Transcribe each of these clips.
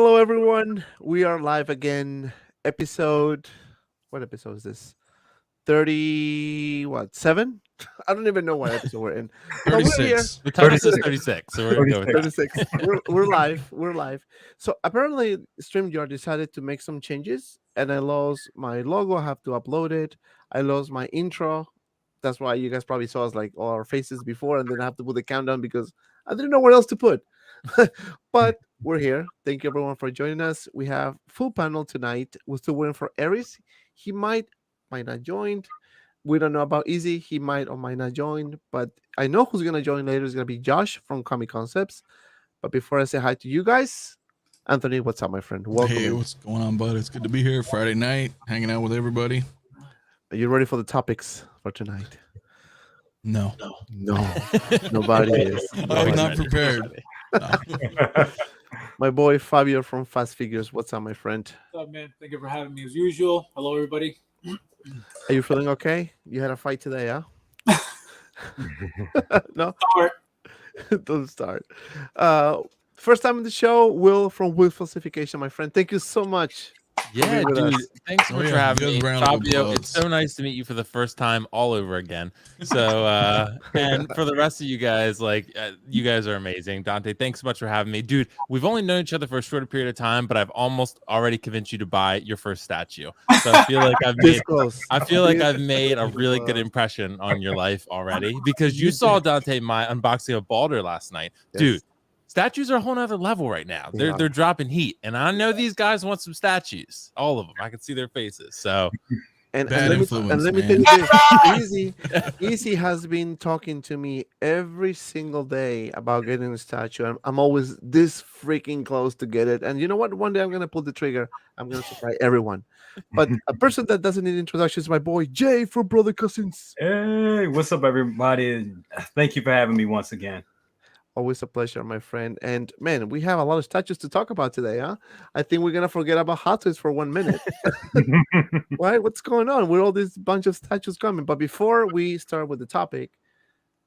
Hello, everyone. We are live again. Episode. What episode is this? 30. What? 7? I don't even know what episode we're in. But we're here. 36. The title says 36, so we're going to go with that. 36. We're live. We're live. So apparently, StreamYard decided to make some changes, and I lost my logo. I have to upload it. I lost my intro. That's why you guys probably saw us like all our faces before, and then I have to put the countdown because I didn't know what else to put. But we're here. Thank you everyone for joining us. We have full panel tonight. We're still waiting for Aries. He might not join. We don't know about Easy. He might or might not join. But I know who's gonna join later. It's gonna be Josh from Comic Concepts. But before I say hi to you guys, Anthony, what's up, my friend? Welcome. Hey, in. what's going on, bud? It's good to be here Friday night, hanging out with everybody. Are you ready for the topics for tonight? No. Nobody is. I'm not prepared. No. My boy Fabio from Fast Figures. What's up, my friend? What's up, man? Thank you for having me as usual. Hello, everybody. Are you feeling okay? You had a fight today, huh? No? Don't start. First time in the show, Will from WILLFOXIFICATION, my friend. Thank you so much. Yeah, dude. Thanks so much for having me, Round of Fabio. applause. It's so nice to meet you for the first time all over again. So, and for the rest of you guys, you guys are amazing. Dante, thanks so much for having me, dude. We've only known each other for a shorter period of time, but I've almost already convinced you to buy your first statue. So I feel like I've made a really good impression on your life already because you saw Dante my unboxing of Balder last night, dude. Statues are a whole nother level right now. They're dropping heat, and I know these guys want some statues. All of them. I can see their faces. So, and Bad let influence, me tell you this: Easy has been talking to me every single day about getting a statue. I'm always this freaking close to get it. And you know what? One day I'm gonna pull the trigger. I'm gonna surprise everyone. But a person that doesn't need introduction is my boy Jay from Brother Cousins. Hey, what's up, everybody? Thank you for having me once again. Always a pleasure, my friend. And man, we have a lot of statues to talk about today, huh? I think we're gonna forget about Hot Toys for 1 minute. Why? What's going on? With all this bunch of statues coming. But before we start with the topic,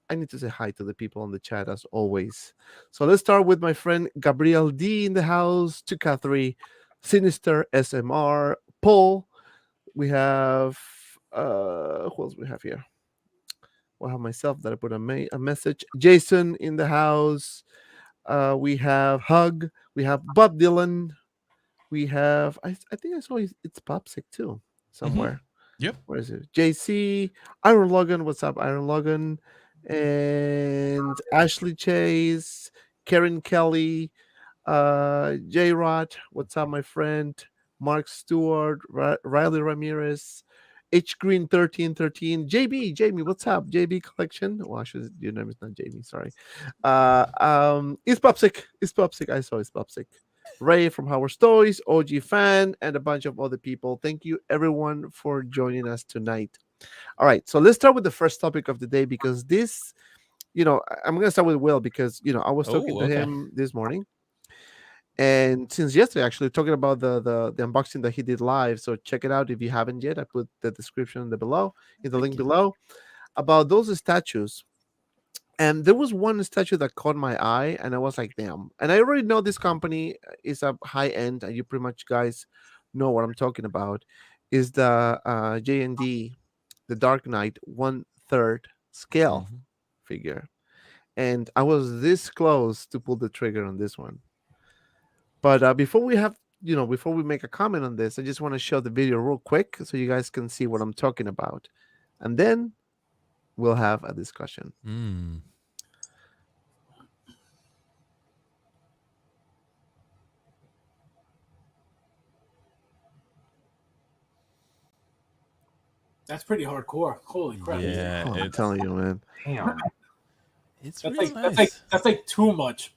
I need to say hi to the people on the chat as always. So let's start with my friend Gabriel D in the house, Tukathree, Sinister SMR, Paul. We have who else we have here? Well, I have myself that I put a message. Jason in the house. We have Hug. We have Bob Dylan. We have I think I saw it's Popsic too somewhere. Yep. Where is it? JC, Iron Logan. What's up, Iron Logan? And Ashley Chase, Karen Kelly, J Rod. What's up, my friend? Mark Stewart, Riley Ramirez. H Green 1313, Jamie, what's up? JB Collection. Well, actually, your name is not Jamie. Sorry. It's Popsic. I saw it's Popsic. Ray from Howard's Toys, OG fan, and a bunch of other people. Thank you, everyone, for joining us tonight. All right, so let's start with the first topic of the day because this, I'm gonna start with Will because I was talking to him this morning. And since yesterday, actually, talking about the unboxing that he did live. So check it out if you haven't yet. I put the description in the link below about those statues. And there was one statue that caught my eye, and I was like, damn. And I already know this company is a high end, and you pretty much guys know what I'm talking about. Is the JND, the Dark Knight 1/3 scale figure. And I was this close to pull the trigger on this one. But before we make a comment on this, I just want to show the video real quick so you guys can see what I'm talking about. And then we'll have a discussion. That's pretty hardcore. Holy crap! yeah, I'm telling you, man. Damn. it's That's really like nice. that's like too much.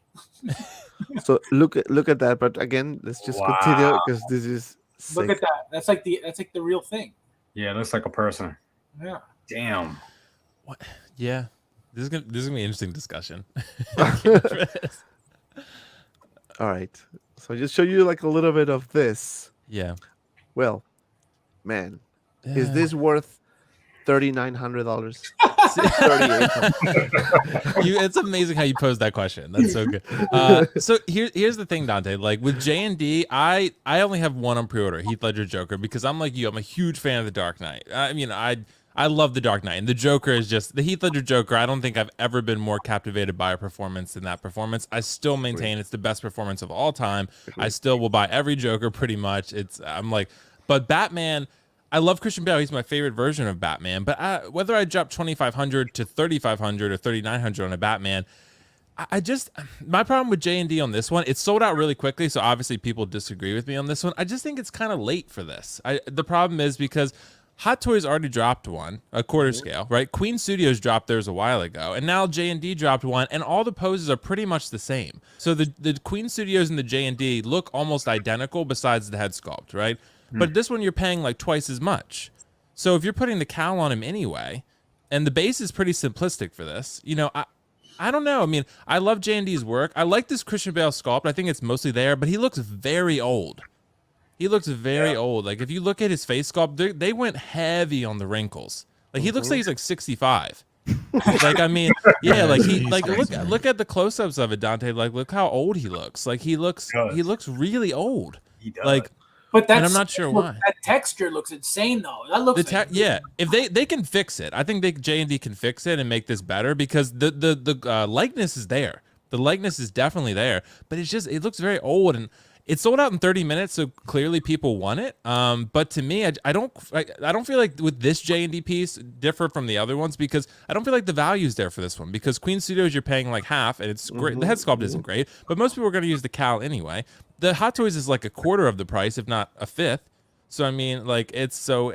So look at that. But again, let's just continue because this is sick. Look at that. That's like the real thing. Yeah, it looks like a person. Yeah. Damn. What? Yeah, this is gonna be an interesting discussion. All right. So just show you like a little bit of this. Yeah. Well, man, is this worth $3,900? It's amazing how you posed that question. That's so good. So here's the thing, Dante. Like with JND, I only have one on pre-order, Heath Ledger Joker, because I'm like you. I'm a huge fan of the Dark Knight. I mean, I love the Dark Knight, and the Joker is just the Heath Ledger Joker. I don't think I've ever been more captivated by a performance than that performance. I still maintain it's the best performance of all time. I still will buy every Joker pretty much. I'm like, but Batman. I love Christian Bale. He's my favorite version of Batman. But whether I drop 2,500 to 3,500 or 3,900 on a Batman, my problem with JND on this one, it's sold out really quickly. So obviously people disagree with me on this one. I just think it's kind of late for this. The problem is because Hot Toys already dropped one, a quarter scale, right? Queen Studios dropped theirs a while ago, and now JND dropped one, and all the poses are pretty much the same. So the Queen Studios and the JND look almost identical besides the head sculpt, right? But this one you're paying like twice as much. So if you're putting the cowl on him anyway, and the base is pretty simplistic for this, you know, I don't know. I mean, I love JND's work. I like this Christian Bale sculpt. I think it's mostly there, but he looks very old. He looks very old. Like if you look at his face sculpt, they went heavy on the wrinkles. Like he looks like he's like 65. Like I mean, yeah, like he like look at the close-ups of it, Dante. Like look how old he looks. Like he looks really old. He does. Like, But and I'm not sure why. That texture looks insane, though. That looks yeah. If they can fix it, I think JND can fix it and make this better because the likeness is there. The likeness is definitely there, but it looks very old and it sold out in 30 minutes, so clearly people want it. But to me, I don't feel like with this JND piece differ from the other ones because I don't feel like the value is there for this one because Queen Studios you're paying like half and it's great. The head sculpt isn't great, but most people are going to use the cowl anyway. The Hot Toys is like a quarter of the price, if not a fifth. So I mean, like it's so.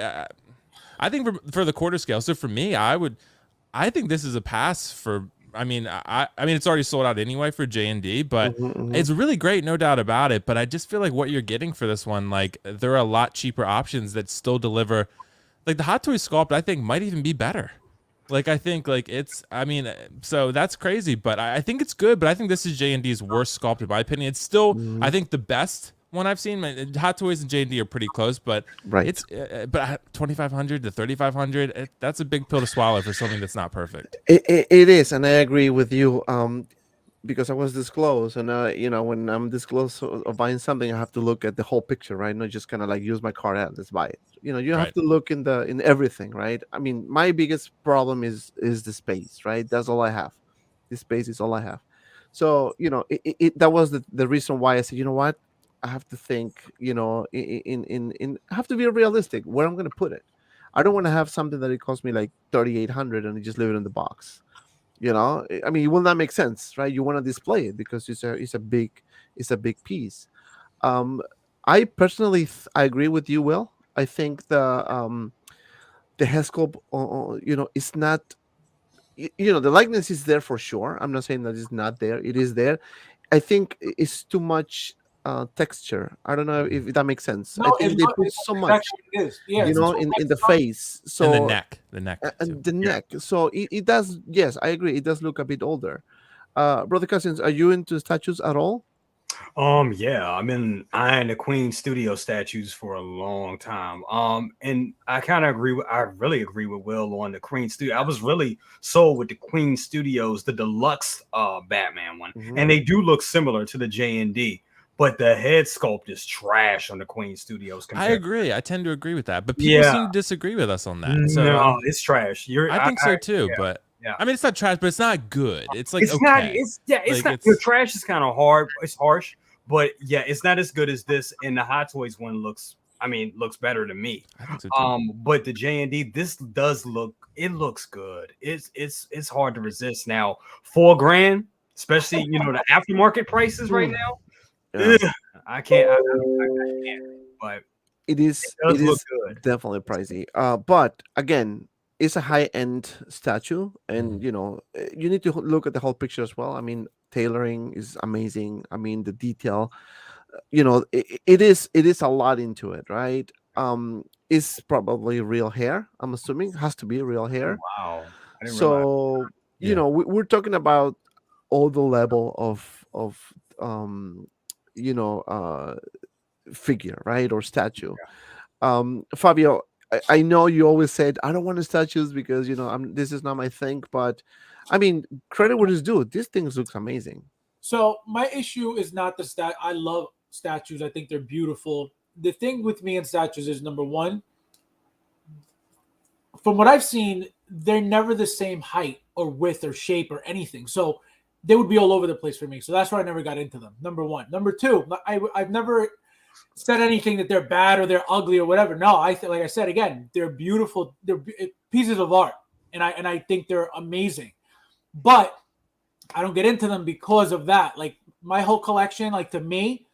I think for the quarter scale. So for me, I think this is a pass for. I mean, it's already sold out anyway for JND, but it's really great, no doubt about it. But I just feel like what you're getting for this one, like there are a lot cheaper options that still deliver. Like the Hot Toys sculpt, I think might even be better. Like I think like it's. I mean, so that's crazy, but I think it's good. But I think this is JND's worst sculpt in my opinion. It's still, I think, the best one I've seen. Hot Toys and JND are pretty close, but it's but 2,500 to 3,500. That's a big pill to swallow for something that's not perfect. It is, and I agree with you. Because I was this close, and you know, when I'm this close of buying something, I have to look at the whole picture, right? Not just kind of like use my card out, let's buy it. You know, you have to look in everything, right? I mean, my biggest problem is the space, right? That's all I have. The space is all I have. So you know, that was the reason why I said, you know what, I have to think, you know, I have to be realistic where I'm going to put it. I don't want to have something that it costs me like 3,800 and just leave it in the box. You know, I mean, it will not make sense, right? You want to display it because it's a big piece. I personally I agree with you, Will. I think the head sculpt, you know, it's not, you know, the likeness is there for sure. I'm not saying that it's not there. It is there. I think it's too much texture. I don't know if that makes sense. No, I think they put so much, yeah, you know, in the face. So and the neck, and the neck. So it does. Yes, I agree. It does look a bit older. Brother Cousins, are you into statues at all? Yeah, I've been eyeing the Queen Studio statues for a long time. And I kind of really agree with Will on the Queen Studio. I was really sold with the Queen Studios, the deluxe Batman one, and they do look similar to the JND. But the head sculpt is trash on the Queen Studios. I agree. I tend to agree with that. But people seem to disagree with us on that. So, no, it's trash. I think so too. But I mean, it's not trash, but it's not good. It's like it's not. It's not. The trash is kind of hard. It's harsh. But yeah, it's not as good as this. And the Hot Toys one looks better to me. I think so too. But the JND, this does look. It looks good. It's hard to resist now. $4,000, especially the aftermarket prices right now. I can't. I can't. But it is good. Definitely pricey. But again, it's a high-end statue, and you need to look at the whole picture as well. I mean, tailoring is amazing. I mean, the detail. It is a lot into it, right? It's probably real hair. I'm assuming has to be real hair. Wow. So we're talking about all the level of figure, right, or statue. Fabio, I know you always said I don't want the statues because this is not my thing, but I mean, credit where it's due. This thing looks amazing. So my issue is not the stat. I love statues. I think they're beautiful. The thing with me and statues is, number one, from what I've seen, they're never the same height or width or shape or anything. So they would be all over the place for me. So that's why I never got into them. Number one. Number two, I've never said anything that they're bad or they're ugly or whatever. No, like I said again, they're beautiful. They're pieces of art, and I think they're amazing. But I don't get into them because of that. Like my whole collection, like to me,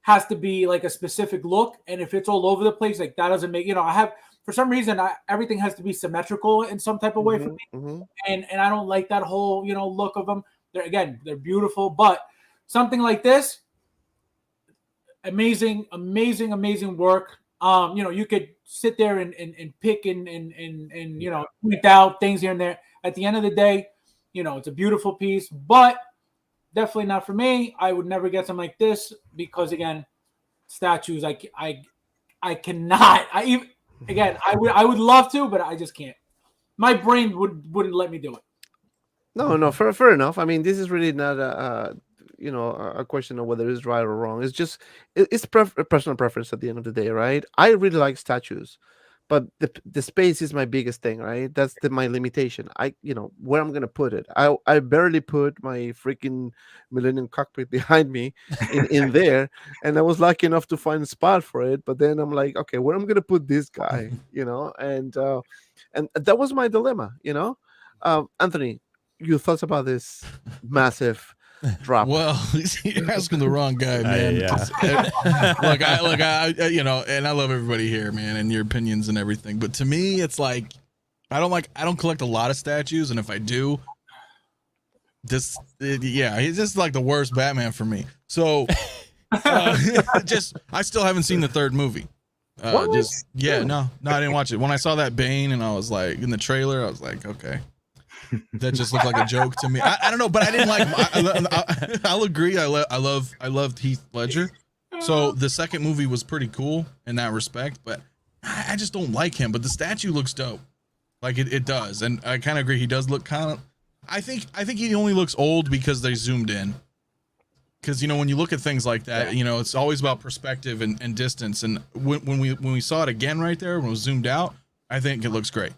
has to be like a specific look. And if it's all over the place, like that doesn't make, I have, for some reason, everything has to be symmetrical in some type of way for me. And I don't like that whole, look of them. They're beautiful, but something like this, amazing work. You could sit there and pick and point out things here and there. At the end of the day, it's a beautiful piece, but definitely not for me. I would never get something like this because, again, statues. I cannot. I would love to, but I just can't. My brain wouldn't let me do it. No, fair enough. I mean, this is really not a question of whether it's right or wrong. It's just it's personal preference at the end of the day, right? I really like statues, but the space is my biggest thing, right? That's my limitation. Where I'm gonna put it. I barely put my freaking Millennium Cockpit behind me in there, and I was lucky enough to find a spot for it. But then I'm like, okay, where am I gonna put this guy? And that was my dilemma. Anthony, your thoughts about this massive drop? Well, you're asking the wrong guy, man. Look, I and I love everybody here, man, and your opinions and everything. But to me, it's like I don't collect a lot of statues, and if I do, he's just like the worst Batman for me. So, I still haven't seen the third movie. No, I didn't watch it. When I saw that Bane, and I was like in the trailer, I was like, okay. That just looked like a joke to me. I don't know, but I didn't like. I'll agree. I loved Heath Ledger, so the second movie was pretty cool in that respect. But I just don't like him. But the statue looks dope, like it does, and I kind of agree. He does look kind of. I think he only looks old because they zoomed in. Because when you look at things like that, it's always about perspective and distance. And when we saw it again right there when it was zoomed out, I think it looks great.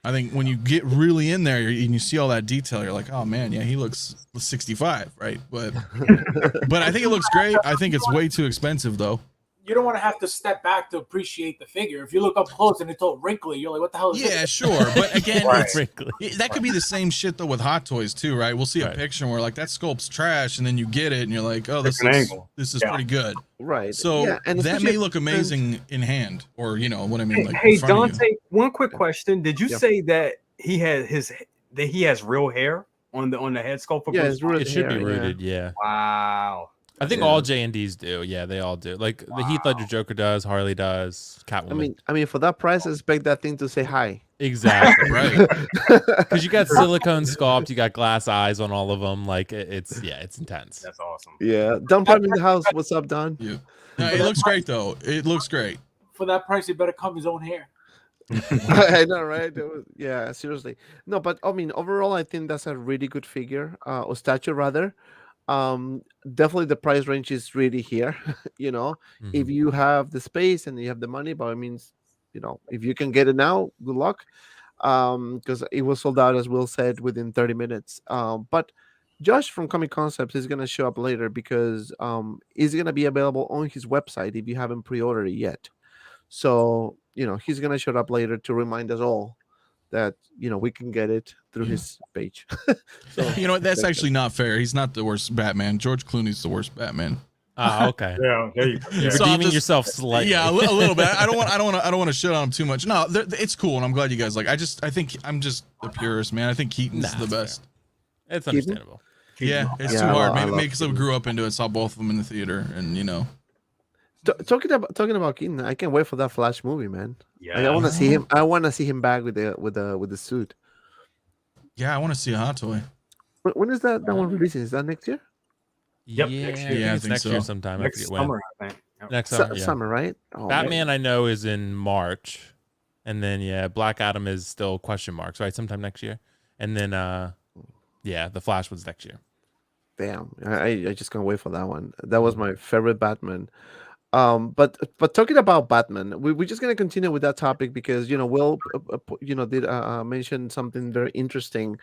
I think when you get really in there and you see all that detail, you're like, oh man, yeah, he looks 65, right? But I think it looks great. I think it's way too expensive though. You don't want to have to step back to appreciate the figure. If you look up close and it's all wrinkly, you're like, what the hell is this? Yeah, sure. But again, that could be the same shit though with Hot Toys too, right? We'll see a picture and we're like, that sculpt's trash, and then you get it and you're like, oh, this is pretty good. Right. So that may look amazing in hand, or what I mean. Hey Dante, one quick question. Did you say that he has real hair on the head sculpt? Yeah, it should be rooted, yeah. Wow. I think all JNDs do. Yeah, they all do. Like the Heath Ledger Joker does, Harley does, Catwoman. I mean, for that price, I expect that thing to say hi. Exactly, right? Because you got silicone sculpt, you got glass eyes on all of them. Like it's intense. That's awesome. Yeah, Don Prime in the house. What's up, Don? Yeah. No, it looks great though. It looks great. For that price, he better comb his own hair. I know, right? Yeah, seriously. No, but I mean, overall, I think that's a really good figure, or statue rather. Definitely the price range is really here. If you have the space and you have the money, by all means, if you can get it now, good luck. Because it was sold out, as Will said, within 30 minutes. But Josh from Comic Concepts is gonna show up later because it's gonna be available on his website if you haven't pre-ordered it yet. So he's gonna show up later to remind us all that we can get it through his page. So that's actually not fair. He's not the worst Batman. George Clooney's the worst Batman. Okay. Yeah, there you go. You're redeeming yourself slightly. Yeah, a little bit. I don't want to shit on him too much. No, it's cool, and I'm glad you guys like. I think I'm just the purist, man. I think Keaton's the best. Fair. It's understandable. Yeah, it's too hard. Maybe because I grew up into it, saw both of them in the theater, and Talking about Keaton, I can't wait for that Flash movie, man. Yeah, I want to see him. I want to see him back with the suit. Yeah, I want to see a Hot Toy. When is that one releasing? Is that next year? Yep, Yeah, next year. I think I it's think next so. year sometime. Next I forget summer, when. I think. Yep. Next summer, Summer, right? Oh, Batman, I know, is in March. And then yeah, Black Adam is still question marks, right? Sometime next year. And then yeah, the Flash was next year. Damn, I just can't wait for that one. That was my favorite Batman. But talking about Batman, we're just gonna continue with that topic because Will did mention something very interesting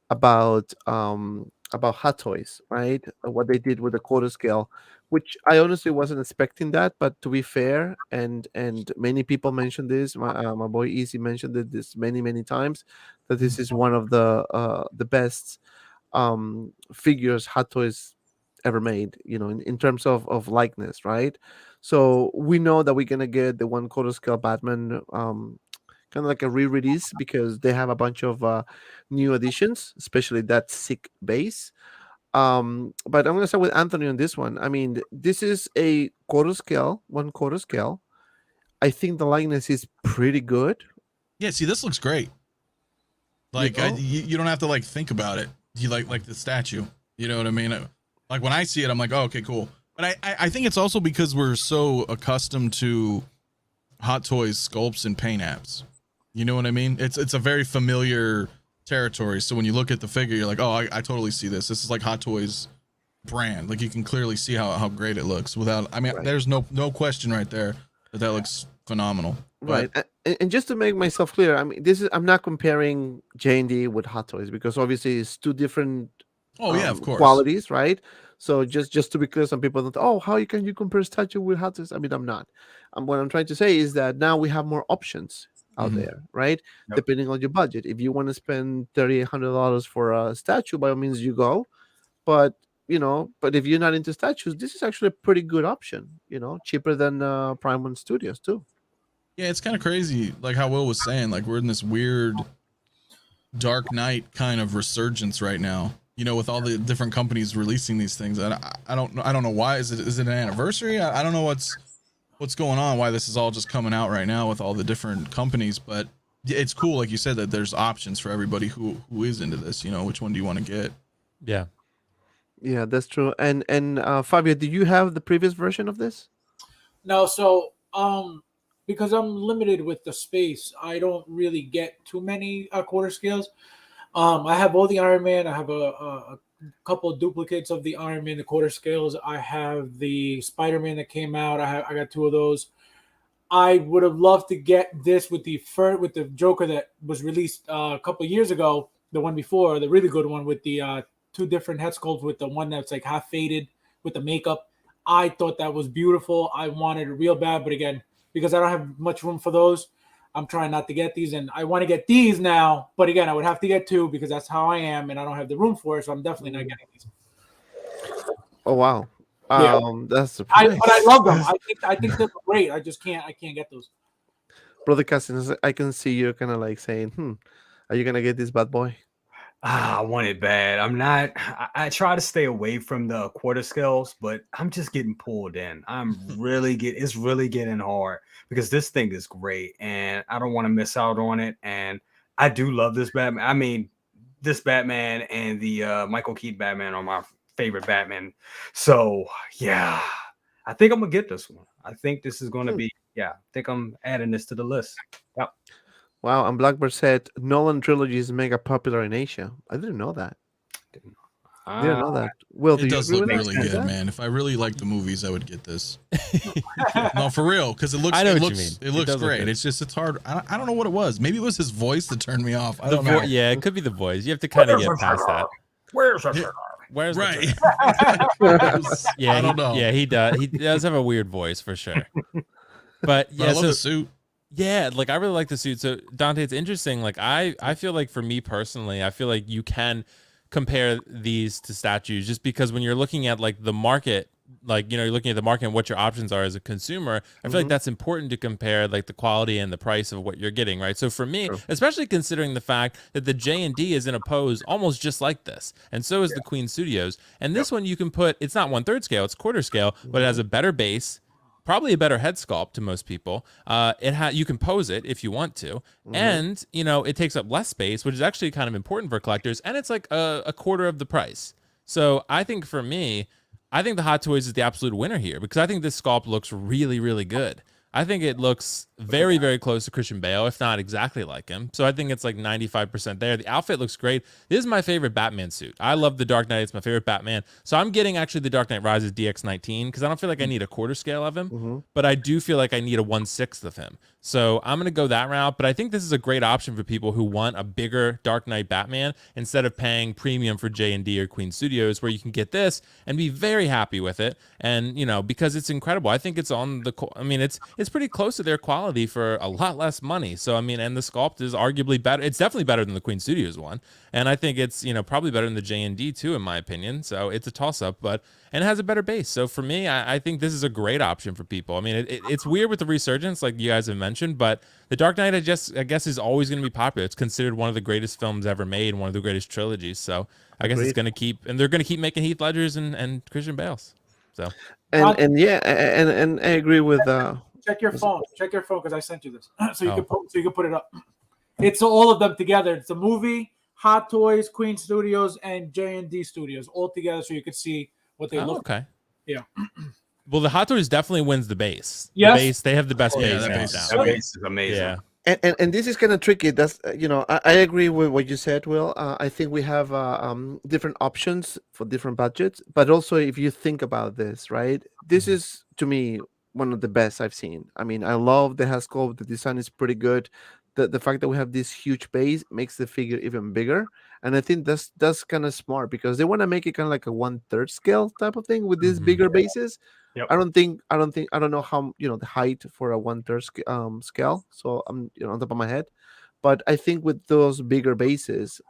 about Hot Toys, right? What they did with the quarter scale, which I honestly wasn't expecting that. But to be fair, and many people mentioned this. My boy Easy mentioned this many times, that this is one of the best figures Hot Toys ever made, in terms of likeness, right? So we know that we're gonna get the one quarter scale Batman, kind of like a re-release, because they have a bunch of new additions, especially that sick base. But I'm gonna start with Anthony on this one. I mean, this is a one quarter scale. I think the likeness is pretty good. Yeah, see, this looks great. Like you don't have to like think about it. You like the statue. You know what I mean? Like when I see it, I'm like, oh, okay, cool. But I think it's also because we're so accustomed to Hot Toys sculpts and paint apps. You know what I mean? It's a very familiar territory. So when you look at the figure, you're like, oh, I totally see this. This is like Hot Toys brand. Like you can clearly see how great it looks without. I mean, there's no question right there that looks phenomenal. Right. And just to make myself clear, I mean, I'm not comparing JND with Hot Toys, because obviously it's two different of course, qualities, right? So just to be clear, some people don't. Oh, how can you compare statue with Hot Toys? I mean, I'm not. What I'm trying to say is that now we have more options out there, right? Yep. Depending on your budget. If you want to spend $3,800 for a statue, by all means you go. But if you're not into statues, this is actually a pretty good option. Cheaper than Prime One Studios too. Yeah, it's kind of crazy, like how Will was saying. Like we're in this weird Dark Knight kind of resurgence right now. With all the different companies releasing these things. I don't know why. Is it an anniversary? I don't know what's going on, why this is all just coming out right now with all the different companies, but it's cool, like you said, that there's options for everybody who is into this. Which one do you want to get? Yeah, that's true. And Fabio, do you have the previous version of this? No, so because I'm limited with the space, I don't really get too many quarter scales. I have all the Iron Man. I have a couple of duplicates of the Iron Man, the quarter scales. I have the Spider-Man that came out. I got two of those. I would have loved to get this with the Joker that was released a couple of years ago. The one before, the really good one with the two different head sculpts, with the one that's like half faded with the makeup. I thought that was beautiful. I wanted it real bad, but again, because I don't have much room for those, I'm trying not to get these, and I want to get these now. But again, I would have to get two because that's how I am, and I don't have the room for it, so I'm definitely not getting these. Oh wow, yeah. That's surprising. But I love them. I think they're great. I can't get those. Brother Cousins, I can see you kind of like saying, are you gonna get this bad boy? I want it bad. I'm not. I try to stay away from the quarter scales, but I'm just getting pulled in. It's really getting hard because this thing is great, and I don't want to miss out on it. And I do love this Batman. I mean, this Batman and the Michael Keaton Batman are my favorite Batman. So yeah, I think I'm gonna get this one. I think this is gonna be. Yeah, I think I'm adding this to the list. Yep. Wow, and Blackbird said Nolan trilogy is mega popular in Asia. I didn't know that. I didn't know that. Will, it does look really good, man. If I really like the movies, I would get this. No, for real, because it looks great. It's hard. I don't know what it was. Maybe it was his voice that turned me off. I don't know. Yeah, it could be the voice. You have to kind of get past that. Where's right? Yeah, I don't know. Yeah, he does. He does have a weird voice for sure. But yeah, I love the suit. Yeah, like I really like the suit. So Dante, it's interesting. Like I feel like for me personally, I feel like you can compare these to statues just because when you're looking at like the market, like you're looking at the market and what your options are as a consumer, I feel like that's important to compare like the quality and the price of what you're getting, right? So for me, especially considering the fact that the JND is in a pose almost just like this, and so is the Queen Studios, and this one you can put, it's not 1/3 scale, it's quarter scale, but it has a better base. Probably a better head sculpt to most people. You can pose it if you want to, and it takes up less space, which is actually kind of important for collectors. And it's like a quarter of the price. So I think for me, I think the Hot Toys is the absolute winner here because I think this sculpt looks really, really good. I think it looks very, very close to Christian Bale, if not exactly like him. So I think it's like 95% there. The outfit looks great. This is my favorite Batman suit. I love the Dark Knight. It's my favorite Batman. So I'm getting actually the Dark Knight Rises DX19 because I don't feel like I need a quarter scale of him, but I do feel like I need a 1/6 of him. So I'm going to go that route. But I think this is a great option for people who want a bigger Dark Knight Batman instead of paying premium for JND or Queen Studios, where you can get this and be very happy with it. And, you know, because it's incredible. I think it's on the, I mean, it's pretty close to their quality for a lot less money. So, I mean, and the sculpt is arguably better. It's definitely better than the Queen Studios one. And I think it's, you know, probably better than the JND too, in my opinion. So it's a toss up, but, and it has a better base. So for me, I think this is a great option for people. I mean, it's weird with the resurgence, like you guys have mentioned, but the Dark Knight, I guess is always going to be popular. It's considered one of the greatest films ever made, one of the greatest trilogies. So I guess it's going to keep, and they're going to keep making Heath Ledgers and Christian Bales. So, and yeah, and I agree with check your phone because I sent you this so you can put it up. It's all of them together. It's a movie, Hot Toys, Queen Studios, and JND Studios all together, so you could see what they look. Okay. Yeah. Well, the Hot Toys definitely wins the base. Yes. The base, they have the best base. that hands base, down. That base is amazing. Yeah. And this is kind of tricky. That's you know, I agree with what you said, Will. I think we have different options for different budgets, but also if you think about this, right? This is to me one of the best I've seen. I mean, I love the sculpt. The design is pretty good. The fact that we have this huge base makes the figure even bigger, and I think that's kind of smart because they want to make it kind of like a 1/3 scale type of thing with these bigger bases. Yep. I don't know how, you know, the height for a 1/3 scale. So I'm, you know, on top of my head, but I think with those bigger bases,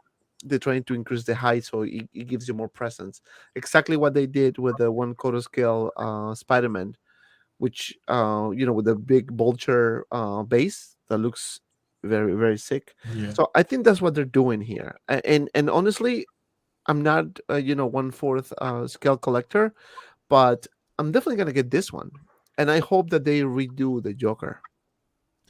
they're trying to increase the height so it gives you more presence. Exactly what they did with the 1/4 scale Spider-Man, which you know, with the big vulture base that looks very, very sick. Yeah. So I think that's what they're doing here. And honestly, I'm not you know, 1/4 scale collector, but I'm definitely gonna get this one, and I hope that they redo the Joker,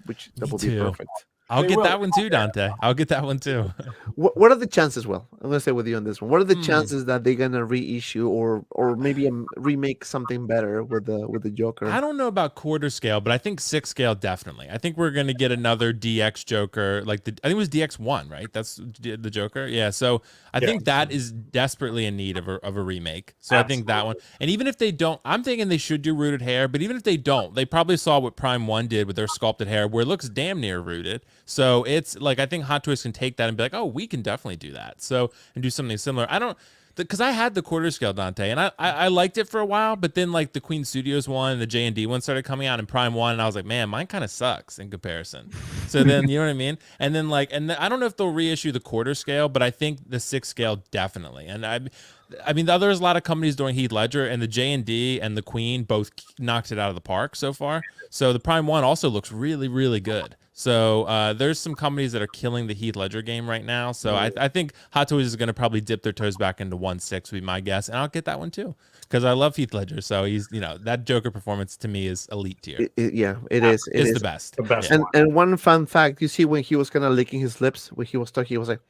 which that Me will be too. perfect. I'll They get will. that one too, Dante. I'll get that one too. What are the chances? Well, I'm gonna stay with you on this one. What are the chances that they're gonna reissue or maybe remake something better with the Joker? I don't know about quarter scale, but I think 6 scale definitely. I think we're gonna get another DX Joker, like I think it was DX1, right? That's the Joker. Yeah. So I think that is desperately in need of a remake. So I think that one. And even if they don't, I'm thinking they should do rooted hair. But even if they don't, they probably saw what Prime 1 did with their sculpted hair, where it looks damn near rooted. So it's like, I think Hot Toys can take that and be like, oh, we can definitely do that. So, and do something similar. I don't, because I had the quarter scale Dante and I liked it for a while, but then like the Queen Studios one and the JND one started coming out in Prime 1, and I was like, man, mine kind of sucks in comparison. So then, you know what I mean? And then like, I don't know if they'll reissue the quarter scale, but I think the 6 scale definitely. And I mean, there's a lot of companies doing Heath Ledger, and the JND and the Queen both knocked it out of the park so far. So the Prime 1 also looks really, really good. So there's some companies that are killing the Heath Ledger game right now. So I think Hot Toys is going to probably dip their toes back into 1/6 would be my guess. And I'll get that one too, because I love Heath Ledger. So he's, you know, that Joker performance to me is elite tier. Yeah, it is. It It's is the best. The best And one. and one fun fact, you see when he was kind of licking his lips when he was talking, he was like,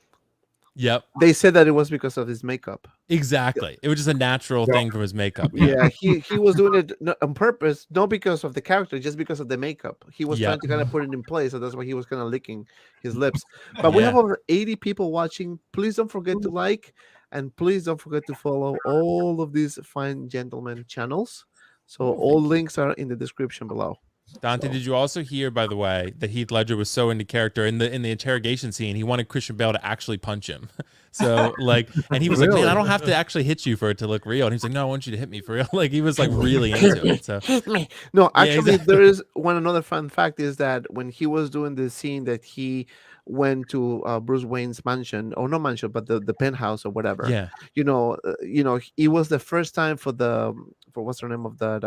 Yep, they said that it was because of his makeup. exactly. It was just a natural thing from his makeup. Yeah, he was doing it on purpose, not because of the character, just because of the makeup. He was Yeah. trying to kind of put it in place, so that's why he was kind of licking his lips. But we Yeah. have over 80 people watching. Please don't forget to like, and please don't forget to follow all of these fine gentlemen channels. So all links are in the description below. Dante, did you also hear, by the way, that Heath Ledger was so into character in the interrogation scene, he wanted Christian Bale to actually punch him. So like, and he was like, man, I don't have to actually hit you for it to look real. And he's like, no, I want you to hit me for real. Like he was like really into it. So Hit me. No, Yeah, actually, exactly. there is another fun fact is that when he was doing the scene that he went to Bruce Wayne's mansion, or not mansion, but the penthouse or whatever. yeah, You know, it was the first time for what's her name of that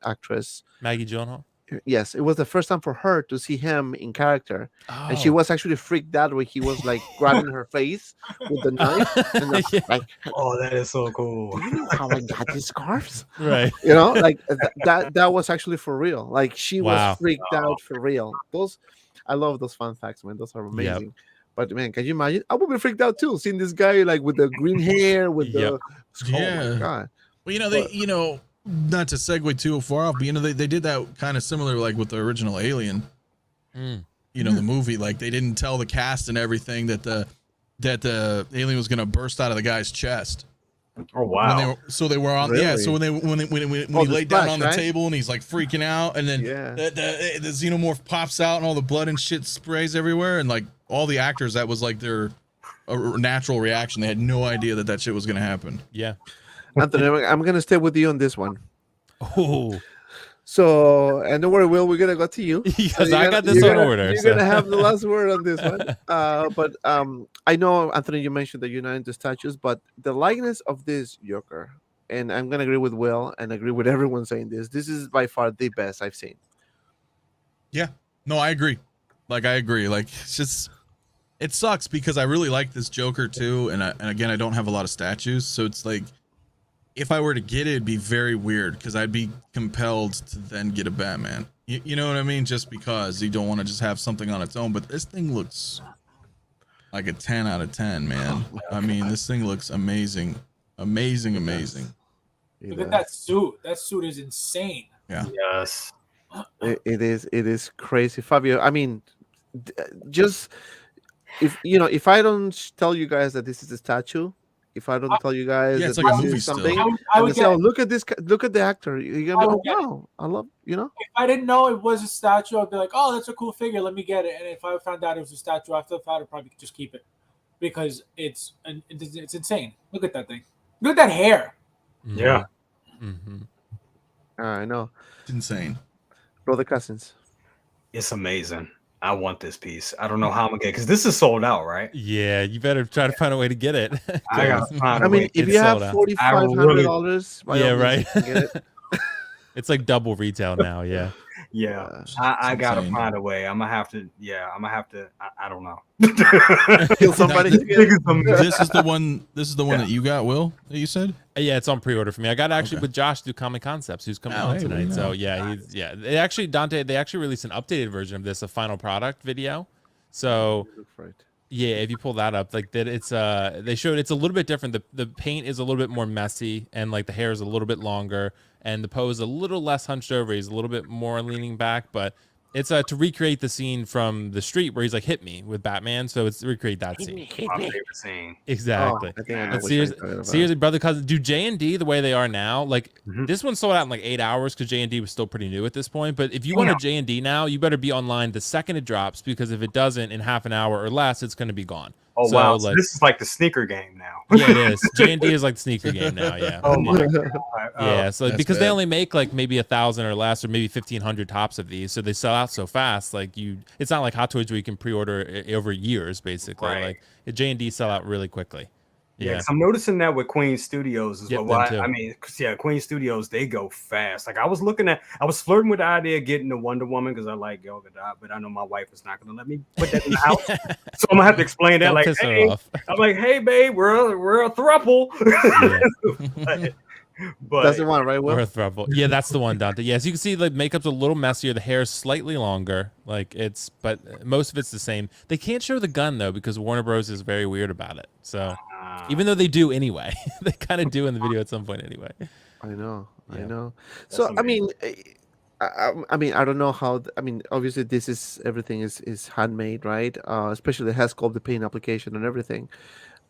actress. Maggie Gyllenhaal. Yes, it was the first time for her to see him in character, and she Oh. was actually freaked out when he was like grabbing her face with the knife, and Yeah. like, Oh, that is so cool. do you know how I got these scarves? Right. You know, like that was actually for real. Like she Wow. was freaked out for real. I love those fun facts, man. Those are amazing. But man, can you imagine? I would be freaked out too, seeing this guy like with the green hair, with Yep. the oh Yeah. my god. Well, you know, not to segue too far off, but they did that kind of similar like with the original Alien. The movie, like they didn't tell the cast and everything that the alien was gonna burst out of the guy's chest. Oh wow! They were on. Really? Yeah. So when he laid down on the table and he's like freaking out, and then the xenomorph pops out and all the blood and shit sprays everywhere, and like all the actors, that was like their natural reaction. They had no idea that shit was gonna happen. Yeah. Anthony, I'm gonna stay with you on this one. Oh. So, and don't worry, Will, we're gonna go to you. Because I got this on order. You're gonna have the last word on this one. But I know, Anthony, you mentioned that you're not into statues, but the likeness of this Joker, and I'm gonna agree with Will and agree with everyone saying this. This is by far the best I've seen. Yeah. No, I agree. Like I agree. Like it's just, it sucks because I really like this Joker too, and again, I don't have a lot of statues, so it's like, if I were to get it, it'd be very weird because I'd be compelled to then get a Batman. You know what I mean? Just because you don't want to just have something on its own. But this thing looks like a 10 out of 10, man. I mean, this thing looks amazing. Amazing. Look at that suit. That suit is insane. Yeah. Yes. It is crazy, Fabio. I mean, just if I don't tell you guys that this is a statue, if I don't tell you guys it's that like a this movie is still. something, I would say, oh, look at this, look at the actor. You're gonna be like, wow, I love, If I didn't know it was a statue, I'd be like, oh, that's a cool figure. Let me get it. And if I found out it was a statue after the fact, I'd probably just keep it because it's insane. Look at that thing. Look at that hair. Yeah. I know, It's insane. brother cousins. It's amazing. I want this piece. I don't know how I'm gonna get it because this is sold out, right? Yeah, you better try to find a way to get it. I gotta find a I mean, way. if It's you have sold out. $4,500, Yeah, right. Get it. It's like double retail now. Yeah. Yeah, I gotta insane. find a way. I'm gonna have to. Yeah, I'm gonna have to. I don't know. Kill somebody. Now, to get it. This is the one. This is the one that you got, Will. That you said. Yeah, it's on pre-order for me. I got actually Okay. with Josh through Comic Concepts, who's coming Oh, on hey, tonight. well, So yeah, They actually released an updated version of this, a final product video. So Look for it. yeah, if you pull that up, like that, it's they showed it's a little bit different. The paint is a little bit more messy, and like the hair is a little bit longer, and the pose a little less hunched over. He's a little bit more leaning back, but it's to recreate the scene from The Street where he's like hit me with Batman. So it's to recreate that scene. My favorite scene. Exactly. Oh, I think I know But which one you're talking about. seriously, brother, cousin, do JND the way they are now? Like Mhm. this one sold out in like 8 hours because JND was still pretty new at this point. But if you want a JND now, you better be online the second it drops because if it doesn't in half an hour or less, it's going to be gone. Oh So, wow! So like- this is like the sneaker game now. Yeah, it is. JND is like the sneaker game now. Yeah. Oh my god! Yeah, so That's because they bad. only make like maybe 1,000 or less, or maybe 1,500 tops of these, so they sell out so fast. Like it's not like Hot Toys where you can pre-order over years, basically. Right. Like J&D sell out really quickly. Yeah, Yeah, 'cause I'm noticing that with Queen Studios as Yep, well. them too. I mean, 'cause, yeah, Queen Studios, they go fast. Like I was flirting with the idea of getting the Wonder Woman because I like Gal Gadot, but I know my wife is not going to let me put that in the house. So I'm gonna have to explain that. Don't Like, piss her hey, off. I'm like, hey, babe, we're a throuple. but That's the one, right? Will? Or a throuple. Yeah, that's the one, Dante. Yes, you can see the makeup's a little messier. The hair is slightly longer. But most of it's the same. They can't show the gun though because Warner Bros is very weird about it. So even though they do anyway, they kind of do in the video at some point anyway. I know. Yeah. So That's I mean, I mean, I don't know how. I mean, obviously, this is everything is handmade, right? Especially it has sculpt the paint application and everything.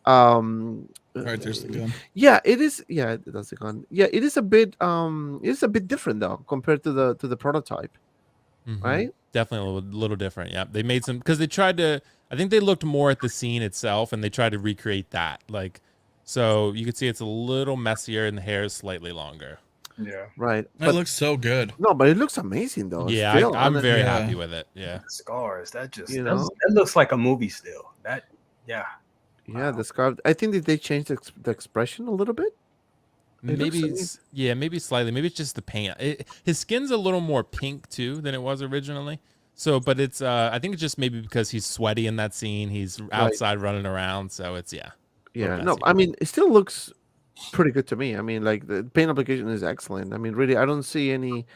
Right, there's the gun. Yeah, it is. Yeah, that's the gun. Yeah, it is a bit. It's a bit different though compared to the prototype, Mhm. right? Definitely a little different. Yeah, they made some because they tried to. I think they looked more at the scene itself and they tried to recreate that. Like, so you can see it's a little messier and the hair is slightly longer. yeah, Right. That But looks so good. no, but it looks amazing though. Yeah, still, I'm very yeah. happy with it. Yeah. the scars. That just You that's- know? that looks like a movie still. Yeah. Yeah, the scarf. I think that they changed the expression a little bit. It looks Maybe, amazing. yeah, maybe slightly. Maybe it's just the paint. His skin's a little more pink too than it was originally. So, but it's, I think it's just maybe because he's sweaty in that scene. He's outside running around. So it's, yeah. Yeah, messy. no, I mean, it still looks pretty good to me. I mean, like the paint application is excellent. I mean, really, I don't see any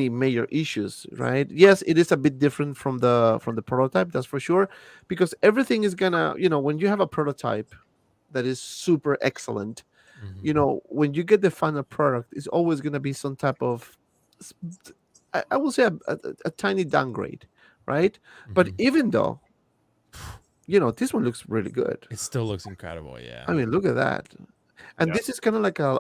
major issues, right? Yes, it is a bit different from the prototype, that's for sure, because everything is gonna, when you have a prototype that is super excellent, you know, when you get the final product, it's always going to be some type of, I will say a tiny downgrade, right? But even though, you know, this one looks really good. It still looks incredible. Yeah. I mean, look at that. And Yeah. this is kind of like a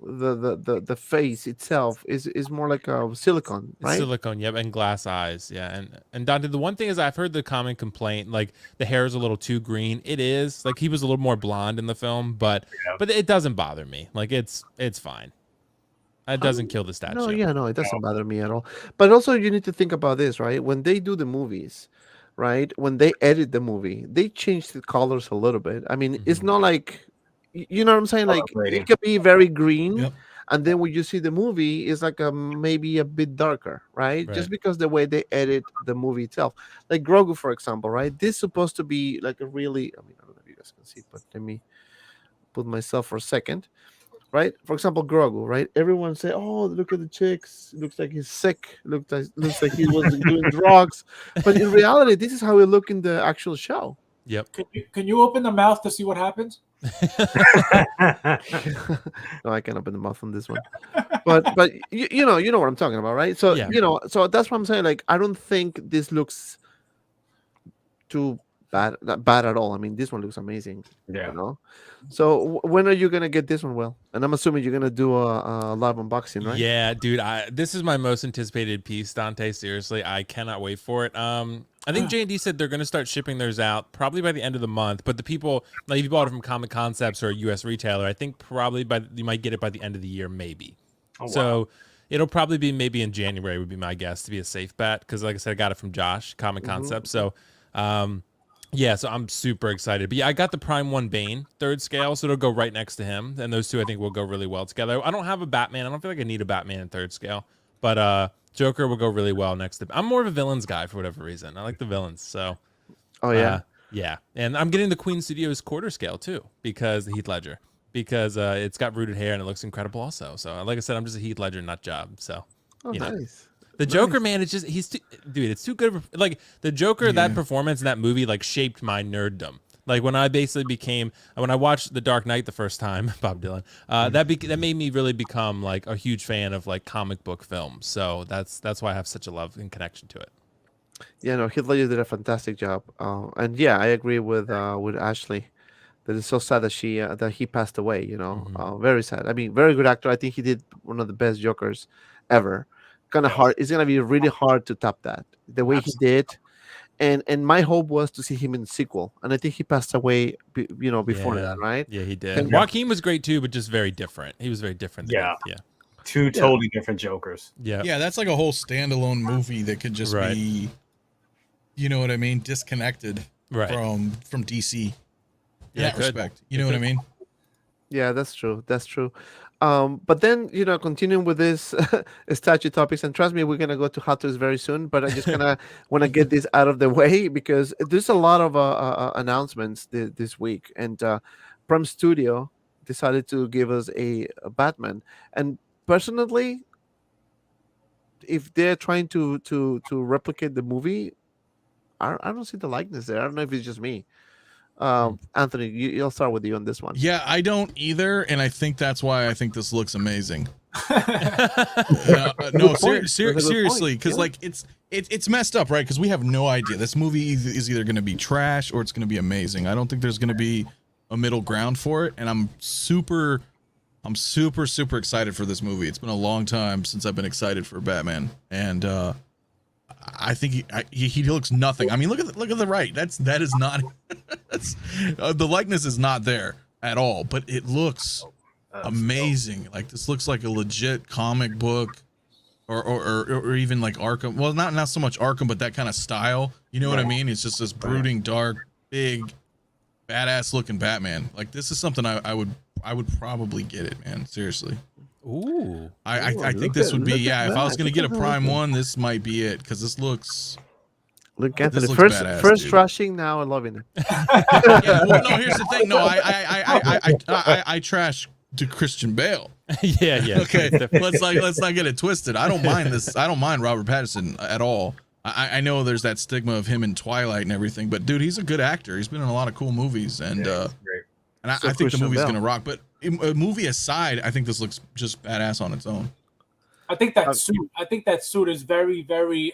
the face itself is more like a silicone, It's right? silicone, yep, and glass eyes, yeah. And Dante, the one thing is I've heard the common complaint, like the hair is a little too green. It is, like he was a little more blonde in the film, but it doesn't bother me. Like it's fine. It doesn't kill the statue. No, yeah, no, it doesn't bother me at all. But also, you need to think about this, right? When they do the movies, right? When they edit the movie, they change the colors a little bit. I mean, it's not like, you know what I'm saying? Like grading. it could be very green, Yep. and then when you see the movie, it's like maybe a bit darker, right? Just because the way they edit the movie itself, like Grogu, for example, right? This is supposed to be like a really, I mean, I don't know if you guys can see, but let me put myself for a second. Right, for example, Grogu. Right, everyone say, "Oh, look at the chicks. Looks like he's sick. Looks like he was doing drugs." But in reality, this is how he look in the actual show. Yep. Can you open the mouth to see what happens? No, I can't open the mouth on this one. But you know what I'm talking about, right? So Yeah. you know, so that's what I'm saying. Like, I don't think this looks too not bad at all. I mean, this one looks amazing. Yeah. You know. So when are you gonna get this one, Will? And I'm assuming you're gonna do a live unboxing, right? Yeah, dude. This is my most anticipated piece, Dante. Seriously, I cannot wait for it. I think JND said they're going to start shipping theirs out probably by the end of the month. But the people, like if you bought it from Comic Concepts or a U.S. retailer, I think probably you might get it by the end of the year, maybe. Oh, wow. So it'll probably be maybe in January would be my guess to be a safe bet. Because like I said, I got it from Josh, Comic Concepts. So, yeah, so I'm super excited. But yeah, I got the Prime 1 Bane 3rd scale, so it'll go right next to him. And those two I think will go really well together. I don't have a Batman. I don't feel like I need a Batman in 3rd scale. But Joker will go really well next to. I'm more of a villains guy for whatever reason. I like the villains. So. Oh yeah. Yeah, and I'm getting the Queen Studios quarter scale too because the Heath Ledger because it's got rooted hair and it looks incredible also. So like I said, I'm just a Heath Ledger nut job. So Oh, you know. nice. The Joker, man, it's just dude, it's too good. Like the Joker, that performance in that movie like shaped my nerddom. Like when I watched The Dark Knight the first time, Bob Dylan, that made me really become like a huge fan of like comic book films. So that's why I have such a love and connection to it. Yeah, no, Heath Ledger did a fantastic job. And yeah, I agree with Ashley that it's so sad that that he passed away. You know, very sad. I mean, very good actor. I think he did one of the best Jokers ever. Kind of hard. It's gonna be really hard to top that the way he did. And my hope was to see him in the sequel, and I think he passed away, before that, right? Yeah, he did. And Joaquin was great too, but just very different. He was very different. Yeah. Yeah. Two totally different Jokers. Yeah. Yeah, that's like a whole standalone movie that could just be, you know what I mean, disconnected from DC. In that respect, you know what I mean? Yeah, that's true. That's true. But then, continuing with this statue topics, and trust me, we're gonna go to Hot Toys very soon. But I just kind of want to get this out of the way because there's a lot of announcements this week, and Prime Studio decided to give us a Batman. And personally, if they're trying to replicate the movie, I don't see the likeness there. I don't know if it's just me. Anthony, you'll start with you on this one. Yeah, I don't either, and I think that's why I think this looks amazing. Seriously, because like it's messed up, right? Because we have no idea. This movie is either going to be trash or it's going to be amazing. I don't think there's going to be a middle ground for it, and I'm super excited for this movie. It's been a long time since I've been excited for Batman, and I think he looks nothing. I mean, look at the right. That is not. That's the likeness is not there at all, but it looks amazing. Like this looks like a legit comic book, or even like Arkham. Well, not so much Arkham, but that kind of style. You know what I mean? It's just this brooding, dark, big, badass looking Batman. Like this is something I would probably get it, man. Seriously. Ooh. I think this would be if I was gonna get a Prime 1, this might be it because this looks. Look, Anthony, looks first dude. trashing, now loving it. Yeah, well, no, here's the thing. No, I trash to Christian Bale. Yeah. Okay, let's not get it twisted. I don't mind this. I don't mind Robert Pattinson at all. I know there's that stigma of him in Twilight and everything, but dude, he's a good actor. He's been in a lot of cool movies, and great. and I think the movie's gonna rock. But A movie aside, I think this looks just badass on its own. I think that suit is very, very,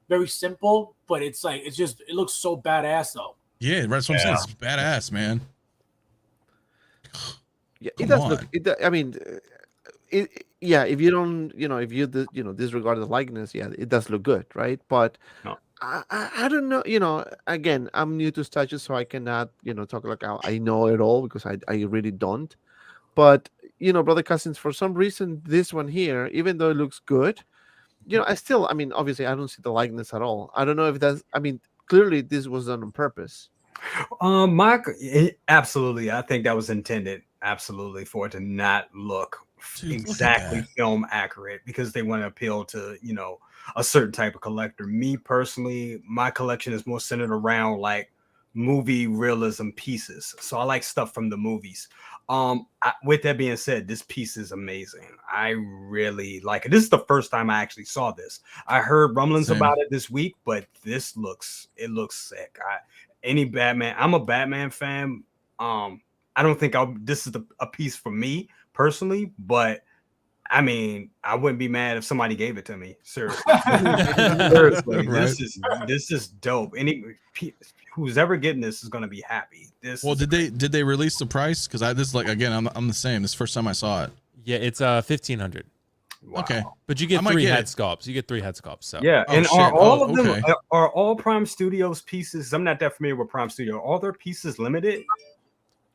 very simple, but it's like it looks so badass though. Yeah, that's what I'm saying. It's badass, man. Yeah, it does look. I mean, yeah. If you don't, if you disregard the likeness, yeah, it does look good, right? But No. I don't know. Again, I'm new to statues, so I cannot, talk like I know it all because I really don't. But brother cousins, for some reason, this one here, even though it looks good, I mean, obviously, I don't see the likeness at all. I don't know if that's. I mean, clearly, this was done on purpose. Absolutely. I think that was intended, absolutely, for it to not look exactly film accurate because they want to appeal to, a certain type of collector. Me personally, my collection is more centered around like movie realism pieces. So I like stuff from the movies. With that being said, this piece is amazing. I really like it. This is the first time I actually saw this. I heard rumblings about it this week, but it looks sick. Any Batman, I'm a Batman fan. I don't think this is a piece for me personally, but I mean, I wouldn't be mad if somebody gave it to me. Seriously, seriously, Right. this is dope. Who's ever getting this is gonna be happy. Did they release the price? Because this is like, again, I'm the same. This is the first time I saw it. Yeah, it's 1,500. Wow. Okay, but you get 3 head sculpts. You get 3 head sculpts. So yeah, and are all of them are all Prime Studios pieces? I'm not that familiar with Prime Studio. Are all their pieces limited?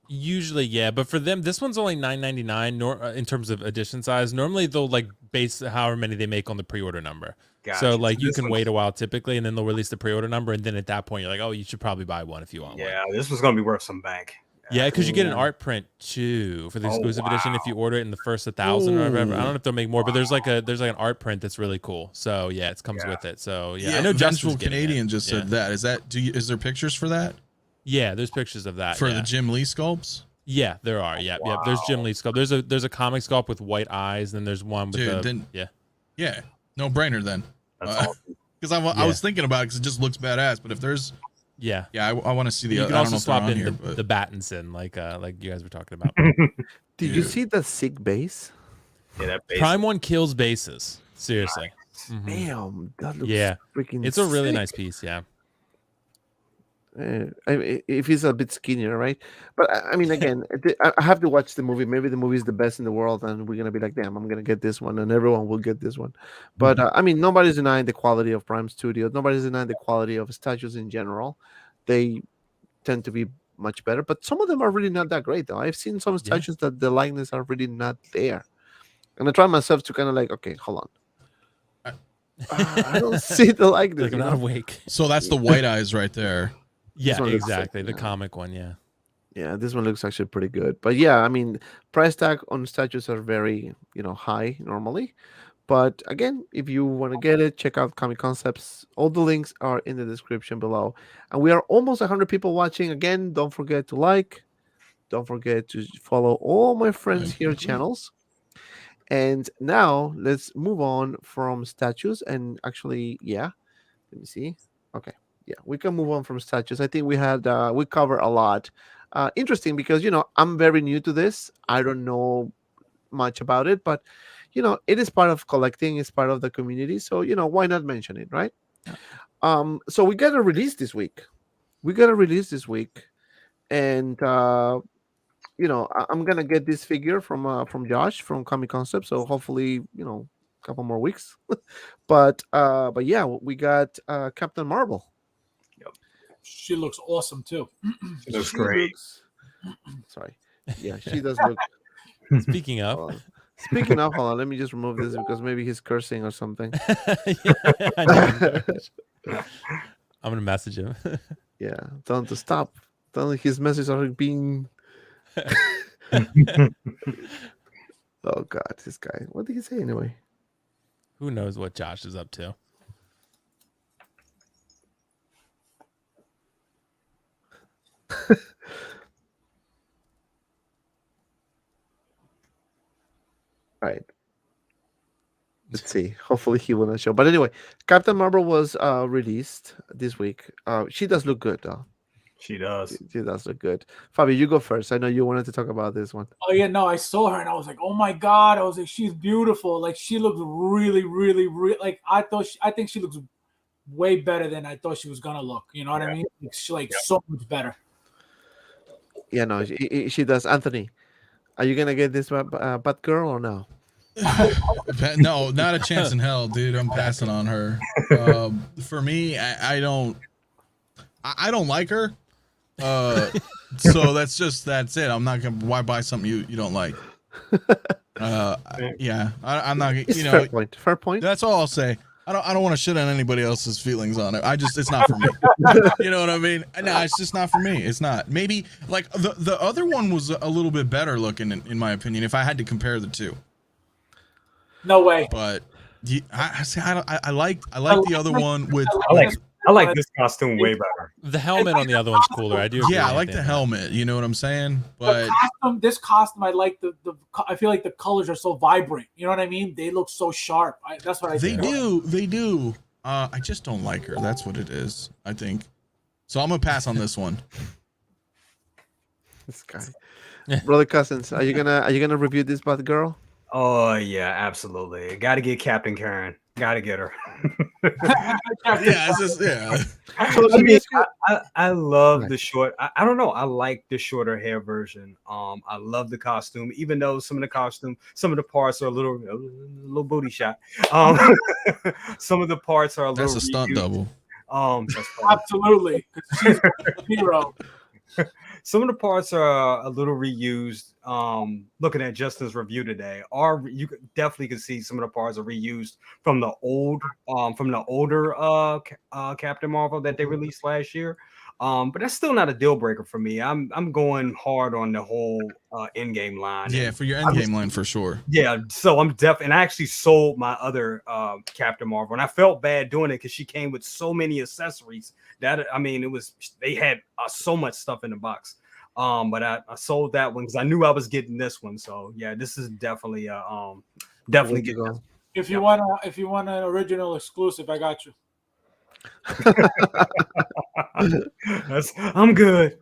Usually, yeah, but for them, this one's only $9.99 in terms of edition size. Normally, they'll like base however many they make on the pre-order number. Gotcha. So like you can wait a while typically, and then they'll release the pre-order number, and then at that point, you're like, oh, you should probably buy one if you want one. Yeah, this was gonna be worth some bank. Yeah, because you get an art print too for the exclusive edition if you order it in the first 1,000 or whatever. I don't know if they'll make more, but there's like an art print that's really cool. So yeah, it comes with it. So yeah, I know Vengeful Canadian just said that. Is there pictures for that? Yeah, there's pictures of that for the Jim Lee sculpts. Yeah, there are. Yeah, yeah. There's Jim Lee sculpt. There's a comic sculpt with white eyes, and then there's one with yeah, no brainer then. Because I was thinking about it because it just looks badass. But if there's I want to see the. You can I also don't know swap if in here, the Battinson like you guys were talking about. Did you see the sick base? Yeah, that base. Prime one kills bases. Seriously. Nice. Damn, that looks freaking. It's a really sick. nice piece. Yeah. If he's a bit skinnier, right? But I mean, again, I have to watch the movie. Maybe the movie is the best in the world, and we're gonna be like, "Damn, I'm gonna get this one," and everyone will get this one. But I mean, nobody's denying the quality of Prime Studios. Nobody's denying the quality of statues in general. They tend to be much better, but some of them are really not that great, though. I've seen some statues that the likeness are really not there, and I try myself to kind of like, okay, hold on, I don't see the likeness. Like I'm not awake. So that's the white eyes right there. Yeah, exactly. The comic one, Yeah, this one looks actually pretty good. But yeah, I mean, price tag on statues are very, high normally. But again, if you want to get it, check out Comic Concepts. All the links are in the description below. And we are almost 100 people watching. Again, don't forget to like. Don't forget to follow all my friends here channels. And now let's move on from statues. And actually, let me see. Okay. Yeah, we can move on from statues. I think we covered a lot. Interesting because, I'm very new to this. I don't know much about it, but, it is part of collecting. It's part of the community. So, why not mention it, right? So we got a release this week. And, I'm going to get this figure from Josh from Comic Concept. So hopefully, a couple more weeks. but yeah, we got Captain Marvel. She looks awesome too. She looks great. Sorry. Yeah, she does look. Speaking of, hold on. Let me just remove this because maybe he's cursing or something. I'm gonna message him. Yeah, tell him to stop. Tell him his messages are being. Oh God, this guy. What did he say anyway? Who knows what Josh is up to? Right. Let's see. Hopefully he will not show. But anyway, Captain Marvel was released this week. She does look good though. She does. She does look good. Fabio, you go first. I know you wanted to talk about this one. Oh yeah, no, I saw her and I was like, oh my god! I was like, she's beautiful. Like she looks really, really, really. Like I think she looks way better than I thought she was gonna look. You know what I mean? Like so much better. Yeah, no, she does. Anthony, are you gonna get this Batgirl or no? No, not a chance in hell, dude. I'm passing on her. For me, I don't like her. So that's it. I'm not gonna. Why buy something you don't like? Yeah, I'm not. It's fair point. Fair point. That's all I'll say. I don't want to shit on anybody else's feelings on it. It's not for me. You know what I mean? No, it's just not for me. It's not. Maybe like the other one was a little bit better looking in my opinion. If I had to compare the two. No way. But I like the other one with. I like this costume way better. The helmet on the other one's cooler. I do. Yeah, I like the helmet. You know what I'm saying? But this costume, I like I feel like the colors are so vibrant. You know what I mean? They look so sharp. That's what I think. They do. I just don't like her. That's what it is, I think. So I'm gonna pass on this one. This guy, brother Cousins, are you gonna review this Batgirl? Oh yeah, absolutely. Got to get Captain Karen. Got to get her. Yeah, it's just yeah. So I love the short. I don't know. I like the shorter hair version. I love the costume, even though some of the parts are a little booty shot. Some of the parts are a little. That's a stunt double. Absolutely, she's a hero. Some of the parts are a little reused. Looking at Justin's review today, you definitely can see some of the parts are reused from the older Captain Marvel that they released last year. But that's still not a deal breaker for me. I'm going hard on the whole in-game line. Yeah, for your in-game line for sure. Yeah, so I'm and I actually sold my other Captain Marvel, and I felt bad doing it because she came with so many accessories that they had so much stuff in the box. But I sold that one because I knew I was getting this one. So yeah, this is definitely definitely get this. If you want an original exclusive, I got you. I'm good.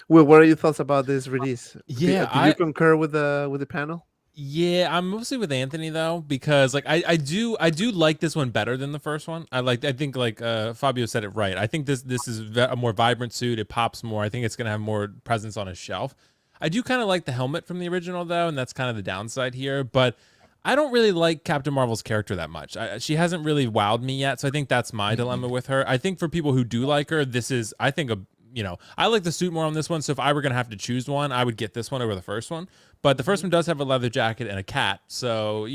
Well, what are your thoughts about this release? Yeah, do you concur with the panel? Yeah, I'm mostly with Anthony though, because like I do like this one better than the first one. I think Fabio said it right. I think this is a more vibrant suit. It pops more. I think it's gonna have more presence on a shelf. I do kind of like the helmet from the original though, and that's kind of the downside here. But I don't really like Captain Marvel's character that much. She hasn't really wowed me yet, so I think that's my dilemma with her. I think for people who do like her, this is I like the suit more on this one. So if I were gonna have to choose one, I would get this one over the first one. But the first one does have a leather jacket and a cat, so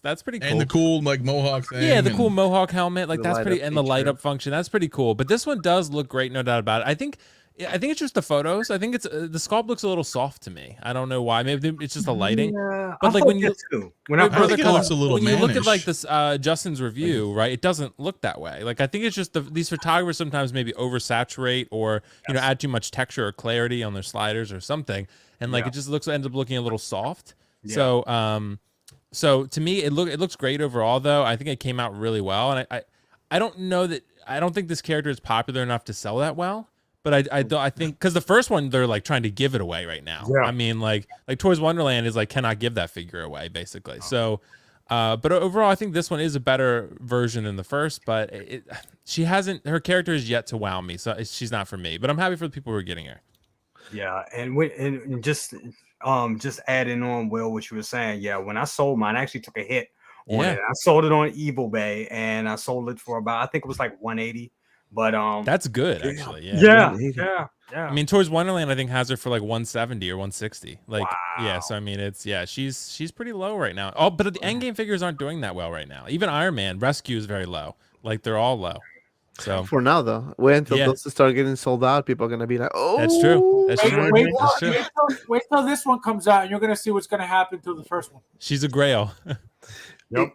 that's pretty cool. And the cool like mohawk thing. Yeah, the cool mohawk helmet, like that's pretty, and the light feature. up function, that's pretty cool. But this one does look great, no doubt about it. I think it's just the photos. I think it's the sculpt looks a little soft to me. I don't know why. Maybe it's just the lighting. Yeah, but like when you look at like this this Justin's review, right? It doesn't look that way. Like I think it's just these photographers sometimes maybe oversaturate or add too much texture or clarity on their sliders or something, and like it just ends up looking a little soft. Yeah. So to me it looks great overall though. I think it came out really well, and I don't think this character is popular enough to sell that well. But I think because the first one they're like trying to give it away right now. Yeah. I mean like Toys Wonderland is like cannot give that figure away basically. So, but overall I think this one is a better version than the first. But her character is yet to wow me, so she's not for me. But I'm happy for the people who are getting her. Yeah, and just adding on Will what you were saying. Yeah, when I sold mine, I actually took a hit on it. I sold it on Evil Bay, and I sold it for about I think it was like 180. But that's good actually. Yeah. I mean, Toys Wonderland I think has her for like 170 or 160. Like, yeah. So I mean, she's pretty low right now. Oh, but the end game figures aren't doing that well right now. Even Iron Man Rescue is very low. Like they're all low. So for now though, wait until those start getting sold out. People are gonna be like, oh, that's true. That's true. Wait till this one comes out, and you're gonna see what's gonna happen to the first one. She's a grail. Yep.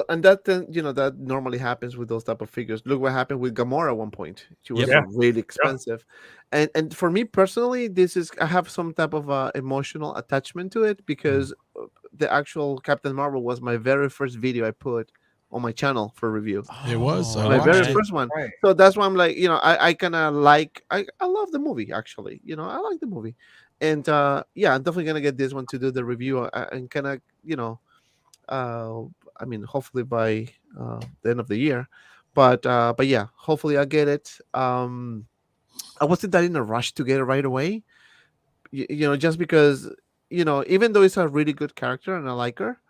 And that that normally happens with those type of figures. Look what happened with Gamora at one point. She was really expensive. And for me personally, I have some type of emotional attachment to it because the actual Captain Marvel was my very first video I put on my channel for review. It was. I My very watched it. first one. Right. So that's why I'm like, I kind of like, I love the movie actually. I like the movie, and yeah, I'm definitely gonna get this one to do the review and kind of, I mean, hopefully by the end of the year, but yeah, hopefully I get it. I wasn't that in a rush to get it right away, just because, even though it's a really good character and I like her,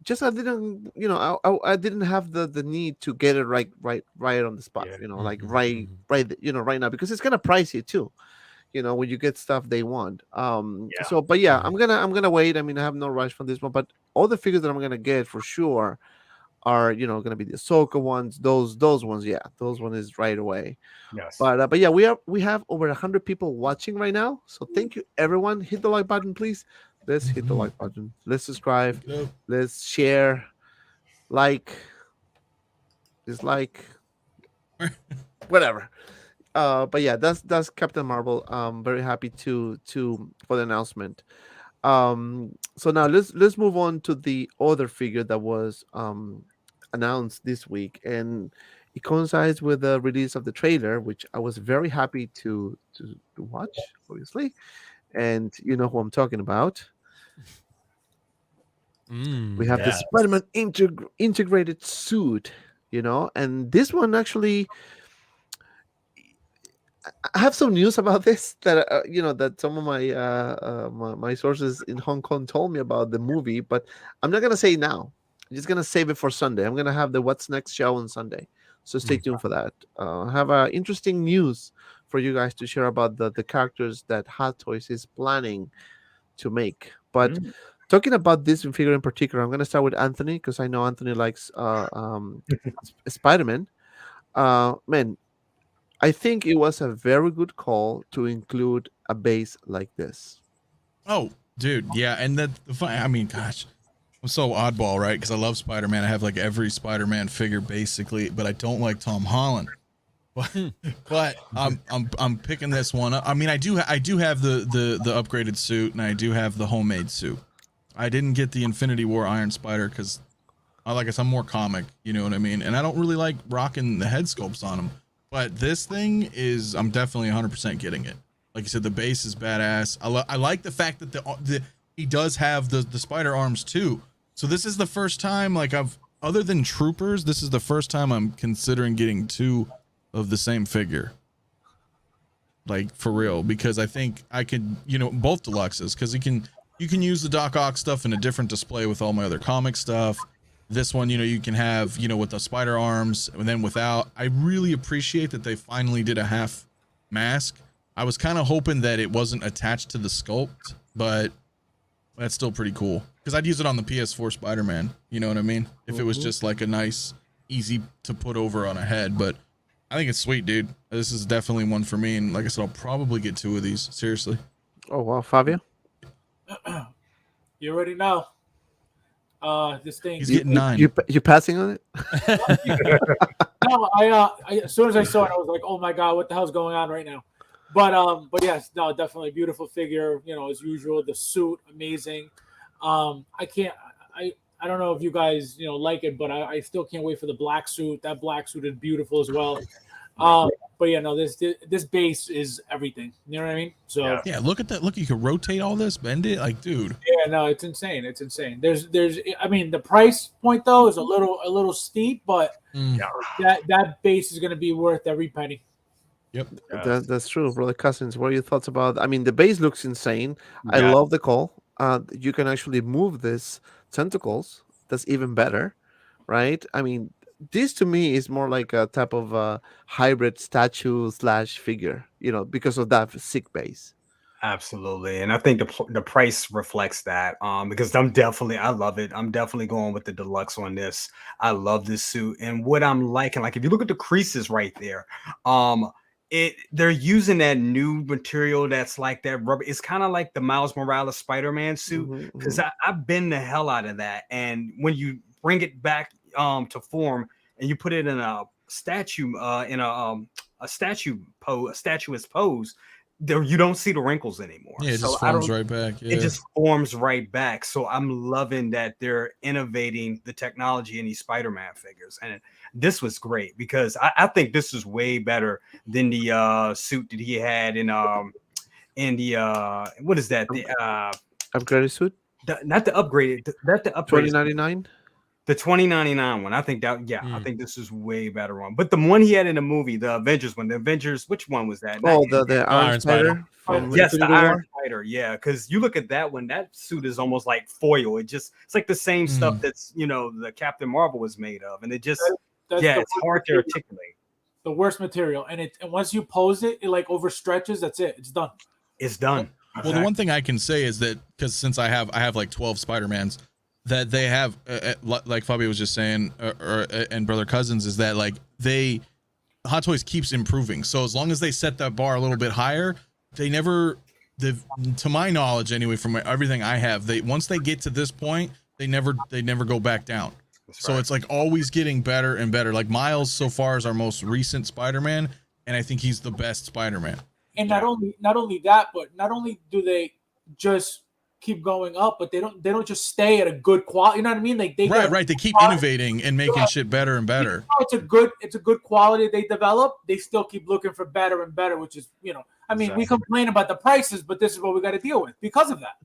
just I didn't, I didn't have the need to get it right on the spot, Yeah. like Mhm, right, right now, because it's kind of pricey too, when you get stuff they want. Yeah. So, but yeah, I'm gonna wait. I mean, I have no rush for this one, but all the figures that I'm gonna get for sure are, gonna be the Ahsoka ones. Those ones, yeah, those one is right away. Yes. But yeah, we have over 100 people watching right now. So thank you everyone. Hit the like button, please. Let's hit the like button. Let's subscribe. Yep. Let's share. Dislike, whatever. But yeah, that's Captain Marvel. Very happy to for the announcement. So now let's move on to the other figure that was announced this week, and it coincides with the release of the trailer, which I was very happy to watch, obviously, and you know who I'm talking about. We have the Yes. Spider-Man integrated suit, and this one actually, I have some news about this that that some of my sources in Hong Kong told me about the movie, but I'm not gonna say it now. I'm just gonna save it for Sunday. I'm gonna have the What's Next show on Sunday, so stay tuned for that. I have interesting news for you guys to share about the characters that Hot Toys is planning to make. But talking about this figure in particular, I'm gonna start with Anthony because I know Anthony likes Spider-Man. Man, I think it was a very good call to include a base like this. Oh, dude, yeah, and I mean, gosh, I'm so oddball, right? Because I love Spider-Man. I have like every Spider-Man figure basically, but I don't like Tom Holland. But I'm picking this one up. I mean, I do have the upgraded suit, and I do have the homemade suit. I didn't get the Infinity War Iron Spider because, like I said, I'm more comic. You know what I mean? And I don't really like rocking the head sculpts on them. But this thing is, I'm definitely 100% getting it. Like you said, the base is badass. I like the fact that he does have the spider arms too. So this is the first time, like other than Troopers, this is the first time I'm considering getting two of the same figure. Like for real, because I think I could, both deluxes, because you can use the Doc Ock stuff in a different display with all my other comic stuff. This one, you can have, with the spider arms and then without. I really appreciate that they finally did a half mask. I was kind of hoping that it wasn't attached to the sculpt, but that's still pretty cool because I'd use it on the PS4 Spider-Man. You know what I mean? If it was just like a nice, easy to put over on a head, but I think it's sweet, dude. This is definitely one for me. And like I said, I'll probably get two of these. Seriously. Oh, wow. Fabio? You already know. This thing. He's getting 9. You passing on it? No, I as soon as I saw it, I was like, "Oh my god, what the hell's going on right now?" But yes, no, definitely beautiful figure. As usual, the suit amazing. I don't know if you guys like it, but I still can't wait for the black suit. That black suit is beautiful as well. But yeah, no, this base is everything. You know what I mean? So yeah, look at that. Look, you can rotate all this, bend it, like, dude. Yeah, no, it's insane. It's insane. There's I mean, the price point though is a little steep, but that base is gonna be worth every penny. Yep. That's true, brother Cousins. What are your thoughts about? I mean, the base looks insane. I love the call. You can actually move this tentacles. That's even better, right? I mean, this to me is more like a type of hybrid statue / figure, because of that sick base. Absolutely, and I think the price reflects that. Because I love it. I'm definitely going with the deluxe on this. I love this suit, and what I'm liking, like if you look at the creases right there, they're using that new material that's like that rubber. It's kind of like the Miles Morales Spider-Man suit, because I've been the hell out of that. And when you bring it back to form and you put it in a statue, in a statuist pose, you don't see the wrinkles anymore. Yeah, it So just I forms don't- right back. Yeah. It just forms right back. So I'm loving that they're innovating the technology in these Spider-Man figures, and this was great because I think this is way better than the suit that he had in the what is that, the Upgraded suit, not the upgraded, not the upgraded, 2099. the 2099 one. I think that, I think this is way better one. But the one he had in the movie, the Avengers one, which one was that? Oh, Not- the Iron Spider. From Yes, the Infinity Iron War. Spider. Yeah, because you look at that one, that suit is almost like foil. It's like the same stuff that's the Captain Marvel was made of, and it just That's it's the hard to articulate. the worst material, and once you pose it, it like overstretches. That's it. It's done. It's done. Well, the one thing I can say is that because since I have like 12 Spider-Mans, that they have like Fabio was just saying, and Brother Cousins, is that like Hot Toys keeps improving. So as long as they set that bar a little bit higher, they never, to my knowledge anyway, from everything I have, once they get to this point, they never go back down. So it's like always getting better and better. Like Miles so far is our most recent Spider-Man, and I think he's the best Spider-Man. And not only that, but not only do they just keep going up, but they don't just stay at a good quality. You know what I mean? Like they Right. They keep innovating and making shit better and better. It's a good quality they develop. They still keep looking for better and better, which is I mean, we complain about the prices, but this is what we got to deal with because of that.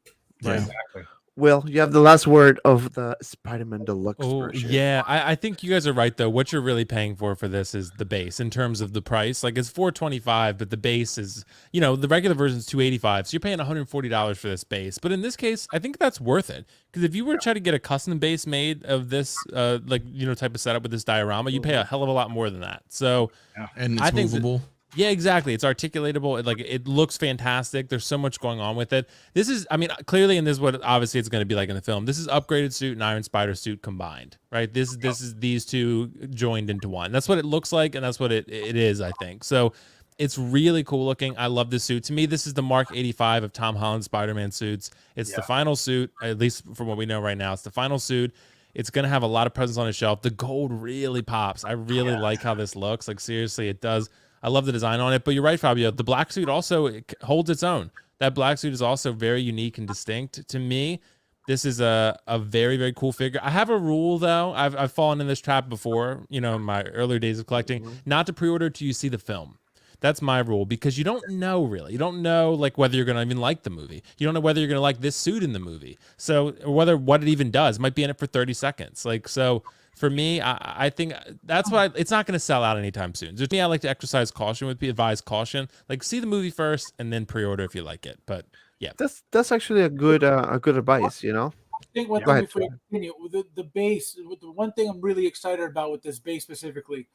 Yeah. Exactly. Will, you have the last word of the Spider-Man Deluxe version. Yeah, I think you guys are right though. What you're really paying for this is the base in terms of the price. Like it's $425, but the base is, the regular version is $285. So you're paying $140 for this base. But in this case, I think that's worth it. Because if you were to try to get a custom base made of this, type of setup with this diorama, you pay a hell of a lot more than that. So And it's I think movable. Yeah, exactly. It's articulatable. It looks fantastic. There's so much going on with it. This is, I mean, clearly, and this is what obviously it's going to be like in the film. This is upgraded suit and Iron Spider suit combined, right? This is these two joined into one. That's what it looks like, and that's what it is, I think. So it's really cool looking. I love this suit. To me, this is the Mark 85 of Tom Holland Spider-Man suits. It's the final suit, at least from what we know right now. It's the final suit. It's going to have a lot of presence on the shelf. The gold really pops. I really like how this looks. Like, seriously, it does. I love the design on it, but you're right, Fabio. The black suit also holds its own. That black suit is also very unique and distinct to me. This is a very, very cool figure. I have a rule though. I've fallen in this trap before, in my earlier days of collecting, not to pre-order till you see the film. That's my rule, because you don't know really. You don't know like whether you're going to even like the movie. You don't know whether you're going to like this suit in the movie. So, or whether what it even does. It might be in it for 30 seconds. Like, so for me, I think that's why it's not going to sell out anytime soon. So to me, I like to exercise caution, advise caution. Like, see the movie first and then pre-order if you like it. But yeah, That's actually a good advice. I think one thing before you continue, the base, the one thing I'm really excited about with this base specifically,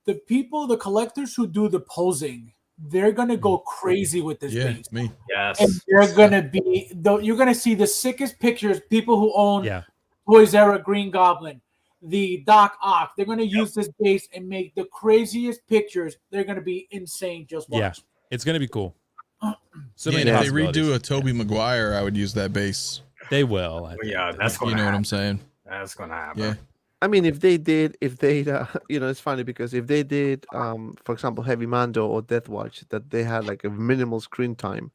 the collectors who do the posing, they're gonna go crazy with this base. Me. Yes. And they're gonna be, you're gonna see the sickest pictures. People who own Toys Era Green Goblin, the Doc Ock, they're gonna use this base and make the craziest pictures. They're gonna be insane. Just watch. Yeah, it's gonna be cool. So Yeah, many if they possibilities. redo a Tobey Maguire, I would use that base. They will. I think. That's You know what I'm saying? That's gonna happen. Yeah. I mean, if they it's funny because if they did, for example, Heavy Mando or Death Watch, that they had like a minimal screen time.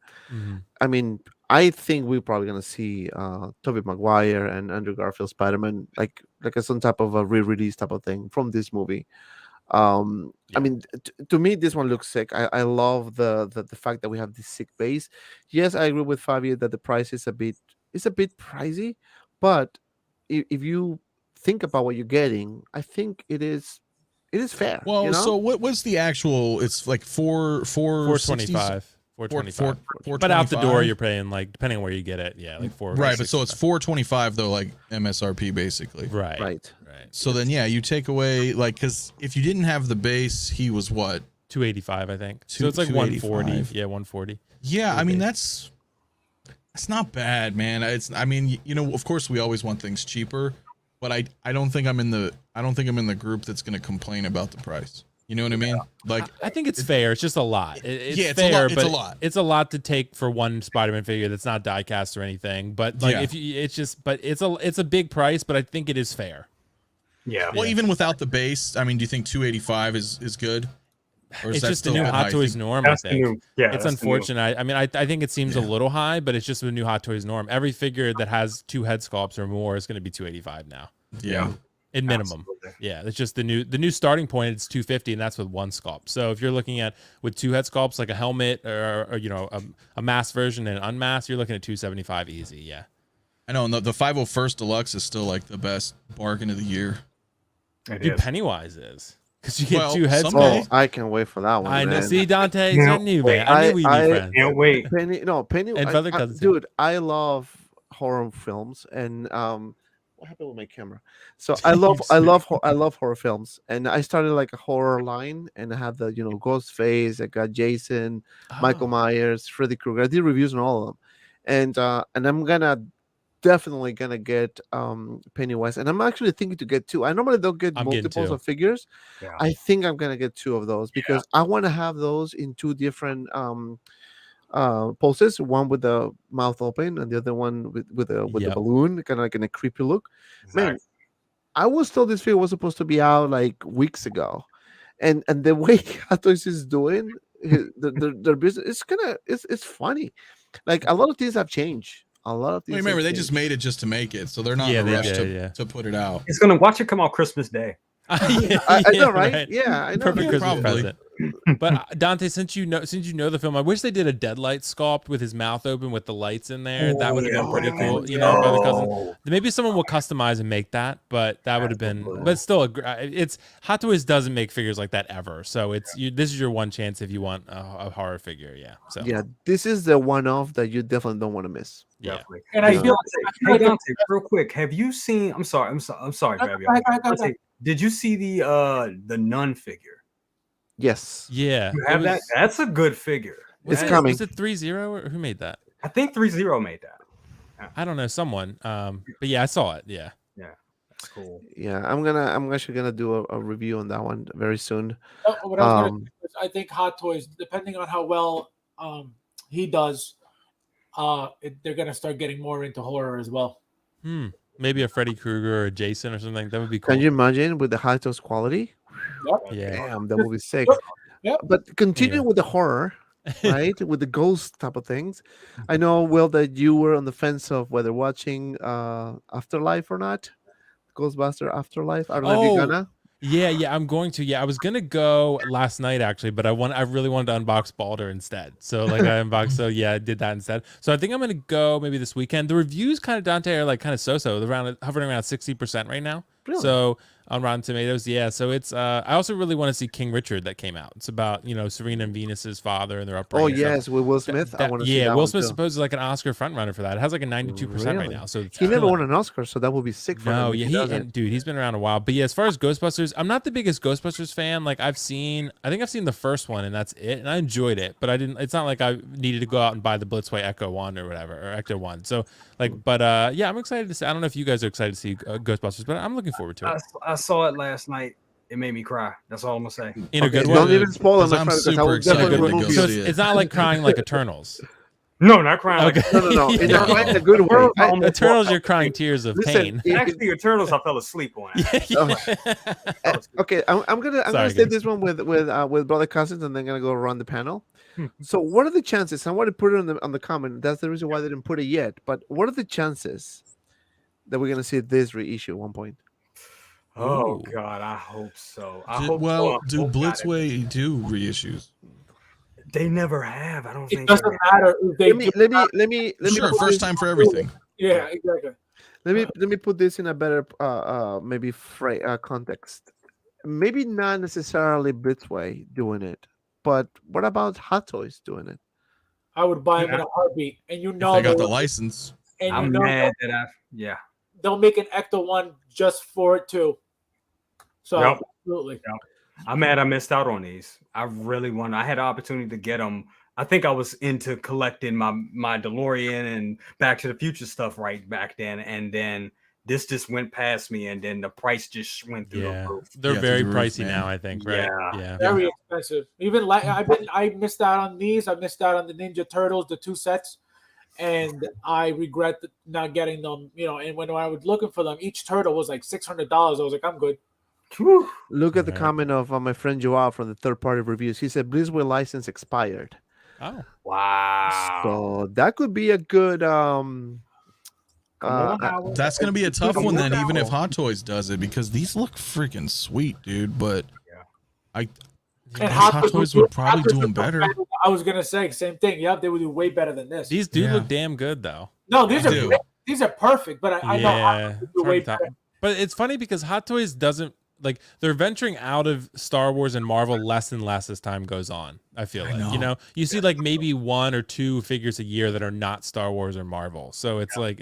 I mean, I think we're probably gonna see Tobey Maguire and Andrew Garfield Spider-Man like as some type of a re-release type of thing from this movie. I mean, to me, this one looks sick. I love the fact that we have this sick base. Yes, I agree with Fabio that the price is a bit pricey, but if you think about what you're getting, I think it is fair. Well, so what was the actual? It's like 425. 425. But out the door, you're paying like, depending on where you get it, like 4. Right, but so it's 425 though, like MSRP basically. Right. So then, you take away like, because if you didn't have the base, he was what? 285, I think. So it's like 140. Yeah, 140. Yeah, I mean that's not bad, man. I mean, of course we always want things cheaper, but I don't think I'm in the group that's going to complain about the price. You know what I mean? Like, I think it's fair. It's just a lot. It's fair, but it's a lot. It's a lot to take for one Spider-Man figure that's not die cast or anything. But like, it's a big price, but I think it is fair. Yeah. Well, even without the base, I mean, do you think 285 is good? Or is It's that just the still new at Hot high? Toys norm, I That's the think. new. Yeah, It's that's the new. unfortunate. I mean, I think it seems a little high, but it's just the new Hot Toys norm. Every figure that has 2 head sculpts or more is going to be 285 now. Yeah. In minimum. Absolutely. Yeah, it's just the new starting point. It's 250, and that's with 1 sculpt. So if you're looking at with 2 head sculpts, like a helmet or you know a masked version and unmasked, you're looking at 275 easy. Yeah, I know. And the 501st Deluxe is still like the best bargain of the year. dude, Pennywise is because you get Well, 2 head someday. sculpts. Oh, I can wait for that one. I know. man. See, Dante, Yeah. you're new, man. I knew we'd be friends. Can't wait. Penny, And brother cousins, yeah. dude, I love horror films, and what happened with my camera? So I love horror films, and I started like a horror line, and I had the Ghostface, I got Jason, Michael Oh. Myers, Freddy Krueger. I did reviews on all of them, and I'm definitely gonna get Pennywise, and I'm actually thinking to get 2. I normally don't get I'm getting multiples 2. of figures. Yeah. I think I'm gonna get 2 of those because I want to have those in 2 different poses, one with the mouth open and the other one with the Yep. balloon, kind of like in a creepy look. Man, Exactly. I was told this figure was supposed to be out like weeks ago, and the way Hot Toys is doing their business, it's funny. Like a lot of things have changed. A lot of things. Well, remember, have they just changed. made it just to make it, so they're not Yeah, in a they rush did, to put it out. It's gonna watch it come out Christmas Day. I know, right? Yeah, I know. Perfect Christmas Probably. present. But Dante, since you know the film, I wish they did a Deadlight sculpt with his mouth open with the lights in there. That would have been pretty cool. You know, brother cousin. Maybe someone will customize and make that, but that would have been. But still, it's Hot Toys doesn't make figures like that ever. So this is your one chance if you want a horror figure. Yeah. So Yeah, this is the one-off that you definitely don't want to miss. yeah. Definitely. And I Hey, feel Dante, hey, Dante, real quick, have you seen? I'm sorry, Fabio. Go ahead. Dante, did you see the Nun figure? Yes, Yeah. You have that? That's a good figure. It's coming. Was it 3-0 or who made that? I think 3-0 made that. I don't know, someone. But yeah, I saw it. Yeah. That's cool. yeah. I'm actually gonna do a review on that one very soon. what I was gonna say is I think Hot Toys, depending on how well he does, they're gonna start getting more into horror as well. Maybe a Freddy Krueger or a Jason or something. That would be cool. Can you imagine with the Hot Toys quality? Yeah. Damn, that would be sick. Yep. But continue Yeah. with the horror, right? With the ghost type of things. I know, Will, that you were on the fence of whether watching Afterlife or not. Ghostbuster Afterlife. I don't know if you're gonna. Yeah, I'm going to. Yeah, I was gonna go last night actually, but I really wanted to unbox Balder instead. So like I unboxed. So yeah, I did that instead. So I think I'm gonna go maybe this weekend. The reviews kind of Dante are like kind of so-so. They're hovering around 60% right now. Really? So on Rotten Tomatoes, yeah. So it's I also really want to see King Richard that came out. It's about Serena and Venus's father and their Oh upbringing. So yes, with Will Smith. I want to see yeah, that Will one Smith too. supposed is like an Oscar frontrunner for that. It has like a 92% right Really? now. So it's He never killing won an Oscar, so that would be sick for him. no, if yeah, he does it. dude, he's been around a while. But yeah, as far as Ghostbusters, I'm not the biggest Ghostbusters fan. Like I think I've seen the first one and that's it, and I enjoyed it. But I didn't. It's not like I needed to go out and buy the Blitzway Echo 1 or whatever, or Ecto 1. So like, but yeah, I'm excited to see. I don't know if you guys are excited to see Ghostbusters, but I'm looking forward to it. I saw it last night. It made me cry. That's all I'm gonna say. In a good Don't way. even spoil it, my I'm friend, because I super will excited definitely to remove go you. So see it. it's not like crying like Eternals. No, not crying. Okay. No. In Yeah. a good way. Eternals, you're crying tears of Listen, pain. if- Actually, Eternals, I fell asleep on. Okay, I'm gonna Sorry, say guys. this one with brother cousins, and then gonna go around the panel. So, what are the chances? I want to put it on the comment. That's the reason why they didn't put it yet. But what are the chances that we're gonna see this reissue at one point? Oh Ooh. God, I hope so. Do Blitzway do reissues? They never have. I don't It think. doesn't matter if they Let me Sure, put first this- time for everything. Yeah, exactly. let me put this in a better maybe context. Maybe not necessarily Blitzway doing it, but what about Hot Toys doing it? I would buy them in a heartbeat, and If they got the license. and I'm mad that they'll make an Ecto 1 just for it too. So Yep. absolutely. I'm mad I missed out on these. I really want. I had the opportunity to get them. I think I was into collecting my DeLorean and Back to the Future stuff right back then, and then this just went past me, and then the price just went through Yeah, the roof. they're Yeah, very through the roof, pricey man. now. I think, right? Yeah. Very expensive. Even like I missed out on these. I missed out on the Ninja Turtles, the 2 sets, and I regret not getting them. And when I was looking for them, each turtle was like $600. I was like, I'm good. Whew. Look at the Right. comment of my friend Joao from the third party reviews. He said Blitzway license expired. Oh, Wow. So that could be a good Come on, Howard. That's gonna be a tough Come one on then, even if now. Hot Toys does it, because these look freaking sweet, dude. But Yeah. I And guess Hot Toys would probably do them better. I was gonna say same thing. Yep, they would do way better than this. these do Yeah. look damn good though. No, these They are do. great. These are perfect. But I know Yeah, Hot Toys it's do hard way to talk- better. But it's funny because Hot Toys doesn't like they're venturing out of Star Wars and Marvel less and less as time goes on. I feel like you know you see like maybe 1 or 2 figures a year that are not Star Wars or Marvel. So it's like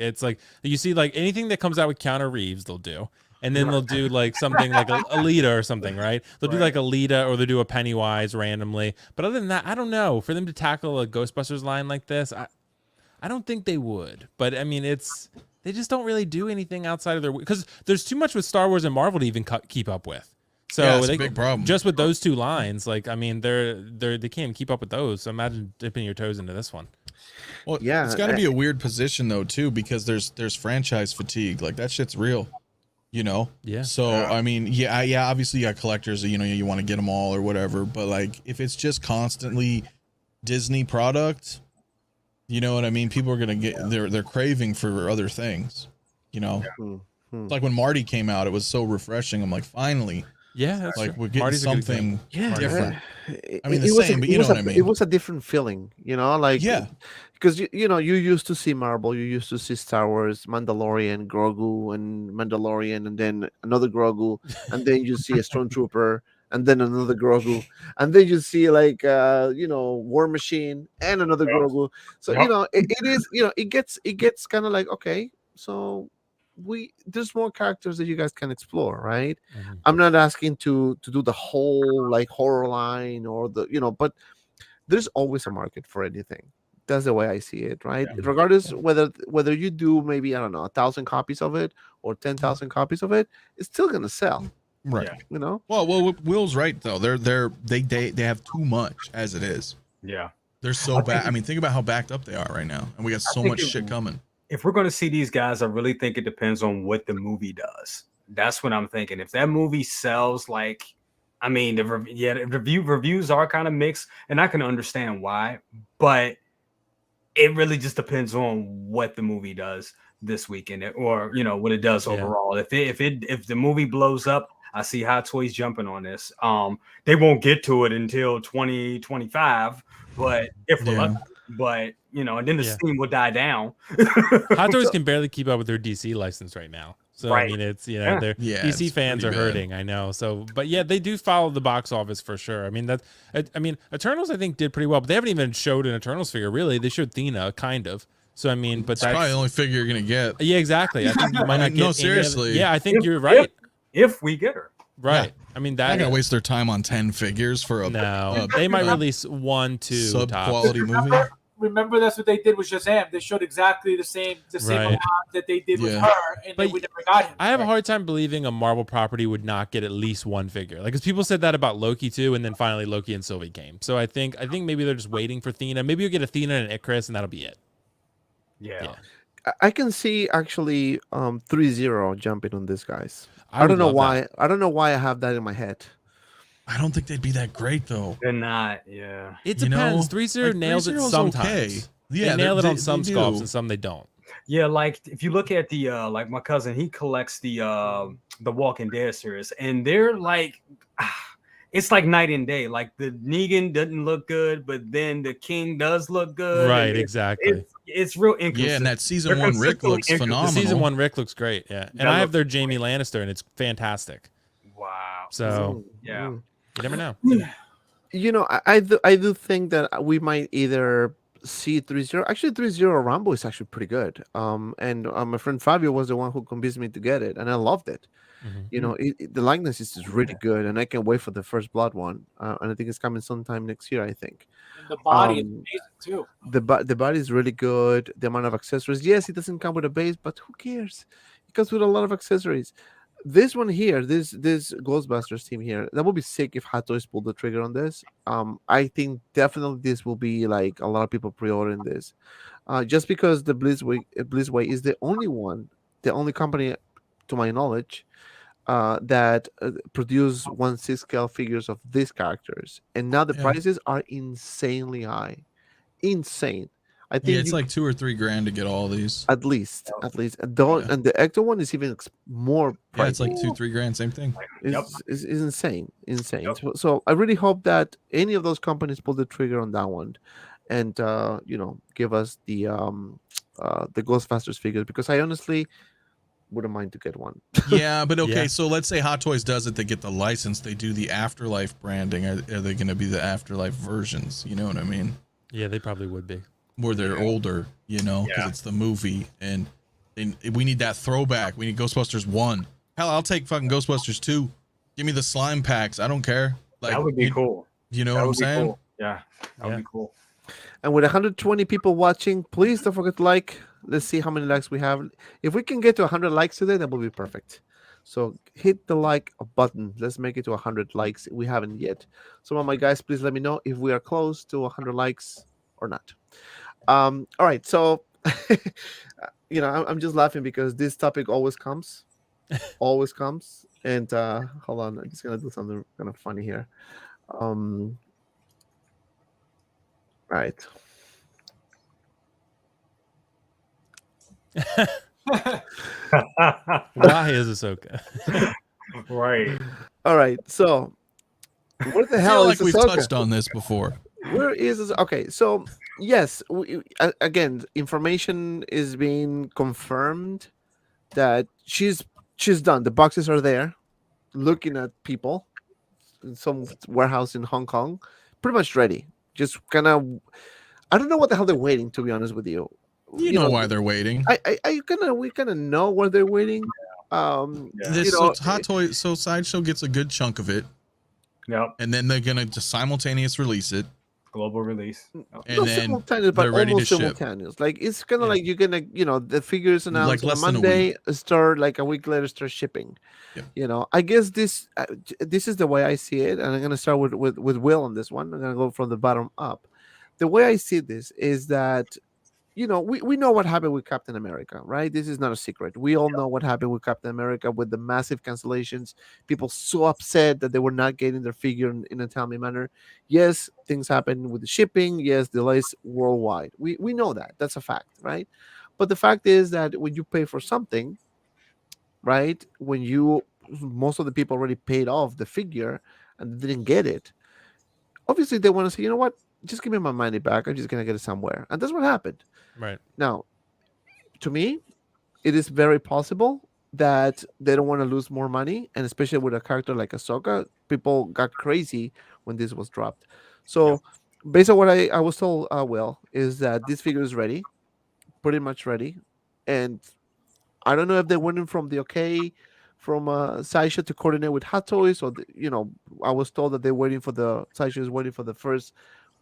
you see like anything that comes out with Keanu Reeves they'll do. And then they'll do like something like a Alita or something, right? They'll do like Alita or they'll do a Pennywise randomly. But other than that, I don't know. For them to tackle a Ghostbusters line like this, I don't think they would. But I mean, they just don't really do anything outside of their because there's too much with Star Wars and Marvel to even keep up with. So Yeah, it's they a big problem. just with those 2 lines. Like I mean, they can't keep up with those. So imagine dipping your toes into this one. Well, Yeah, it's got to be a weird position though too, because there's franchise fatigue. Like that shit's real, you know. Yeah. So I mean, yeah. Obviously, you got collectors. You know, you want to get them all or whatever. But like, if it's just constantly Disney product, you know what I mean. People are gonna get they're craving for other things. You know, It's like when Marty came out, it was so refreshing. I'm like, finally, Yeah, that's like true. we're getting Marty's a good something example. different. It, I mean, the it was same, a, but it you know was what a, I mean. It was a different feeling, you know, like Yeah. because you know you used to see Marvel, you used to see Star Wars, Mandalorian, Grogu, and Mandalorian, and then another Grogu, and then you see a Stormtrooper, and then another Grogu, and then you see like you know War Machine and another Grogu. So you know it is you know it gets kind of like okay, so there's more characters that you guys can explore, right? Mhm. I'm not asking to do the whole like horror line or the you know, but there's always a market for anything. That's the way I see it, right? Yeah. Regardless whether you do maybe I don't know 1,000 copies of it or 10,000 copies of it, it's still gonna sell. Right. You know. Well, Will's right though. They have too much as it is. Yeah. They're so bad. I mean, think about how backed up they are right now, and we got so think much it- shit coming. If we're going to see these guys, I really think it depends on what the movie does. That's what I'm thinking. If that movie sells like, I mean, the reviews are kind of mixed, and I can understand why, but it really just depends on what the movie does this weekend, or you know what it does overall. If the movie blows up, I see Hot Toys jumping on this. They won't get to it until 2025, but if we're lucky. But you know, and then the steam will die down. Hot Toys can barely keep up with their DC license right now. So I mean, it's their DC fans are hurting. I know. So, but yeah, they do follow the box office for sure. I mean Eternals I think did pretty well, but they haven't even showed an Eternals figure really. They showed Thena kind of. So I mean, but that's probably the only figure you're gonna get. Yeah, exactly. I think you might not get. No, seriously. Yeah, I think you're right. If we get her. Right. I mean, They're not gonna waste their time on 10 figures for a they might release 1, 2 sub quality movie. Remember, that's what they did with Shazam. They showed exactly the same amount that they did with her, and then we never got him. I have a hard time believing a Marvel property would not get at least 1 figure. Like, because people said that about Loki too, and then finally Loki and Sylvie came. So I think maybe they're just waiting for Thena. Maybe you'll get Athena and Icarus, and that'll be it. Yeah. I can see actually 3-0 jumping on this, guys. I don't know why. I don't know why I have that in my head. I don't think they'd be that great though. They're not. Yeah. It depends. 3-0 nails it sometimes. Okay. Yeah, they nail it on they some do. sculpts and some they don't. Yeah, like if you look at the like my cousin, he collects the Walking Dead series, and they're like it's like night and day. Like the Negan doesn't look good, but then the King does look good. Right, exactly. It's real inconsistent. Yeah, and that season 1 Rick looks phenomenal. The season 1 Rick looks great. Yeah, and I have their Jamie Lannister, and it's fantastic. Wow. So yeah, you never know. You know, I do think that we might either see 3-0. Actually, 3-0 Rambo is actually pretty good. And my friend Fabio was the one who convinced me to get it, and I loved it. You know, the likeness is just really good, and I can't wait for the First Blood one. And I think it's coming sometime next year, I think. And the body is amazing too. The body is really good. The amount of accessories. Yes, it doesn't come with a base, but who cares? It comes with a lot of accessories. This one here, this Ghostbusters team here, that would be sick if Hot Toys pulled the trigger on this. I think definitely this will be like a lot of people pre-ordering this, just because the Blitzway is the only company, to my knowledge, that produce 1/6 scale figures of these characters, and now the Yeah. prices are insanely high, insane. I think Yeah, it's like $2 or $3 grand to get all these. at least, and don't, Yeah. and the Ecto one is even more pricey. Yeah, it's like $2-3 grand, same thing. Is insane. So I really hope that any of those companies pull the trigger on that one, and give us the Ghostbusters figures, because I honestly wouldn't mind to get one. Yeah, but okay, Yeah. so let's say Hot Toys does it, they get the license, they do the Afterlife branding. Are they going to be the Afterlife versions? You know what I mean? Yeah, they probably would be. Where they're older, because it's the movie, and we need that throwback. We need Ghostbusters 1. Hell, I'll take fucking Ghostbusters 2. Give me the slime packs. I don't care. Like, that would be cool. You know That what I'm would be saying? cool. Yeah, that would be cool. And with 120 people watching, please don't forget to like. Let's see how many likes we have. If we can get to 100 likes today, that will be perfect. So hit the like button. Let's make it to 100 likes. We haven't yet. Some of my guys, please let me know if we are close to 100 likes or not. All right. So, I'm just laughing because this topic always comes. And hold on. I'm just going to do something kind of funny here. Right. Why is Ahsoka? Right. All right. So, what the I hell feel is like we've Ahsoka? touched on this before. Where is this? Okay, so yes, again, information is being confirmed that she's done. The boxes are there, looking at people in some warehouse in Hong Kong, pretty much ready. Just kind of, I don't know what the hell they're waiting. To be honest with you, You know why they're waiting. we kind of know where they're waiting. So Hot Toy, so Sideshow gets a good chunk of it. Yep. And then they're gonna just simultaneous release it. Global release. And Not then simultaneous, but they're ready to almost ship. simultaneous. Like it's kind of like you're gonna, the figures announced less on than a Monday, start like a week later, start shipping. Yeah. I guess this is the way I see it, and I'm gonna start with Will on this one. I'm gonna go from the bottom up. The way I see this is that, we know what happened with Captain America, right? This is not a secret. We all know what happened with Captain America with the massive cancellations. People so upset that they were not getting their figure in a timely manner. Yes, things happen with the shipping. Yes, delays worldwide. We know that. That's a fact, right? But the fact is that when you pay for something, right, most of the people already paid off the figure and didn't get it, obviously they want to say, you know what? Just give me my money back. I'm just going to get it somewhere. And that's what happened. Right. Now, to me, it is very possible that they don't want to lose more money. And especially with a character like Ahsoka, people got crazy when this was dropped. So based on what I was told, Will, is that this figure is ready, pretty much ready. And I don't know if they're waiting from the okay from Sideshow to coordinate with Hot Toys, or I was told that they're waiting for Sideshow is waiting for the first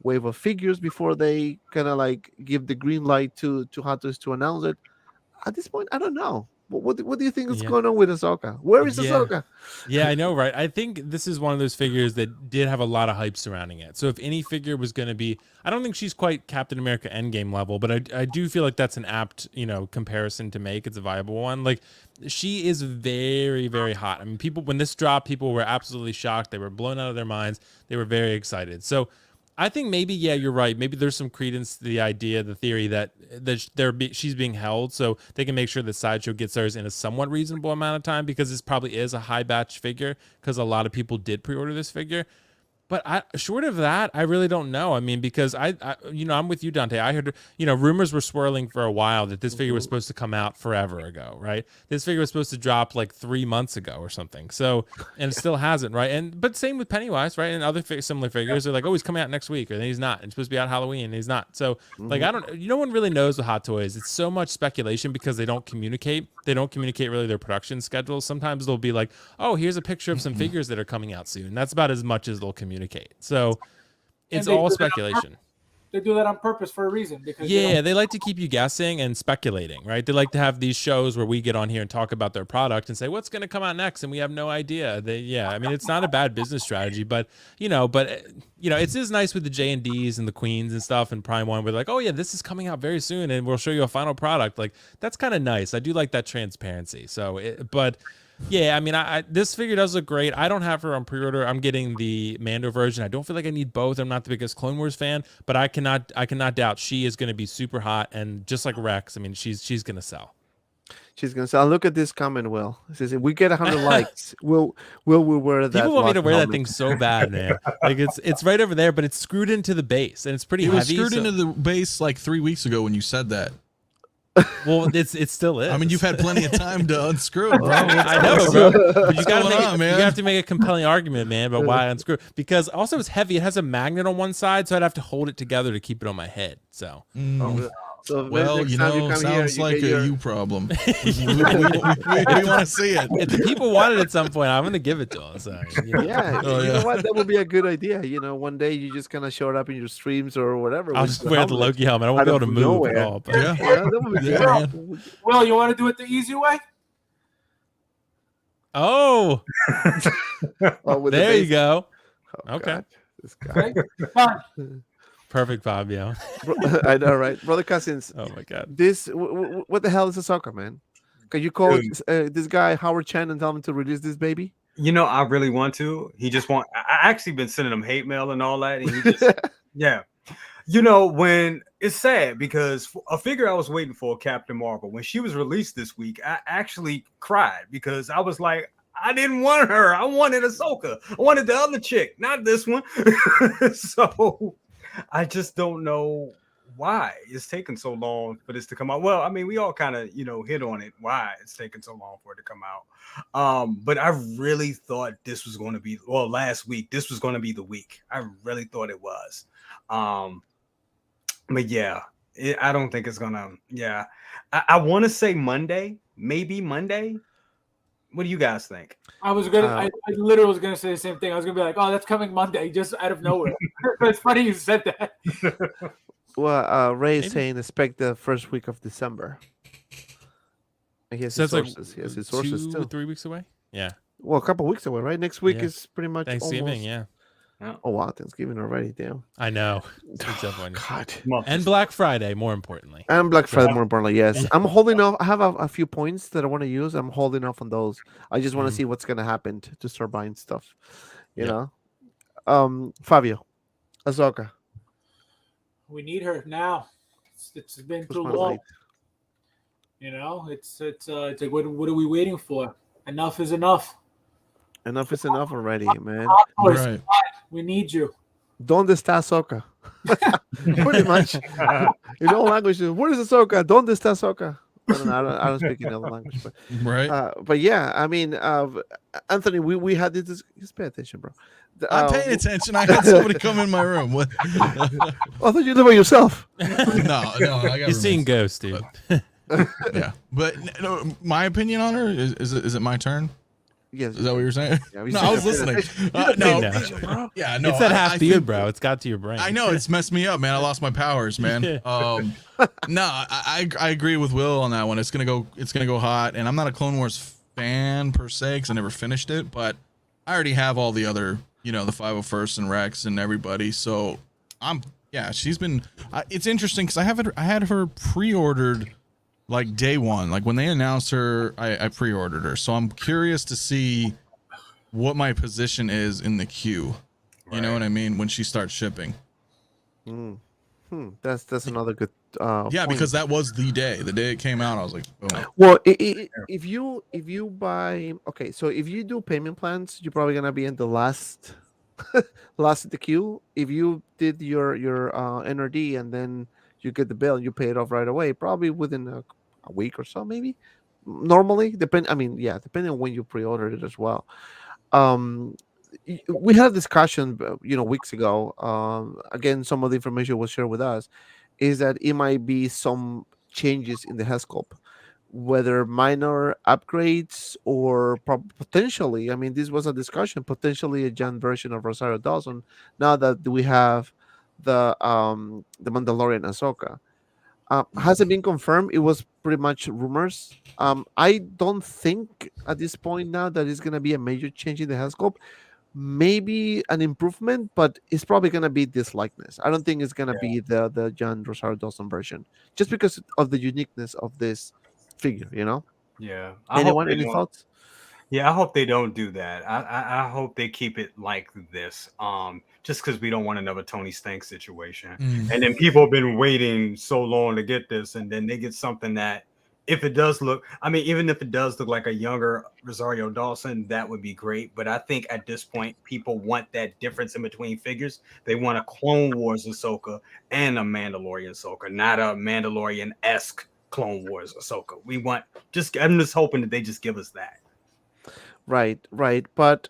wave of figures before they kind of like give the green light to Hot Toys to announce it. At this point, I don't know. What do you think is going on with Ahsoka? Where is Ahsoka? Yeah, I know, right? I think this is one of those figures that did have a lot of hype surrounding it. So if any figure was going to be, I don't think she's quite Captain America Endgame level, but I do feel like that's an apt, comparison to make. It's a viable one. Like, she is very, very hot. I mean, when this dropped, people were absolutely shocked. They were blown out of their minds. They were very excited. So I think maybe, you're right. Maybe there's some credence to the idea, the theory that she's being held, so they can make sure that Sideshow gets theirs in a somewhat reasonable amount of time, because this probably is a high batch figure, because a lot of people did pre-order this figure. But short of that, I really don't know. I mean, because I'm with you, Dante. I heard, rumors were swirling for a while that this figure was supposed to come out forever ago, right? This figure was supposed to drop like 3 months ago or something. So, and it still hasn't, right? But same with Pennywise, right? And other similar figures, they're like, oh, he's coming out next week, or then he's not. It's supposed to be out Halloween, and he's not. So, like, no one really knows with Hot Toys. It's so much speculation because they don't communicate. They don't communicate really their production schedules. Sometimes they'll be like, oh, here's a picture of some figures that are coming out soon. That's about as much as they'll communicate. So it's all speculation. They do that on purpose for a reason. Because they like to keep you guessing and speculating, right? They like to have these shows where we get on here and talk about their product and say what's going to come out next, and we have no idea. I mean, it's not a bad business strategy, but it's just nice with the JNDs and the Queens and stuff and Prime One. We're like, oh yeah, this is coming out very soon, and we'll show you a final product. Like, that's kind of nice. I do like that transparency. So, but Yeah, I mean, this figure does look great. I don't have her on pre-order. I'm getting the Mando version. I don't feel like I need both. I'm not the biggest Clone Wars fan, but I cannot doubt she is going to be super hot, and just like Rex, I mean, she's going to sell. She's gonna say, "Look at this comment, Will. It says if we get 100 likes, we'll wear that." People want me to wear that helmet. thing so bad, man. Like it's right over there, but it's screwed into the base, and it's pretty It heavy. was screwed into the base like 3 weeks ago when you said that. Well, it still is. I mean, you've had plenty of time to unscrew it, bro. I know, bro. But you gotta going on, man? You have to make a compelling argument, man, about why I unscrew it. Because also it's heavy. It has a magnet on one side, so I'd have to hold it together to keep it on my head. So. So Well, next you time know, come sounds here, like get your- a you problem. we want to see it. If the people want it at some point, I'm gonna give it to them. So, you know. Yeah, Oh, you yeah. know what? That would be a good idea. You know, one day you just kind of show it up in your streams or whatever. I'll with just the wear the helmet. Loki helmet. I won't be Out able to of move nowhere. at all. But Yeah. Yeah, that would be Yeah, good. man. Will, you want to do it the easy way? Oh, Oh, with the there you base- go. Oh, Okay. God, this guy. Fine. Perfect, Fabio. I know, right, brother cousins. Oh my god. This what the hell is Ahsoka, man? Can you call Dude. this guy Howard Chan and tell him to release this baby? You know, I really want to. He just want. I actually been sending him hate mail and all that, and he just yeah. You know, when it's sad because a figure I was waiting for, Captain Marvel, when she was released this week, I actually cried because I was like, I didn't want her. I wanted Ahsoka. I wanted the other chick, not this one. So I just don't know why it's taking so long for this to come out. Well, I mean, we all kind of, hit on it, why it's taking so long for it to come out. But I really thought this was going to be, last week, this was going to be the week. I really thought it was. But yeah, I don't think it's gonna. Yeah, I want to say Monday, maybe Monday. What do you guys think? I literally was gonna say the same thing. I was gonna be like, "Oh, that's coming Monday," just out of nowhere. It's funny you said that. Well, Ray is Maybe. saying expect the first week of December. And he has So his it's like sources. He has his sources 2 too. 3 weeks away. Yeah, Well, a couple weeks away, right? Next week Yeah. is pretty much Thanksgiving. almost- Yeah, Oh wow, Thanksgiving already, damn. I know. It's disappointing. God. And Black Friday, more importantly. And Black Friday, more importantly, yes. I'm holding off. I have a few points that I want to use. I'm holding off on those. I just want to see what's gonna happen to start buying stuff. You know. Fabio, Ahsoka. We need her now. It's been Who's too my long. light? It's like what are we waiting for? Enough is enough. Enough is enough already, man. Toys, Right. we need you. Donde está Ahsoka? Pretty much. In all languages, where is Ahsoka? Donde está Ahsoka? I don't speak in other language, but Right. but yeah, I mean, Anthony, we had this. Just pay attention, bro. I'm paying attention. I had somebody come in my room. What? I thought you live by yourself. no, I got You're seeing ghosts, dude. Yeah, but no, my opinion on her is it my turn? Yes. Is that what you're saying? Yeah, we No, said I was that. listening. No. No, yeah, no. It's that I half beard, think- bro. It's got to your brain. I know it's messed me up, man. I lost my powers, man. No, I agree with Will on that one. It's gonna go hot, and I'm not a Clone Wars fan per se because I never finished it, but I already have all the other, the 501st and Rex and everybody. So she's been. It's interesting because I had her pre-ordered like day one, like when they announced her, I pre-ordered her. So I'm curious to see what my position is in the queue. You know what I mean? When she starts shipping. That's another good. Yeah, point. because that was the day it came out. I was like, boom. Well, if you buy, okay, so if you do payment plans, you're probably gonna be in the last last in the queue. If you did your NRD and then you get the bill and you pay it off right away, probably within a week or so, maybe. Normally, depending on when you pre-ordered it as well. We had a discussion, weeks ago. Again, some of the information was shared with us, is that it might be some changes in the head sculpt, whether minor upgrades or potentially. I mean, this was a discussion. Potentially a Jan version of Rosario Dawson. Now that we have the Mandalorian Ahsoka. Hasn't been confirmed. It was pretty much rumors. I don't think at this point now that it's gonna be a major change in the head sculpt. Maybe an improvement, but it's probably gonna be this likeness. I don't think it's gonna be the John Rosario Dawson version, just because of the uniqueness of this figure. Yeah. Anyone? Any thoughts? Yeah, I hope they don't do that. I hope they keep it like this. Just because we don't want another Tony Stank situation. And then people have been waiting so long to get this, and then they get something that, if it does look, I mean, even if it does look like a younger Rosario Dawson, that would be great. But I think at this point, people want that difference in between figures. They want a Clone Wars Ahsoka and a Mandalorian Ahsoka, not a Mandalorian-esque Clone Wars Ahsoka. I'm just hoping that they just give us that. Right, right. But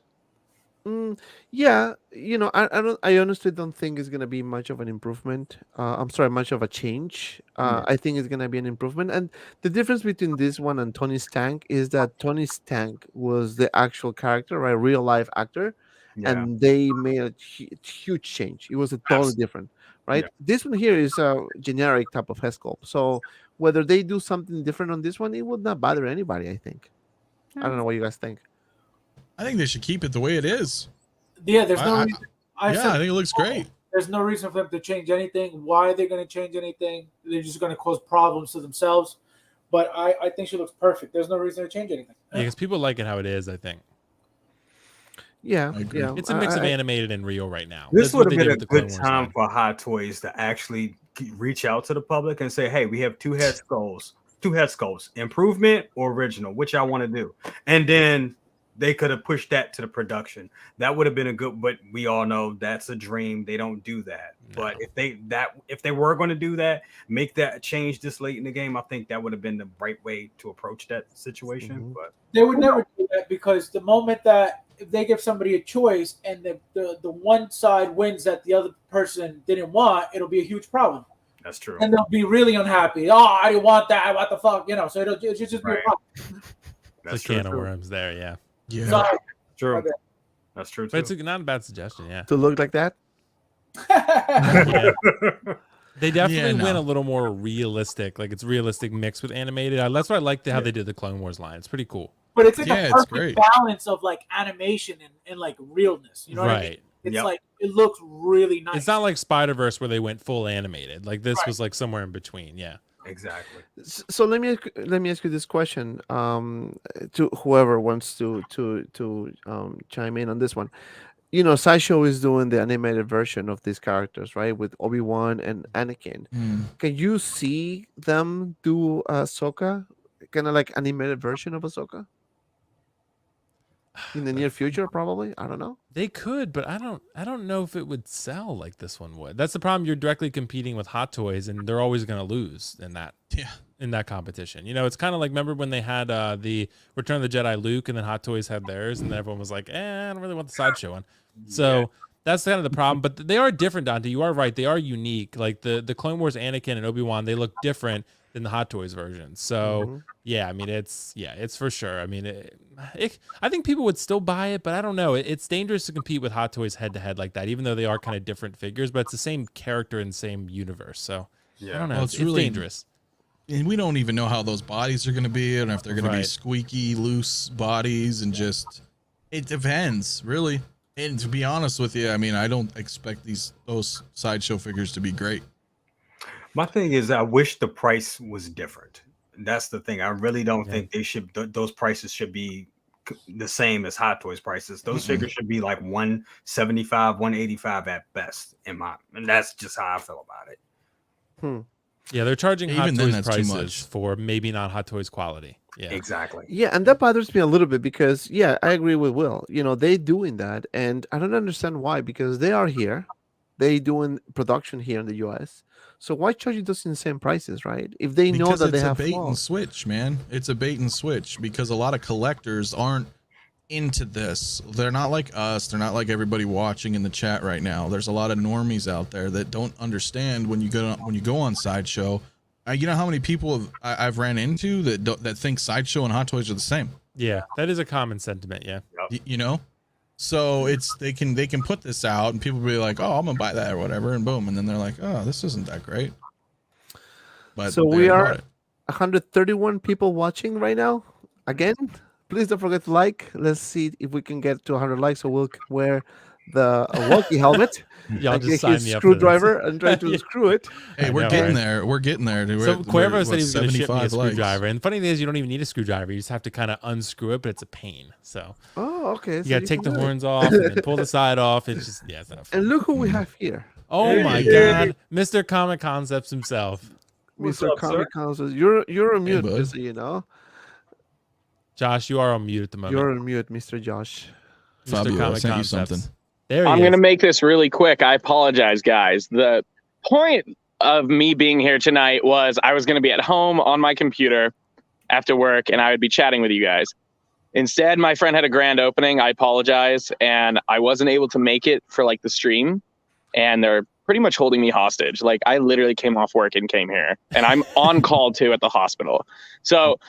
yeah, I honestly don't think it's gonna be much of an improvement. I'm sorry, much of a change. I think it's gonna be an improvement. And the difference between this one and Tony Stank is that Tony Stank was the actual character, right, real life actor, Yeah. and they made a huge change. It was a totally different, right? Yeah. This one here is a generic type of head sculpt. So whether they do something different on this one, it would not bother anybody. I think. I don't know what you guys think. I think they should keep it the way it is. Yeah, there's no reason. I think it looks great. There's no reason for them to change anything. Why are they going to change anything? They're just going to cause problems to themselves. But I think she looks perfect. There's no reason to change anything. Yeah, because people like it how it is, I think. Yeah, I agree. yeah. It's a mix of animated and real right now. This That's what would have they been did a with the Clone good Wars time line. for Hot Toys to actually reach out to the public and say, hey, we have two head sculpts, improvement or original, which I want to do. And then they could have pushed that to the production. That would have been a good, but we all know that's a dream. They don't do that. No. But if they were going to do that, make that change this late in the game, I think that would have been the right way to approach that situation. But they would never do that, because the moment that if they give somebody a choice and the one side wins that the other person didn't want, it'll be a huge problem. that's true. And they'll be really unhappy. Oh, I didn't want that. What the fuck? So it'll just be a problem. That's It's a can of worms there, yeah. Yeah. Sorry. True. Okay. That's true. But it's not a bad suggestion, yeah. To look like that. Yeah. They definitely Yeah, no. went a little more realistic. Like, it's realistic mixed with animated. That's why I liked how they did the Clone Wars line. It's pretty cool. But it's like Yeah, a it's perfect great. balance of like animation and like realness. You know what I mean? Right. It's Yep. like it looks really nice. It's not like Spider-Verse where they went full animated. Like, this Right. was like somewhere in between, yeah. Exactly. So let me ask you this question, to whoever wants to chime in on this one. Sideshow is doing the animated version of these characters, right, with Obi-Wan and Anakin. Can you see them do Ahsoka, kind of like animated version of Ahsoka in the near future? Probably. I don't know. They could, but I don't know if it would sell like this one would. That's the problem. You're directly competing with Hot Toys, and they're always going to lose in that competition. It's kind of like, remember when they had the Return of the Jedi Luke, and then Hot Toys had theirs, and then everyone was like, I don't really want the Sideshow one. So that's kind of the problem. But they are different, Dante. You are right. They are unique. Like the Clone Wars Anakin and Obi-Wan, they look different than the Hot Toys version. So yeah, I mean, it's for sure. I mean, I think people would still buy it, but I don't know. It's dangerous to compete with Hot Toys head to head like that, even though they are kind of different figures, but it's the same character and same universe. So I don't know. Well, it's really dangerous. And we don't even know how those bodies are going to be, and if they're going to be Right. squeaky, loose bodies, and just it depends, really. And to be honest with you, I mean, I don't expect those Sideshow figures to be great. My thing is, I wish the price was different. That's the thing. I really don't think they should. Those prices should be the same as Hot Toys prices. Those figures should be like 175, 185 at best. And that's just how I feel about it. Yeah, they're charging Even Hot then, Toys that's too prices much. for maybe not Hot Toys quality. Yeah. Exactly. Yeah, and that bothers me a little bit because, yeah, I agree with Will. They doing that, and I don't understand why, because they are here, they doing production here in the U.S. So why charge you those insane prices, right? If they know Because that they it's a have bait and flaws. switch, man. It's a bait and switch because a lot of collectors aren't into this. They're not like us. They're not like everybody watching in the chat right now. There's a lot of normies out there that don't understand when you go on Sideshow. You know how many people I've ran into that think Sideshow and Hot Toys are the same. Yeah, that is a common sentiment. Yeah. So they can put this out and people will be like, oh, I'm gonna buy that or whatever, and boom, and then they're like, oh, this isn't that great. But So they we bought are it. 131 people watching right now. Again, please don't forget to like. Let's see if we can get to 100 likes so we'll wear walkie helmet. Y'all and just get sign his me up for this. screwdriver and try to Yeah. screw it. Hey, I we're know, getting right? there. We're getting there. Dude. So Cuervo said he was what, going to ship me a 75 likes. screwdriver. And the funny thing is, you don't even need a screwdriver. You just have to kind of unscrew it, but it's a pain. So Oh, okay. you so got to take can the do it. horns off and then pull the side off. It's just, yeah, it's not fun. And look who we have here. Oh my Hey. God. Mr. Comic Concepts himself. What's Mr. up, sir? Comic Concepts. You're on mute, bud. just so you know. Josh, you are on mute at the moment. You're on mute, Mr. Josh. Mr. Fabio, I Comic sent you Concepts. something. There he I'm is. going to make this really quick. I apologize, guys. The point of me being here tonight was I was going to be at home on my computer after work and I would be chatting with you guys. Instead, my friend had a grand opening. I apologize. And I wasn't able to make it for like the stream. And they're pretty much holding me hostage. Like I literally came off work and came here and I'm on call too at the hospital. So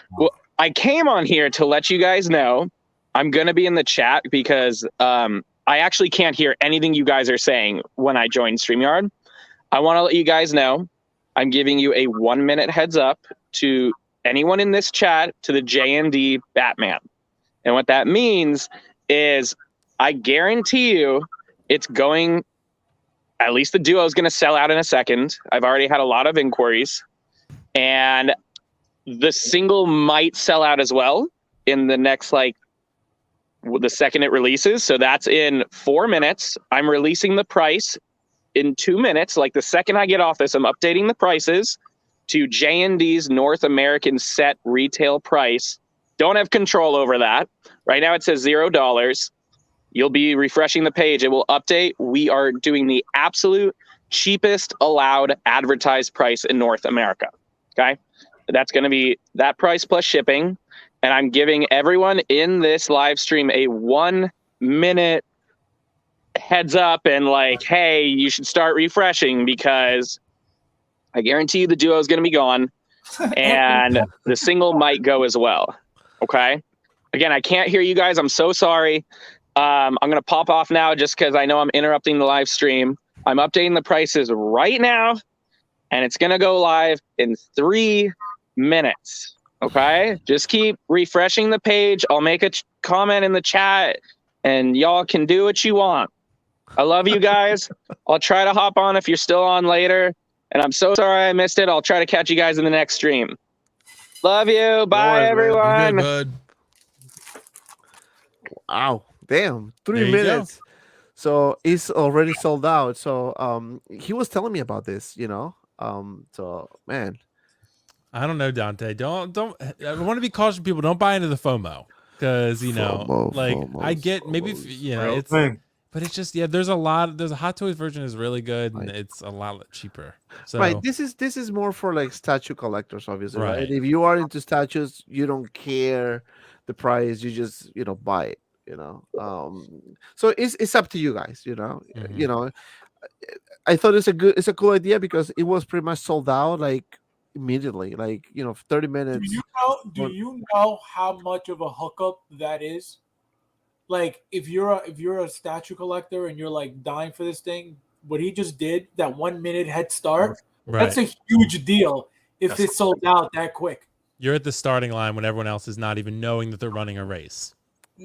I came on here to let you guys know I'm going to be in the chat because I actually can't hear anything you guys are saying when I join StreamYard. I want to let you guys know I'm giving you a 1 minute heads up to anyone in this chat to the JND Batman. And what that means is I guarantee you it's going, at least the duo is going to sell out in a second. I've already had a lot of inquiries. And the single might sell out as well in the next, like, the second it releases. So that's in 4 minutes. I'm releasing the price in 2 minutes. Like the second I get off this, I'm updating the prices to JND's North American set retail price. Don't have control over that. Right now it says $0. You'll be refreshing the page. It will update. We are doing the absolute cheapest allowed advertised price in North America. Okay. That's going to be that price plus shipping. And I'm giving everyone in this live stream a 1 minute heads up and like, hey, you should start refreshing because I guarantee you the duo is going to be gone and the single might go as well. Okay. Again, I can't hear you guys. I'm so sorry. I'm going to pop off now just because I know I'm interrupting the live stream. I'm updating the prices right now and it's going to go live in 3 minutes. Okay, just keep refreshing the page. I'll make a comment in the chat and y'all can do what you want. I love you guys. I'll try to hop on if you're still on later. And I'm so sorry I missed it. I'll try to catch you guys in the next stream. Love you. Bye, worries, man. You're everyone. good, bud. Wow. Damn. There 3 you go. minutes. So it's already sold out. So he was telling me about this, you know. So man. I don't know, Dante. Don't. I want to be cautious. People don't buy into the FOMO because you know, FOMO, like FOMO, I get maybe FOMO. you know Real it's, thing. but it's just there's a Hot Toys version is really good and Right. it's a lot cheaper. So Right. This is more for like statue collectors, obviously. Right. Right. If you are into statues, you don't care the price. You just buy it. So it's up to you guys. Mhm. You know. I thought it's a cool idea because it was pretty much sold out like immediately, like 30 minutes. Do you know how much of a hookup that is? Like if you're a statue collector and you're like dying for this thing, what he just did, that 1 minute head start, right. that's a huge deal if That's it's sold out that quick. You're at the starting line when everyone else is not even knowing that they're running a race.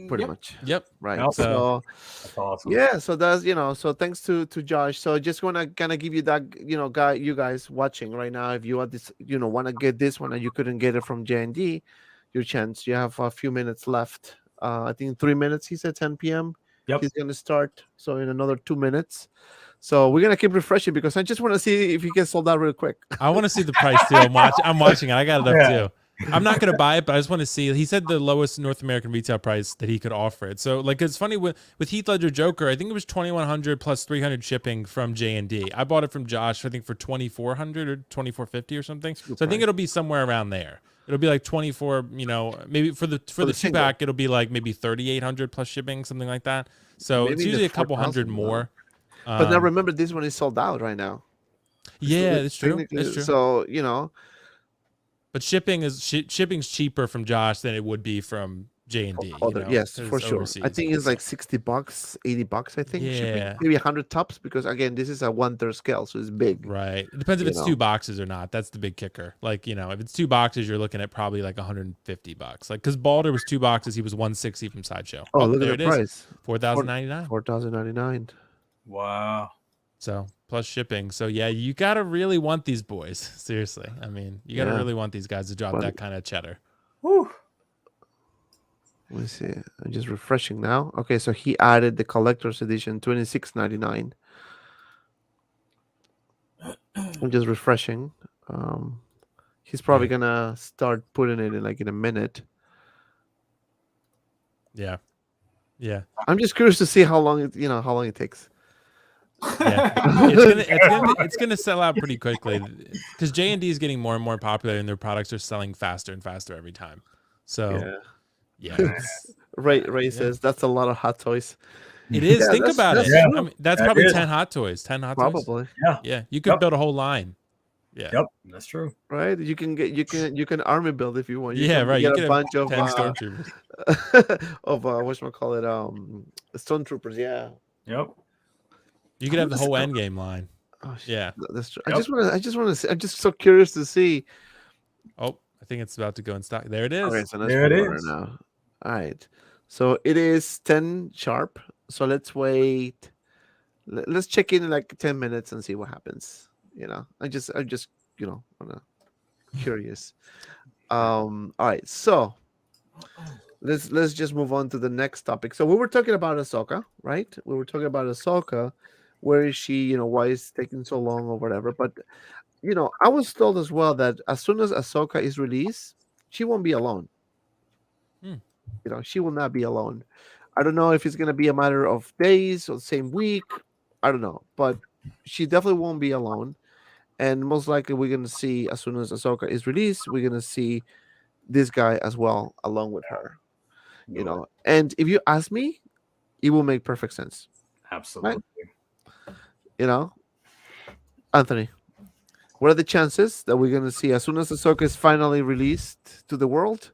Pretty Yep. much. Yep. Right. Yep. So That's awesome. yeah, so that's so thanks to Josh. So just wanna kind of give you that, you guys watching right now, if you want this, want to get this one and you couldn't get it from JND, your chance. You have a few minutes left. I think 3 minutes. He said 10 p.m. Yep. He's gonna start. So in another 2 minutes. So we're gonna keep refreshing because I just want to see if he gets sold out real quick. I want to see the price too. I'm watching it. I got it up Yeah. too. I'm not gonna buy it, but I just want to see. He said the lowest North American retail price that he could offer it. So like it's funny with Heath Ledger Joker, I think it was 2,100 plus 300 shipping from JND. I bought it from Josh, I think for 2,400 or 2,450 or something. So I think it'll be somewhere around there. It'll be like 24, maybe for the two single. pack, it'll be like maybe 3,800 plus shipping, something like that. So Maybe it's the usually a couple 4,000 hundred more. But now remember, this one is sold out right now. Yeah, it's true. Technically, It's true. So But shipping's cheaper from Josh than it would be from JND. Yes, for sure. I think it's like $60, $80. I think shipping, Yeah. maybe 100 tops because again, this is a 1/3 scale, so it's big. Right. It depends if it's 2 boxes or not. That's the big kicker. Like, if it's 2 boxes, you're looking at probably like $150. Like, because Balder was 2 boxes, he was $160 from Sideshow. Oh, look at the price. $4,099. $4,099. Wow. So plus shipping. So yeah, you gotta really want these boys. Seriously. I mean, you gotta really want these guys to drop that kind of cheddar. Whew. Let me see. I'm just refreshing now. Okay, so he added the collector's edition, $26.99. I'm just refreshing. He's probably gonna start putting it in a minute. Yeah. Yeah. I'm just curious to see how long it takes. Yeah, it's gonna sell out pretty quickly because JND is getting more and more popular, and their products are selling faster and faster every time. So, yeah. Ray says that's a lot of hot toys. It is. Yeah, Think about it. Yeah. I mean, that's probably 10 hot toys. 10 hot toys. Probably. Yeah. You could build a whole line. Yeah. Yep, that's true. Right? You can army build if you want. Yeah, right. You Get could a bunch of 10 stormtroopers. of whatchamacallit, stormtroopers. Yeah. Yep. You could have the whole Endgame line. Oh, yeah. That's true. I just want to see. I'm just so curious to see. Oh, I think it's about to go in stock. There it is. Okay, so there it is. Now. All right. So it is 10 sharp. So let's wait. Let's check in like 10 minutes and see what happens. I'm just curious. All right. So let's just move on to the next topic. So we were talking about Ahsoka, right? We were talking about Ahsoka. Where is she? Why is it taking so long or whatever? But I was told as well that as soon as Ahsoka is released, she won't be alone. She will not be alone. I don't know if it's gonna be a matter of days or same week. I don't know, but she definitely won't be alone. And most likely, we're gonna see as soon as Ahsoka is released, we're gonna see this guy as well along with her. And if you ask me, it will make perfect sense. Absolutely. Right? Anthony, what are the chances that we're gonna see as soon as Ahsoka is finally released to the world?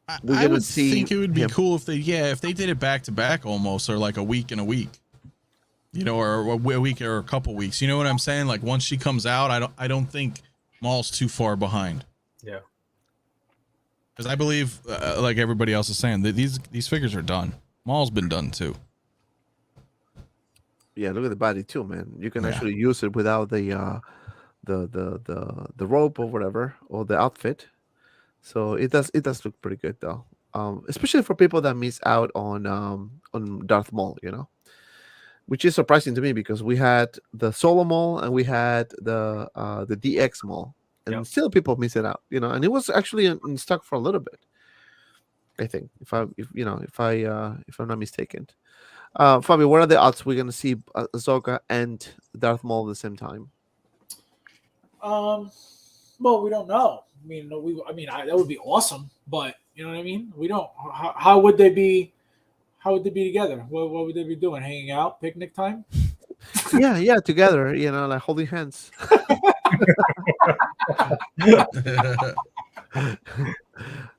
I would think it would be cool if they did it back to back almost, or like a week and a week, or a week or a couple weeks. You know what I'm saying? Like once she comes out, I don't think Maul's too far behind. Yeah. Because I believe, like everybody else is saying, that these figures are done. Maul's been done too. Yeah, look at the body too, man. You can actually use it without the rope or whatever, or the outfit. So it does look pretty good though. Especially for people that miss out on Darth Maul, which is surprising to me because we had the Solo Maul and we had the DX Maul, and still people miss it out, and it was actually in stock for a little bit. I think if I'm not mistaken. Fabio, what are the odds we're gonna see Ahsoka and Darth Maul at the same time? Well, we don't know. That would be awesome, but you know what I mean. We don't. How would they be? How would they be together? What would they be doing? Hanging out, picnic time? Yeah, together. Like holding hands.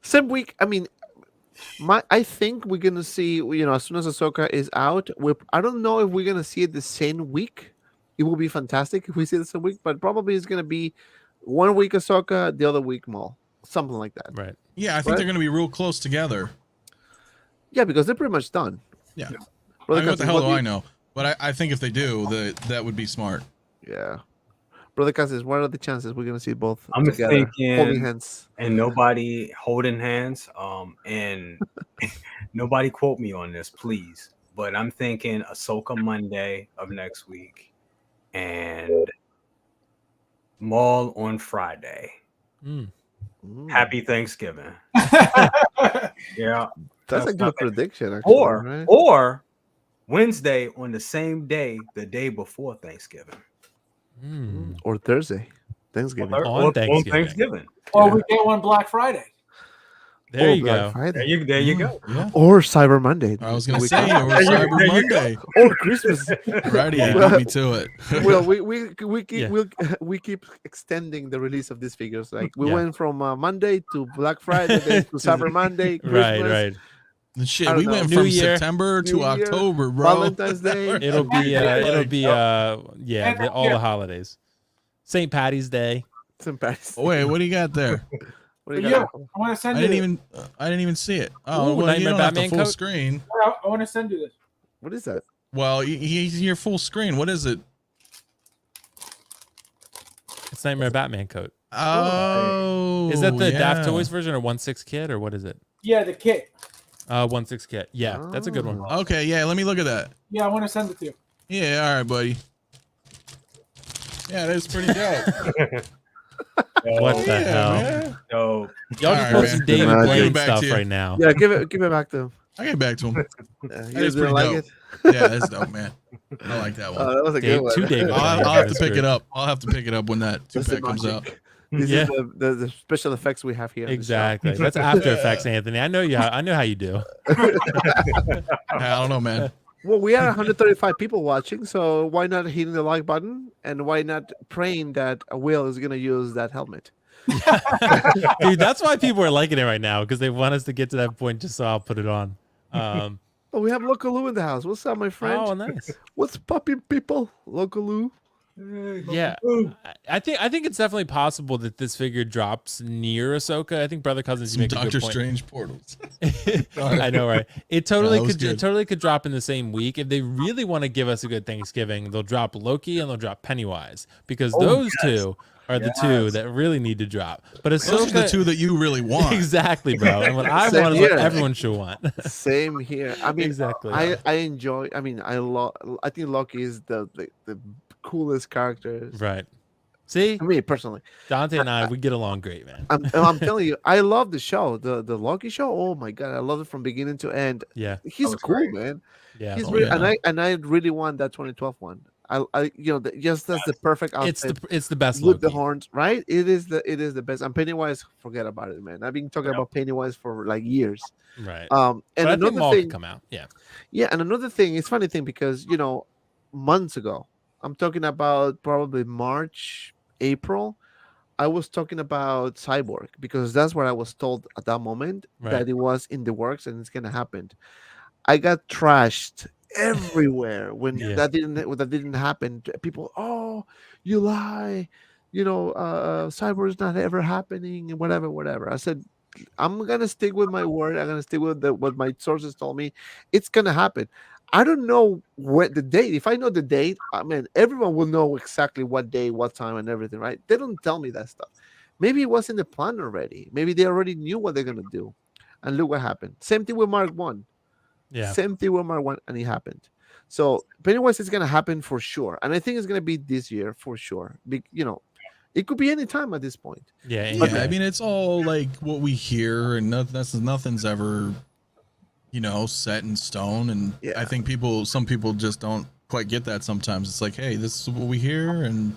Same week. I think we're gonna see. As soon as Ahsoka is out, I don't know if we're gonna see it the same week. It will be fantastic if we see it the same week, but probably it's gonna be 1 week Ahsoka, the other week Maul, something like that. Right. Yeah, I think they're gonna be real close together. Yeah, because they're pretty much done. Yeah. What the hell do I know? But I think if they do, that would be smart. Yeah. Brother Cassis, what are the chances we're gonna see both I'm together, thinking holding hands? And nobody holding hands. And nobody quote me on this, please. But I'm thinking Ahsoka Monday of next week and Maul on Friday. Happy Thanksgiving. Yeah. That's a good prediction, actually. Or Wednesday on the same day, the day before Thanksgiving. Or Thursday, Thanksgiving. On Thanksgiving. Or we get one Black Friday. There or you Black go. Friday. There you go. Yeah. Or Cyber Monday. I was gonna We say, can- or Cyber Monday. or Christmas. Righty, you Well- beat me to it. Well, we keep Yeah. we keep extending the release of these figures. Like we Yeah. went from Monday to Black Friday, then to Cyber Monday, Christmas, Right. And shit, I don't we know. went New from Year. September to New Year, October, bro. Valentine's Day. It'll be all Yeah. the holidays. St. Patty's Day. St. Patty's. Oh, wait, what do you got there? What do you Yeah, got? I want to send I you. didn't even see it. Oh, Ooh, well, you Nightmare don't have the Batman full coat? screen. I want to send you this. What is that? Well, he's your full screen. What is it? It's Nightmare Batman coat. Oh, Is that the yeah. Daft Toys version or 1/6 kit or what is it? Yeah, the kit. 1/6 kit. Yeah, that's a good one. Okay, yeah. Let me look at that. Yeah, I want to send it to you. Yeah, all right, buddy. Yeah, that's pretty dope. What the Yeah, hell? man. So Y'all just Alright, posting man. David Give it Blaine back stuff to you. right now. Yeah, give it back to him. I get back to him. You is didn't pretty like dope. it? Yeah, that's dope, man. I like that one. That was a Dave, good one. two David I'll Blaine have to guys pick for- it up. I'll have to pick it up when that That's the two-pack comes out. magic. This Yeah. is the special effects we have here. on the show. Exactly. That's After Effects, Anthony. I know you. I know how you do. I don't know, man. Well, we are 135 people watching, so why not hitting the like button and why not praying that Will is going to use that helmet? Dude, that's why people are liking it right now because they want us to get to that point just so I'll put it on. Oh, we have Local Lou in the house. What's up, my friend? Oh, nice. What's popping, people? Local Lou. Yeah, I think it's definitely possible that this figure drops near Ahsoka. I think Brother Cousins, you Some make a good Doctor point. Strange portals. I know, right? It totally that was could. good. It totally could drop in the same week if they really want to give us a good Thanksgiving. They'll drop Loki and they'll drop Pennywise because those two are the two that really need to drop. But Those are the Ahsoka, two that you really want. exactly, bro. And what I Same want is what here. everyone should want. Same here. I mean, Exactly. I enjoy. I mean, I think Loki is the coolest character. Right. See, To me personally, Dante and I, we get along great, man. I'm telling you, I love the show, the Loki show. Oh my god, I love it from beginning to end. Yeah, He's was cool, great. man. yeah. He's Oh, really, yeah. and I really want that 2012 one. I just that's the perfect outfit. It's the best with the Loki. horns, right? It is the best. And Pennywise, forget about it, man. I've been talking about Pennywise for like years. Right. And But I think another Maul could thing, come out. Yeah. yeah, and another thing, it's funny thing because months ago, I'm talking about probably March, April. I was talking about Cyborg because that's what I was told at that moment Right. that it was in the works and it's gonna happen. I got trashed everywhere when Yeah. that didn't happen. People, oh, you lie, Cyborg is not ever happening and whatever. I said, I'm gonna stick with my word. I'm gonna stick with what my sources told me. It's gonna happen. I don't know what the date. If I know the date, I mean, everyone will know exactly what day, what time, and everything, right? They don't tell me that stuff. Maybe it was in the plan already. Maybe they already knew what they're gonna do, and look what happened. Same thing with Mark 1. Yeah. Same thing with Mark 1, and it happened. So Pennywise is gonna happen for sure, and I think it's gonna be this year for sure. It could be any time at this point. Yeah. Yeah, yeah. I mean, it's all like what we hear, and nothing's ever, set in stone. And Yeah. I think some people just don't quite get that sometimes. It's like, hey, this is what we hear, and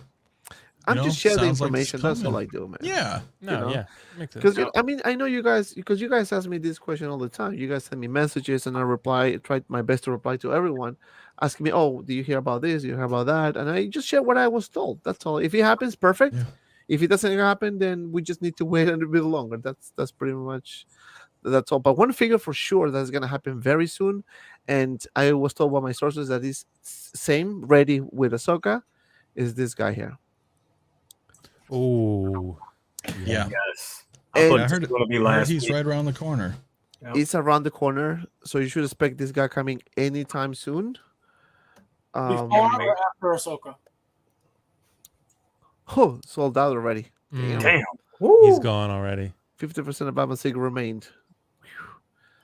I'm just sharing the sounds like it's information. That's all coming. I do, man. Yeah, No. know? Yeah. Makes sense. Because I mean, I know you guys, because you guys ask me this question all the time. You guys send me messages, and I tried my best to reply to everyone, asking me, "Oh, do you hear about this? Do you hear about that?" And I just share what I was told. That's all. If it happens, perfect. Yeah. If it doesn't happen, then we just need to wait a little bit longer. That's pretty much that's all. But one figure for sure that's gonna happen very soon, and I was told by my sources that is same ready with Ahsoka, is this guy here. Oh. yeah. yes, And- I heard it's gonna be I heard last. he's week. right around the corner. Yep. It's around the corner, so you should expect this guy coming anytime soon. Before or after Ahsoka? Oh, sold out already. Mm. Damn, He's gone already. 50% of Batman Sig remained.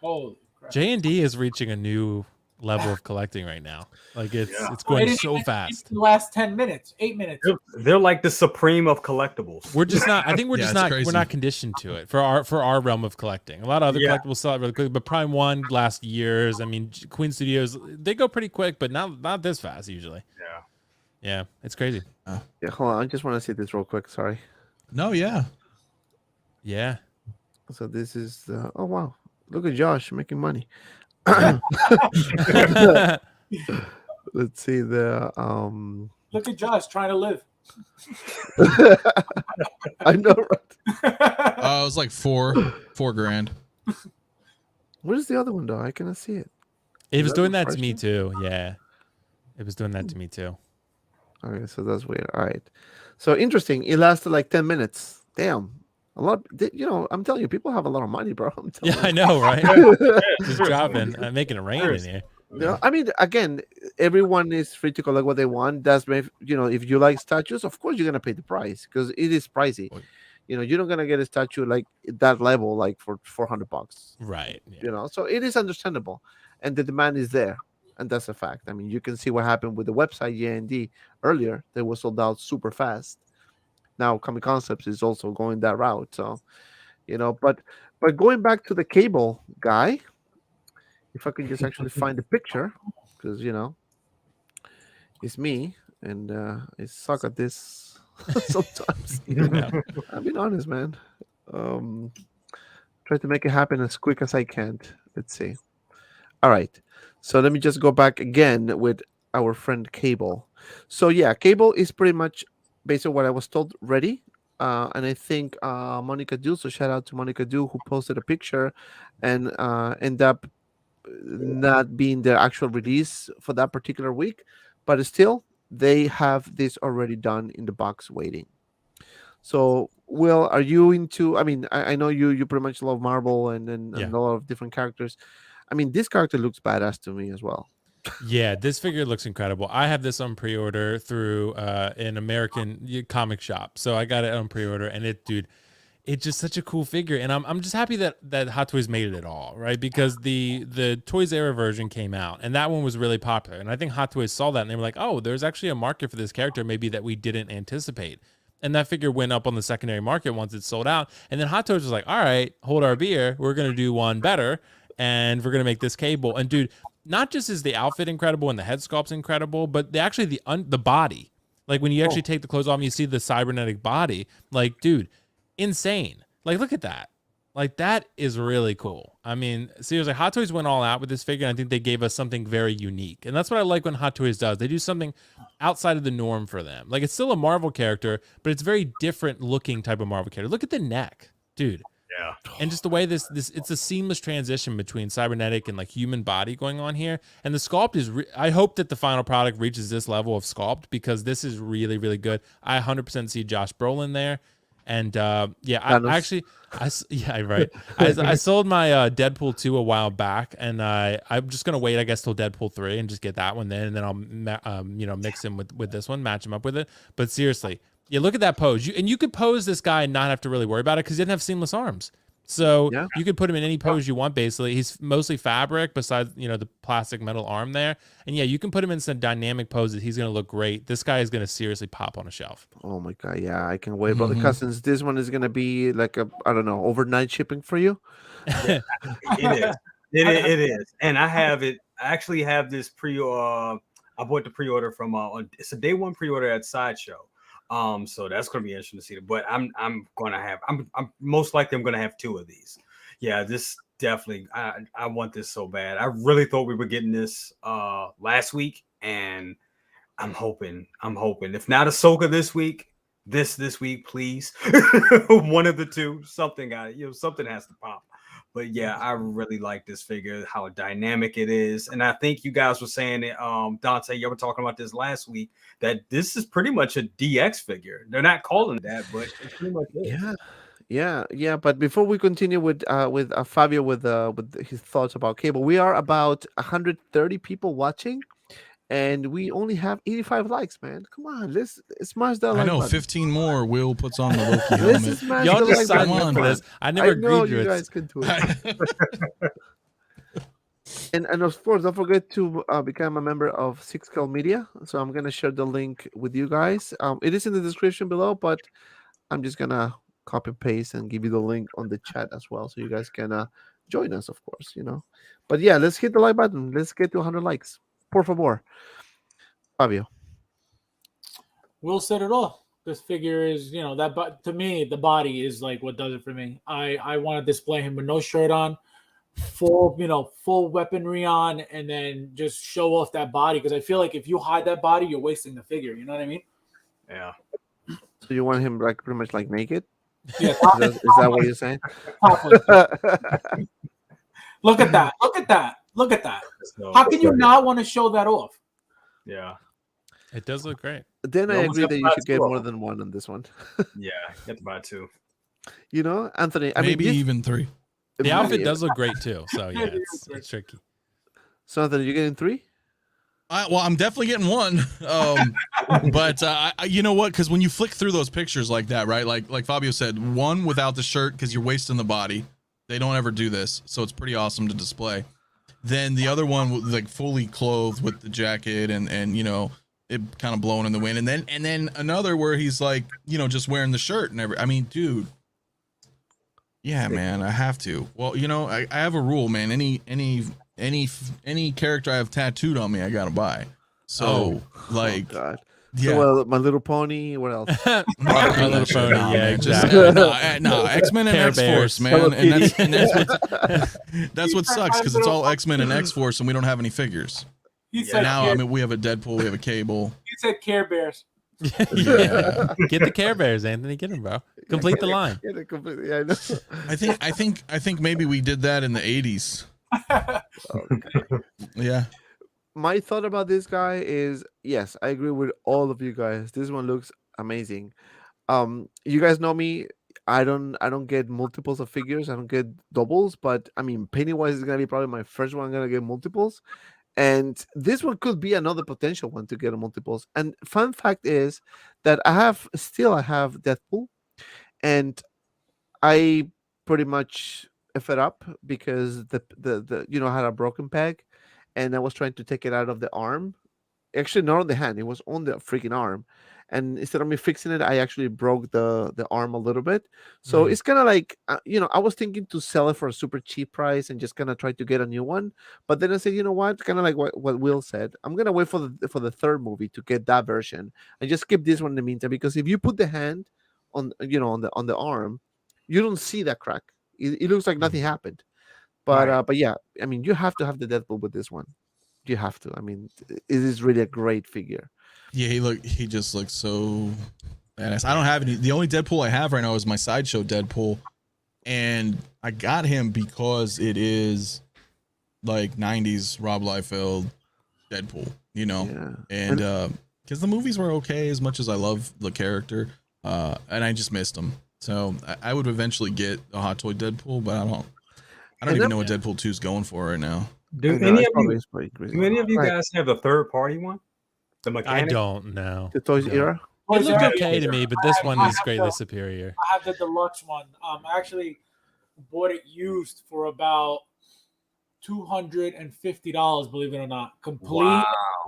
Holy crap. JND is reaching a new level of collecting right now. Like it's Yeah. it's They going didn't so even fast. get to the last 10 minutes, 8 minutes. they're like the supreme of collectibles. We're just not. I think we're Yeah, just it's not. crazy. We're not conditioned to it for our realm of collecting. A lot of other Yeah. collectibles sell out really quick, but Prime One last years. I mean, Queen Studios they go pretty quick, but not this fast usually. Yeah. Yeah, it's crazy. Yeah, hold on. I just want to see this real quick. Sorry. No, yeah. Yeah, So this is oh wow, look at Josh making money. Let's see the Look at Josh trying to live. I know, right? It was like $4,000. Where's the other one though? I cannot see it. It Is was that doing that to me refreshing? too. Yeah, it was doing that to me too. Okay, so that's weird. All right. So interesting. It lasted like 10 minutes. Damn. A lot. You know, I'm telling you, people have a lot of money, bro. I'm Yeah, I telling know, right? you. Just dropping, making it rain in here. No, I mean, again, everyone is free to collect what they want. You know, if you like statues, of course you're gonna pay the price because it is pricey. You know, you're not gonna get a statue like that level like for $400. Right. Yeah. You know, so it is understandable, and the demand is there, and that's a fact. I mean, you can see what happened with the website JND earlier. They were sold out super fast. Now Comic Concepts is also going that route. So, you know, but going back to the cable guy, if I can just actually find the picture, because you know, it's me, and I suck at this sometimes. Yeah. I've been honest, man. Um, try to make it happen as quick as I can. Let's see. All right. So let me just go back again with our friend Cable. So yeah, Cable is pretty much based on what I was told ready. And I think Monica Du, so shout out to Monica Du who posted a picture and end up not being the actual release for that particular week, but still they have this already done in the box waiting. So, Will, are you into? I mean, I know you pretty much love Marvel and Yeah. a lot of different characters. I mean, this character looks badass to me as well. Yeah, this figure looks incredible. I have this on pre-order through an American comic shop, so I got it on pre-order, and it's just such a cool figure, and I'm just happy that Hot Toys made it at all, right? Because the Toys Era version came out, and that one was really popular, and I think Hot Toys saw that, and they were like, oh, there's actually a market for this character, maybe that we didn't anticipate. And that figure went up on the secondary market once it sold out. And then Hot Toys was like, all right, hold our beer. We're going to do one better. And we're going to make this cable. And dude, not just is the outfit incredible and the head sculpt's incredible, but actually the body. Like when you actually take the clothes off and you see the cybernetic body, like, dude, insane. Like, look at that. Like, that is really cool. I mean, seriously, Hot Toys went all out with this figure, and I think they gave us something very unique. And that's what I like when Hot Toys does. They do something outside of the norm for them. Like, it's still a Marvel character, but it's very different looking type of Marvel character. Look at the neck, dude. Yeah. And just the way this it's a seamless transition between cybernetic and like human body going on here. And the sculpt is I hope that the final product reaches this level of sculpt because this is really, really good. I 100% see Josh Brolin there. And yeah, I sold my Deadpool 2 a while back, and I'm just gonna wait, I guess, till Deadpool 3 and just get that one then, and then I'll mix him with this one, match him up with it. But seriously, yeah, look at that pose. You could pose this guy and not have to really worry about it because he didn't have seamless arms. So Yeah. you could put him in any pose you want, basically. He's mostly fabric besides, the plastic metal arm there. And yeah, you can put him in some dynamic poses. He's going to look great. This guy is going to seriously pop on a shelf. Oh my god, yeah, I can wait. Brother Cousins, this one is gonna be like I don't know, overnight shipping for you. It is. It is. And I have it. I actually have this I bought the pre-order from it's a day one pre-order at Sideshow. So that's gonna be interesting to see. But I'm most likely I'm gonna have two of these. Yeah, this definitely I want this so bad. I really thought we were getting this last week, and I'm hoping. If not Ahsoka this week, this week, please. One of the two. Something something has to pop. But yeah, I really like this figure, how dynamic it is. And I think you guys were saying it, Dante, you were talking about this last week, that this is pretty much a DX figure. They're not calling it that, but it's pretty much it. Yeah. But before we continue with Fabio with his thoughts about cable, we are about 130 people watching, and we only have 85 likes, man. Come on, let's smash that. I know, button. 15 more. Will puts on the Loki Let's helmet. smash Y'all the just like signed me button. up for this. I never I know agreed to you it. guys can do it. And of course, don't forget to become a member of Six Scale Media. So I'm gonna share the link with you guys. It is in the description below, but I'm just gonna copy paste and give you the link on the chat as well, so you guys can join us, of course. But yeah, let's hit the like button. Let's get to 100 likes, por favor. Fabio. Will said it all. This figure is, you know, that. But to me, the body is like what does it for me. I want to display him with no shirt on, full weaponry on, and then just show off that body, because I feel like if you hide that body, you're wasting the figure. You know what I mean? Yeah. So you want him like pretty much like naked? Yeah. Is that what you're saying? Look at that! Look at that! Look at that! So, How can you not want to show that off? Yeah. It does look great. Then I You almost agree have that to you buy should get two of more them. than one on this one. Yeah. You have to buy 2. You know, Anthony. I Maybe mean, even 3. The outfit does look great too. So yeah, it's tricky. So Anthony, you getting 3? Well, I'm definitely getting 1. But you know what? Because when you flick through those pictures like that, right? Like Fabio said, 1 without the shirt because you're wasting the body. They don't ever do this, so it's pretty awesome to display. Then the other one, like fully clothed with the jacket and you know, it kind of blowing in the wind, and then another where he's like, you know, just wearing the shirt and everything. I mean, dude. Yeah, man, I have to. Well, you know, I have a rule, man. Any character I have tattooed on me, I gotta buy. So, like, oh, God. yeah. So, well, My Little Pony. What else? My Little Pony. Nah, Yeah, man, just, exactly. no, X-Men and Care X-Force, Bears. man, and that's what, that's what sucks because it's all X-Men and X-Force, and we don't have any figures. He Yeah, said Now, Care, I mean, we have a Deadpool, we have a Cable. he said Care Bears. Yeah. Get the Care Bears, Anthony. Get them, bro. Complete the line. Yeah, completely. I know. I think maybe we did that in the 80s. Yeah. My thought about this guy is, yes, I agree with all of you guys. This one looks amazing. You guys know me. I don't get multiples of figures. I don't get doubles, but I mean, Pennywise is gonna be probably my first one. I'm gonna get multiples, and this one could be another potential one to get a multiples. And fun fact is that I have Deadpool, and I pretty much F it up because the you know, I had a broken peg, and I was trying to take it out of the arm. Actually, not on the hand; it was on the freaking arm. And instead of me fixing it, I actually broke the arm a little bit. So it's kind of like, you know, I was thinking to sell it for a super cheap price and just kind of try to get a new one. But then I said, you know what? Kind of like what Will said. I'm gonna wait for the third movie to get that version and just keep this one in the meantime. Because if you put the hand on, you know, on the arm, you don't see that crack. It looks like nothing happened. But Right. but yeah, I mean, you have to have the Deadpool with this one. You have to. I mean, it is really a great figure. Yeah, he just looks so badass. I don't have any. The only Deadpool I have right now is my Sideshow Deadpool, and I got him because it is like 90s Rob Liefeld Deadpool, you know. Yeah. And because the movies were okay as much as I love the character, and I just missed him. So I would eventually get a Hot Toy Deadpool, but I don't even know what Deadpool 2 is going for right now. Do I know, any it's of probably- you it's pretty crazy. do any of you Right. guys have the third party one? The I mechanic? don't know. The Toys No. era? It looked Yeah, okay to me, but this one is greatly superior. I have the deluxe one. I actually bought it used for about $250, believe it or not. Complete. Wow.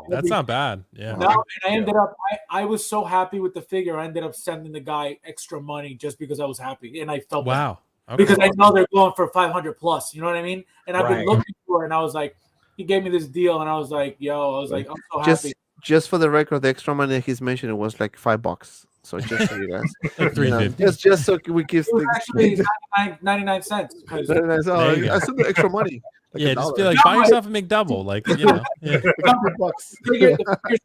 That's not bad. Yeah. No, and I ended up. I was so happy with the figure. I ended up sending the guy extra money just because I was happy, and I felt bad. Wow. Okay. Because I know they're going for 500 plus. You know what I mean? And I've been Right. looking for it, and I was like, he gave me this deal, and I was like, I'm so happy. Just for the record, the extra money that he's mentioning was like $5. So just for you guys. Like You know, $3.50. just so we give It was things. actually 99 cents. 'cause- Very nice. Oh, There you go. I sent the extra money. Like Yeah, $1. just be like, buy yourself a McDouble. Like, you know. Yeah. $100. the figure's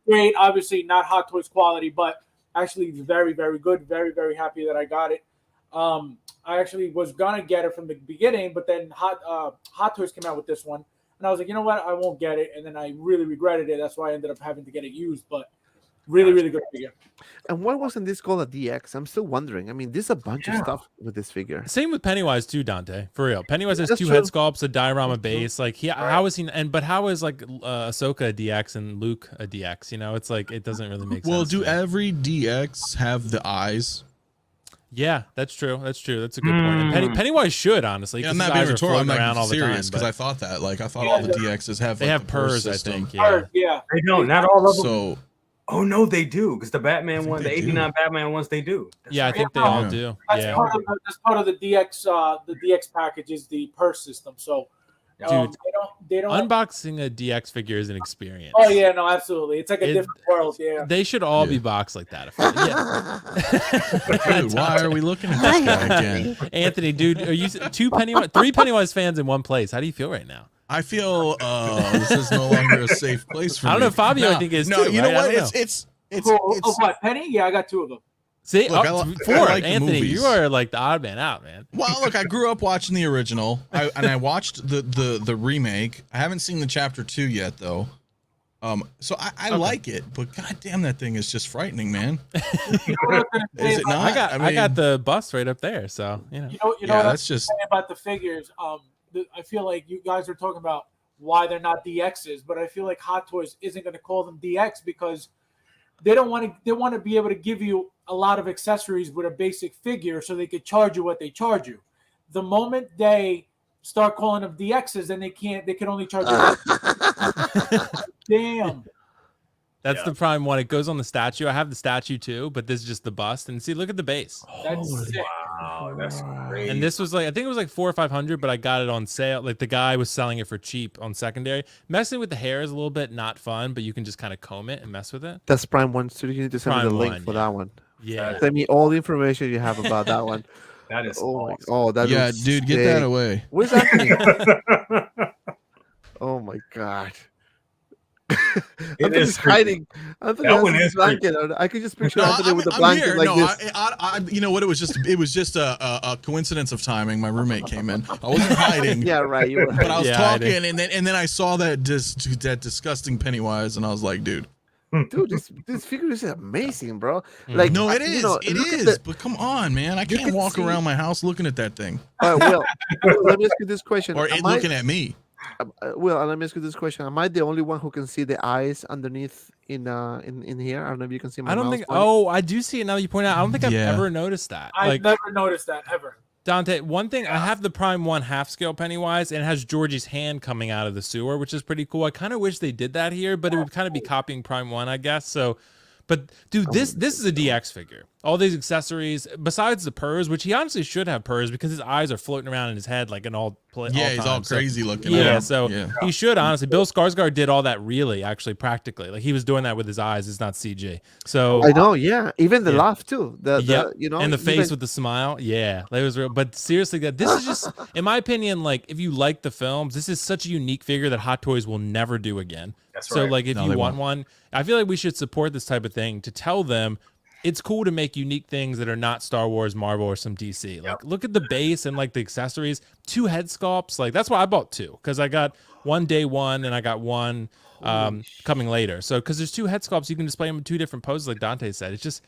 great. Obviously, not Hot Toys quality, but actually very, very good. Very, very happy that I got it. I actually was gonna get it from the beginning, but then Hot Toys came out with this one, and I was like, you know what, I won't get it, and then I really regretted it. That's why I ended up having to get it used. But really, really good figure. And why wasn't this called a DX? I'm still wondering. I mean, there's a bunch of stuff with this figure. Same with Pennywise too, Dante. For real, Pennywise has That's 2 true. head sculpts, a diorama base. Like, how is he? And how is like Ahsoka a DX and Luke a DX? You know, it's like it doesn't really make sense. Well, to do me. every DX have the eyes? Yeah, that's true. That's true. That's a good point. And Pennywise should honestly. Yeah, 'cause I'm his not being eyes are rhetorical. I'm floating around like all the serious time, because but I thought that. Like I thought all the DXs have. they like, have the purse purrs. I system. think. Yeah. Yeah. They don't. Not all of them. So Oh no, they do. Because the Batman think one, the they do. 89 Batman ones, they do. That's Yeah, I right. think they all Yeah. do. That's Yeah. part of the DX. The DX package is the purse system. So Dude, they don't. Unboxing a DX figure is an experience. Oh yeah, no, absolutely. It's like a different world. Yeah. They should all be boxed like that. Dude, why are we looking at this guy again? Anthony, dude, are you three Pennywise fans in one place? How do you feel right now? I feel this is no longer a safe place for me. I don't know. Fabio, I think is no. too, You know right? what? It's what, Penny? Yeah, I got 2 of them. See, look, four. I like the Anthony, movies. you are like the odd man out, man. Well, look, I grew up watching the original, and I watched the remake. I haven't seen the chapter 2 yet, though. So I like it, but goddamn, that thing is just frightening, man. Is it not? I got the bust right up there, so you know. You know what I'm saying about the figures. I feel like you guys are talking about why they're not DXs, but I feel like Hot Toys isn't going to call them DX because they don't want to. They want to be able to give you a lot of accessories with a basic figure, so they could charge you what they charge you. The moment they start calling them DXs, then they can't. They can only charge you. Damn. That's the prime one. It goes on the statue. I have the statue too, but this is just the bust. And see, look at the base. That's sick. Wow, that's great. And this was like, I think it was like 400 or 500, but I got it on sale. Like the guy was selling it for cheap on secondary. Messing with the hair is a little bit not fun, but you can just kind of comb it and mess with it. That's Prime 1 Studio. You need to send me the Prime link 1, for that one. Yeah. Send me all the information you have about that one. That is Oh, that Yeah, looks dude, get sick. that away. Where's Anthony? Oh my god. Anthony's hiding. Anthony That has one his is creepy. blanket on. I could just picture No, Anthony with a I'm blanket here. like No, this. you know what? It was just a coincidence of timing. My roommate came in. I wasn't hiding. Yeah, right. You were But I was Yeah, talking, and then I saw that disgusting Pennywise, and I was like, dude. Dude, this figure is amazing, bro. Like, No, it you is. know, It look at is. But come on, man. I You can't can walk see- around my house looking at that thing, Well, let me ask you this question. or it Am I- looking at me. Well, let me ask you this question. Am I the only one who can see the eyes underneath in here? I don't know if you can see my I don't mouse think. pointer. Oh, I do see it now that you point out. I don't think I've Yeah. ever noticed that. I've Like never noticed that ever. Dante, one thing I have the Prime 1 half scale Pennywise, and it has Georgie's hand coming out of the sewer, which is pretty cool. I kind of wish they did that here, but it would kind of be copying Prime 1, I guess. So, but dude, this is a DX figure. All these accessories, besides the purrs, which he honestly should have purrs because his eyes are floating around in his head like in all play. Yeah, he's all times. So- crazy looking. Yeah, at so yeah. he should honestly. Bill Skarsgård did all that really, actually, practically. Like he was doing that with his eyes. It's not CG. So I know, yeah. Even the Yeah. laugh too. Yep. You know, and the face even- with the smile. Yeah, that was real. But seriously, this is just, in my opinion, like if you like the films, this is such a unique figure that Hot Toys will never do again. That's So right. like if No, you they want won't. one, I feel like we should support this type of thing to tell them it's cool to make unique things that are not Star Wars, Marvel, or some DC. Like look at the base and like the accessories. 2 head sculpts. Like that's why I bought 2, because I got one day one and I got one coming later. So because there's 2 head sculpts, you can display them in 2 different poses, like Dante said. It's just.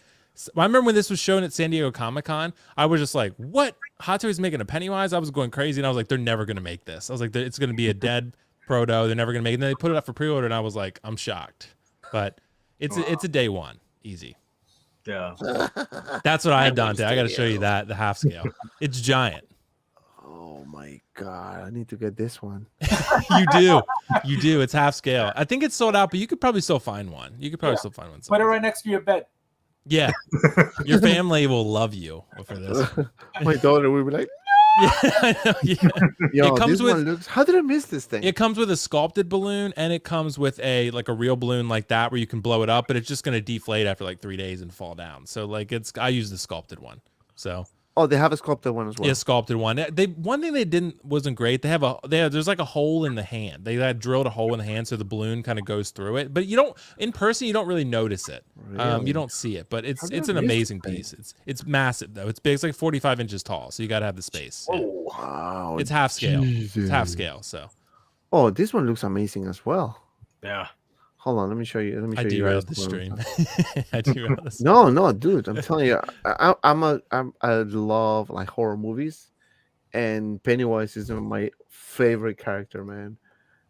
I remember when this was shown at San Diego Comic-Con, I was just like, what? Hot Toys making a Pennywise? I was going crazy, and I was like, they're never going to make this. I was like, it's going to be a dead proto. They're never going to make it. And then they put it up for pre-order, and I was like, I'm shocked. But it's a day one. Easy. Yeah. That's what I had, Dante. I got to show you that, the half scale. It's giant. Oh my god, I need to get this one. You do. It's half scale. I think it's sold out, but you could probably still find one. You could probably still find one. Put it somewhere. right next to your bed. Yeah. Your family will love you for this. My daughter will be like, Yeah, I know, yeah. yo, It comes this with- one looks. How did I miss this thing? It comes with a sculpted balloon, and it comes with a real balloon like that where you can blow it up, but it's just gonna deflate after like 3 days and fall down. So like I use the sculpted one. So Oh, they have a sculpted one as well. yeah, sculpted one. One thing they wasn't great. There's like a hole in the hand. They had drilled a hole in the hand so the balloon kind of goes through it. But you don't in person. You don't really notice it. Really? You don't see it. But it's How did an I miss amazing this thing? piece. It's massive though. It's big. It's like 45 inches tall. So you got to have the space. Yeah. Wow. It's half scale. It's half Jesus. scale. So Oh, this one looks amazing as well. Yeah. Hold on, let me show you. Let me I show you. derailed guys the one. stream. I derailed the stream. No, dude. I'm telling you, I love like horror movies, and Pennywise is my favorite character, man.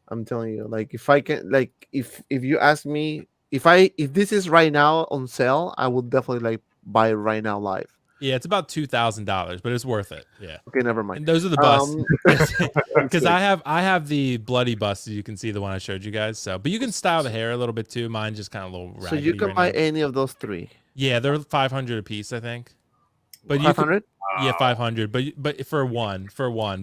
I'm telling you, like if I can, like if you ask me if this is right now on sale, I will definitely like buy it right now live. Yeah, it's about $2,000, but it's worth it. Yeah, Okay, never mind. and those are the busts. Because sick. I have the bloody bust. You can see the one I showed you guys. So, but you can style the hair a little bit too. Mine just kind of a little raggedy. So you can right buy now. any of those 3. Yeah, they're 500 a piece, I think. But you 500. yeah, 500. But for one.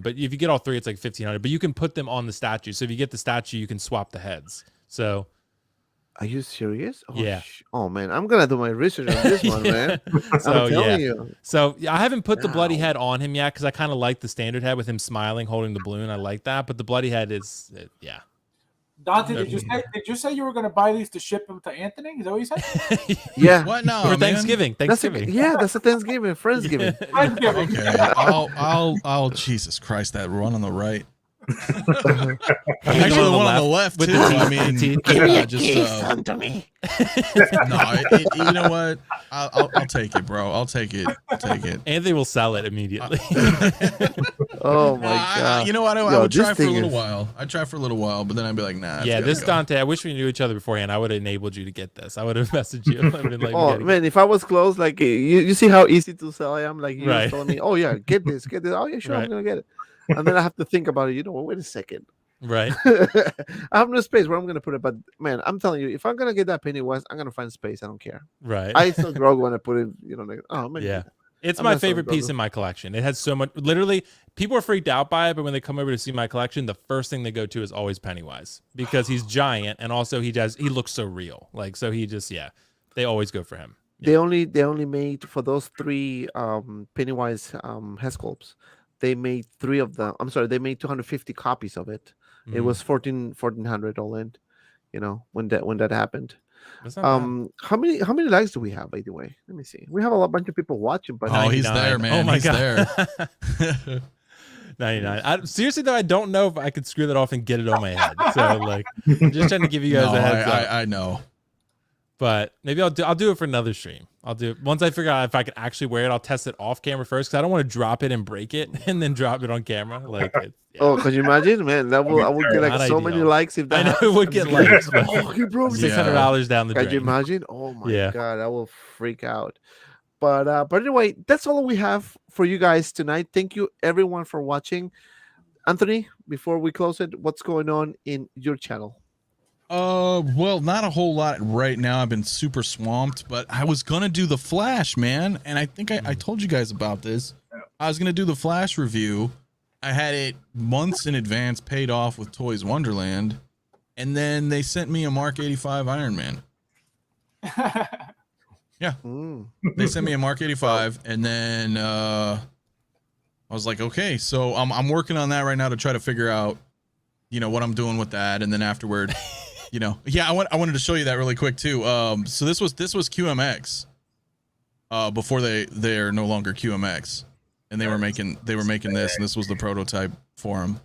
But if you get all three, it's like 1,500. But you can put them on the statue. So if you get the statue, you can swap the heads. So. Are you serious? Oh, yeah. Oh man, I'm gonna do my research on this one, man. So I'm telling you. So I haven't put the bloody head on him yet because I kind of like the standard head with him smiling, holding the balloon. I like that, but the bloody head is, yeah. Dante, did you say you were going to buy these to ship them to Anthony? Is that what you said? Yeah. What? No, For man. Thanksgiving. That's a Thanksgiving, Friendsgiving. Okay. I'll Jesus Christ, that one on the right. Actually, the one on the left with too. the I mean, Give me a just kiss, to me. no. You know what? I'll take it, bro. I'll take it. Take it. Anthony will sell it immediately. Oh my god! You know what? I would try for a little while. I'd try for a little while, but then I'd be like, nah. Yeah, this Dante. I wish we knew each other beforehand. I would have enabled you to get this. I would have messaged you. I've been like, oh man, if I was close, like you see how easy to sell I am. Like you Right. telling me, oh yeah, get this. Oh yeah, sure, I'm gonna get it. And then I have to think about it. You know, wait a second. Right. I have no space where I'm gonna put it, but man, I'm telling you, if I'm gonna get that Pennywise, I'm gonna find space. I don't care. Right. I still grow when I put it. You know, like, oh man. Yeah. It's I'm my not so favorite piece Grogu. in my collection. It has so much. Literally, people are freaked out by it, but when they come over to see my collection, the first thing they go to is always Pennywise because he's giant and also he looks so real. Like so, he just they always go for him. They only made for those three Pennywise head sculpts. They made 3 of them. I'm sorry, they made 250 copies of it. It was 1,400 all in. You know when that happened. That's not bad. How many likes do we have, by the way? Let me see. We have a bunch of people watching, but Oh, he's 99. there, man. Oh my He's God. there. 99. Seriously though, I don't know if I could screw that off and get it on my head. So like, I'm just trying to give you guys No, a heads up. I know. But maybe I'll do it for another stream. I'll do it once I figure out if I can actually wear it. I'll test it off camera first because I don't want to drop it and break it and then drop it on camera. Like, oh, could you imagine, man? I would get like Not so many ideal. likes if that. I know it would get likes. But Oh, he broke $600 down the drain. Can you imagine? Oh my Yeah. god, I will freak out. But anyway, that's all we have for you guys tonight. Thank you everyone for watching. Anthony, before we close it, what's going on in your channel? Well, not a whole lot right now. I've been super swamped, but I was gonna do the Flash, man, and I think I told you guys about this. I was gonna do the Flash review. I had it months in advance paid off with Toys Wonderland, and then they sent me a Mark 85 Iron Man. Yeah, they sent me a Mark 85, and then I was like, okay, so I'm working on that right now to try to figure out, you know, what I'm doing with that, and then afterward. You know, yeah, I wanted to show you that really quick too. So this was QMX, before they're no longer QMX, and they were making this, and this was the prototype for them.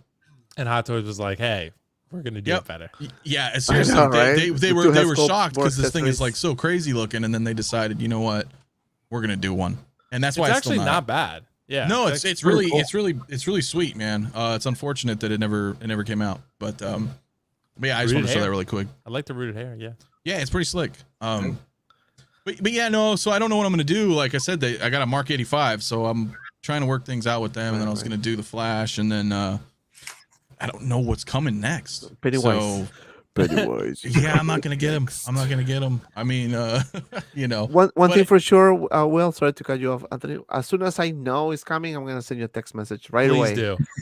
And Hot Toys was like, "Hey, we're gonna do it better." Yeah, seriously, know, right? they were shocked because this thing is like so crazy looking, and then they decided, you know what, we're gonna do one, and that's why It's it's actually still not bad. Yeah, no, it's it's really really cool. it's really sweet, man. It's unfortunate that it never came out, but yeah, I just Rooted want to show hair. that really quick. I like the rooted hair. Yeah. Yeah, it's pretty slick. But yeah, no. So I don't know what I'm gonna do. Like I said, I got a Mark 85, so I'm trying to work things out with them, and then I was gonna do the Flash, and then I don't know what's coming next. Pennywise. So, Pennywise. yeah, I'm not gonna get him. I'm not gonna get him. I mean, you know. One But thing for sure, Will, sorry to cut you off, Anthony. As soon as I know it's coming, I'm gonna send you a text message right away.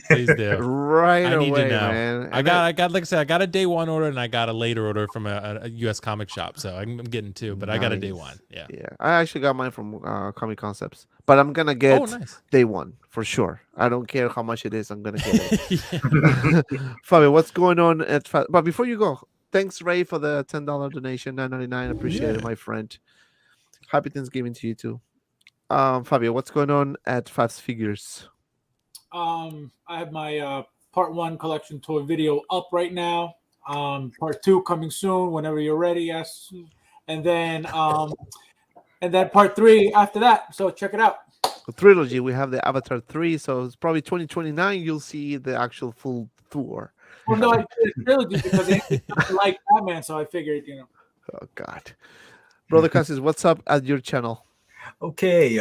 Please do. Right I need away, to know. man. I got like I said, I got a day one order and I got a later order from a US comic shop, so I'm getting 2, but I got a day Nice. one. Yeah. Yeah, I actually got mine from Comic Concepts, but I'm gonna get nice. day one for sure. I don't care how much it is. I'm gonna get it. Yeah. Fabio, what's going on at? But before you go, thanks Ray for the $10 donation, $9.99. Appreciate it, my friend. Happy Thanksgiving to you too. Fabio, what's going on at Fab's Figures? I have my part 1 collection toy video up right now. Part 2 coming soon whenever you're ready. Yes, and then part 3 after that. So check it out. The trilogy. We have the Avatar 3, so it's probably 2029. You'll see the actual full tour. Well, no, I did a trilogy because I like Batman, so I figured, you know. Oh God, brother Cassis, what's up at your channel? Okay.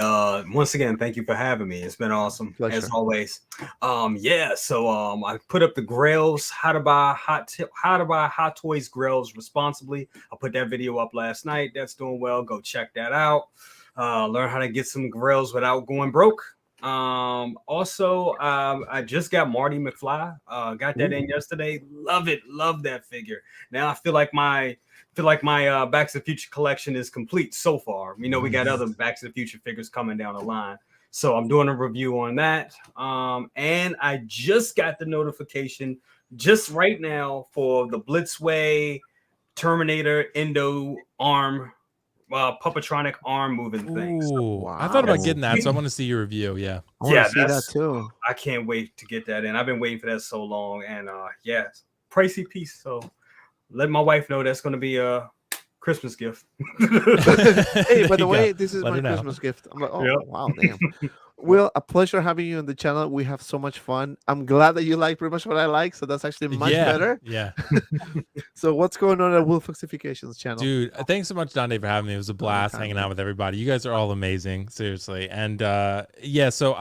Once again, thank you for having me. It's been awesome Pleasure. as always. Yeah. So I put up the grails, how to buy Hot Toys grails responsibly. I put that video up last night. That's doing well. Go check that out. Learn how to get some grails without going broke. Also, I just got Marty McFly. Got that in yesterday. Love it. Love that figure. Now I feel like my Back to the Future collection is complete so far. You know, we got other Back to the Future figures coming down the line. So I'm doing a review on that. And I just got the notification just right now for the Blitzway Terminator Endo arm, puppetronic arm moving things. Ooh, Wow. I thought about getting that, so I want to see your review. Yeah. I want Yeah, to see that that's- too. I can't wait to get that in. I've been waiting for that so long. And yeah, pricey piece. So let my wife know that's going to be a Christmas gift. Hey, by the you way, go. this is Let my her know. Christmas gift. I'm like, oh, Yep. wow, damn. Will, a pleasure having you on the channel. We have so much fun. I'm glad that you like pretty much what I like, so that's actually much yeah, better. Yeah. So what's going on at WILLFOXIFICATION's channel? Dude, thanks so much, Dante, for having me. It was a blast Anytime, hanging man. out with everybody. You guys are all amazing, seriously. And yeah, so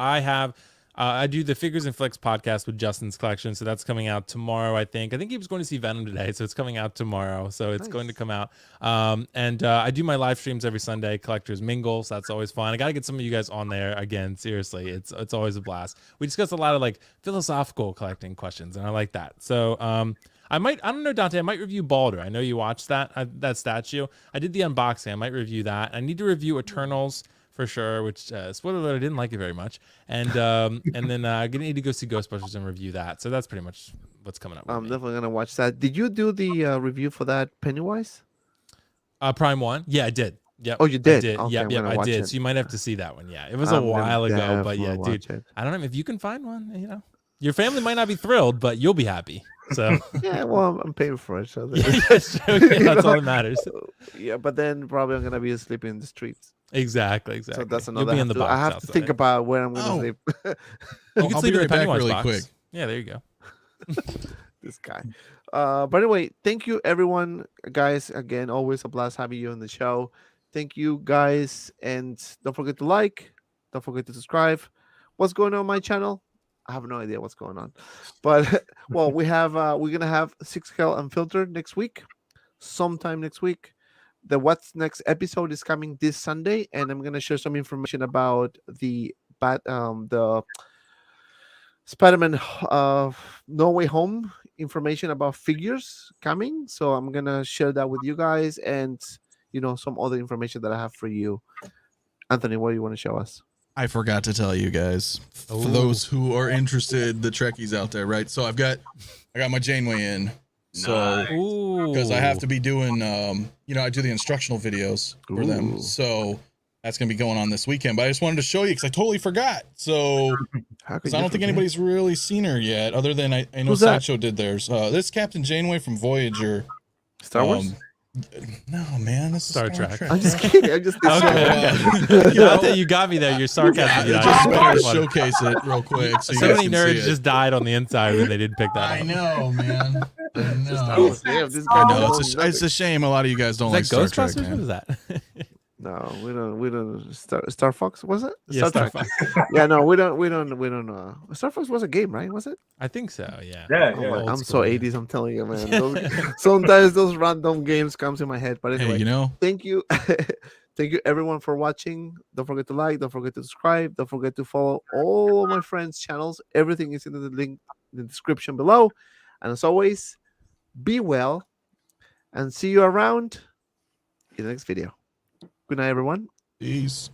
I do the Figures and Flicks podcast with Justin's collection. So that's coming out tomorrow, I think. I think he was going to see Venom today, so it's coming out tomorrow. So it's going to come out. And I do my live streams every Sunday, Collectors Mingle. So that's always fun. I got to get some of you guys on there again. Seriously, it's always a blast. We discuss a lot of like philosophical collecting questions, and I like that. So I don't know, Dante, I might review Baldur. I know you watched that statue. I did the unboxing. I might review that. I need to review Eternals for sure, which spoiler alert, I didn't like it very much. And then I'm gonna need to go see Ghostbusters and review that. So that's pretty much what's coming up with I'm me. definitely gonna watch that. Did you do the review for that Pennywise? Prime 1? Yeah, I did. Yep. Oh, you did? I did. Okay, yep, I'm yep, gonna I watch did. it. So you might have to see that one. Yeah, it was a I'm gonna while ago, but yeah, definitely dude, watch it. I don't know if you can find one. You know, your family might not be thrilled, but you'll be happy. So Yeah, well, I'm paying for it. So yes, okay, that's all that matters. Yeah, but then probably I'm gonna be sleeping in the streets. Exactly. So that's You'll another. be in the box. I have to think outside. about where I'm gonna Oh. sleep. You I'll can be sleep in the right back Pennywise really box. quick. Yeah, there you go. This guy. But anyway, thank you everyone, guys. Again, always a blast having you on the show. Thank you guys, and don't forget to like, don't forget to subscribe. What's going on my channel? I have no idea what's going on, but well, we're gonna have 6 scale unfiltered next week, sometime next week. The What's Next episode is coming this Sunday, and I'm gonna share some information about the Spider-Man No Way Home information about figures coming. So I'm gonna share that with you guys, and some other information that I have for you. Anthony, what do you want to show us? I forgot to tell you guys, for Ooh. those who are interested, the Trekkies out there, right? So I got my Janeway in. So Ooh. because I have to be doing I do the instructional videos for Ooh. them. So that's gonna be going on this weekend. But I just wanted to show you because I totally forgot. So How could because I you don't think forget? anybody's really seen her yet, other than I know Who's that? Sideshow did theirs. This is Captain Janeway from Voyager. Star Wars. No, man, this is Star Trek. I'm just kidding. I'm just Okay. So, Dante, you got me there. Your sarcasm. I just wanted to showcase it real quick. So, you So guys many can nerds see it. just died on the inside when they didn't pick that I up. know, man. I Star know. Wars. Damn, this guy No, knows it's nothing. a shame a lot of you guys don't Is like that Star Trek, Ghostbusters? What man. is that? No, we don't. Star Fox, was it? Yeah, Star Trek. Fox. Yeah, no, we don't. Star Fox was a game, right? Was it? I think so. Yeah. Yeah, Oh yeah. my- old I'm school, so yeah. 80s. I'm telling you, man. Sometimes those random games comes in my head. But anyway, Hey, you know, thank you, thank you everyone for watching. Don't forget to like. Don't forget to subscribe. Don't forget to follow all of my friends' channels. Everything is in the link in the description below. And as always, be well, and see you around in the next video. Good night, everyone. peace.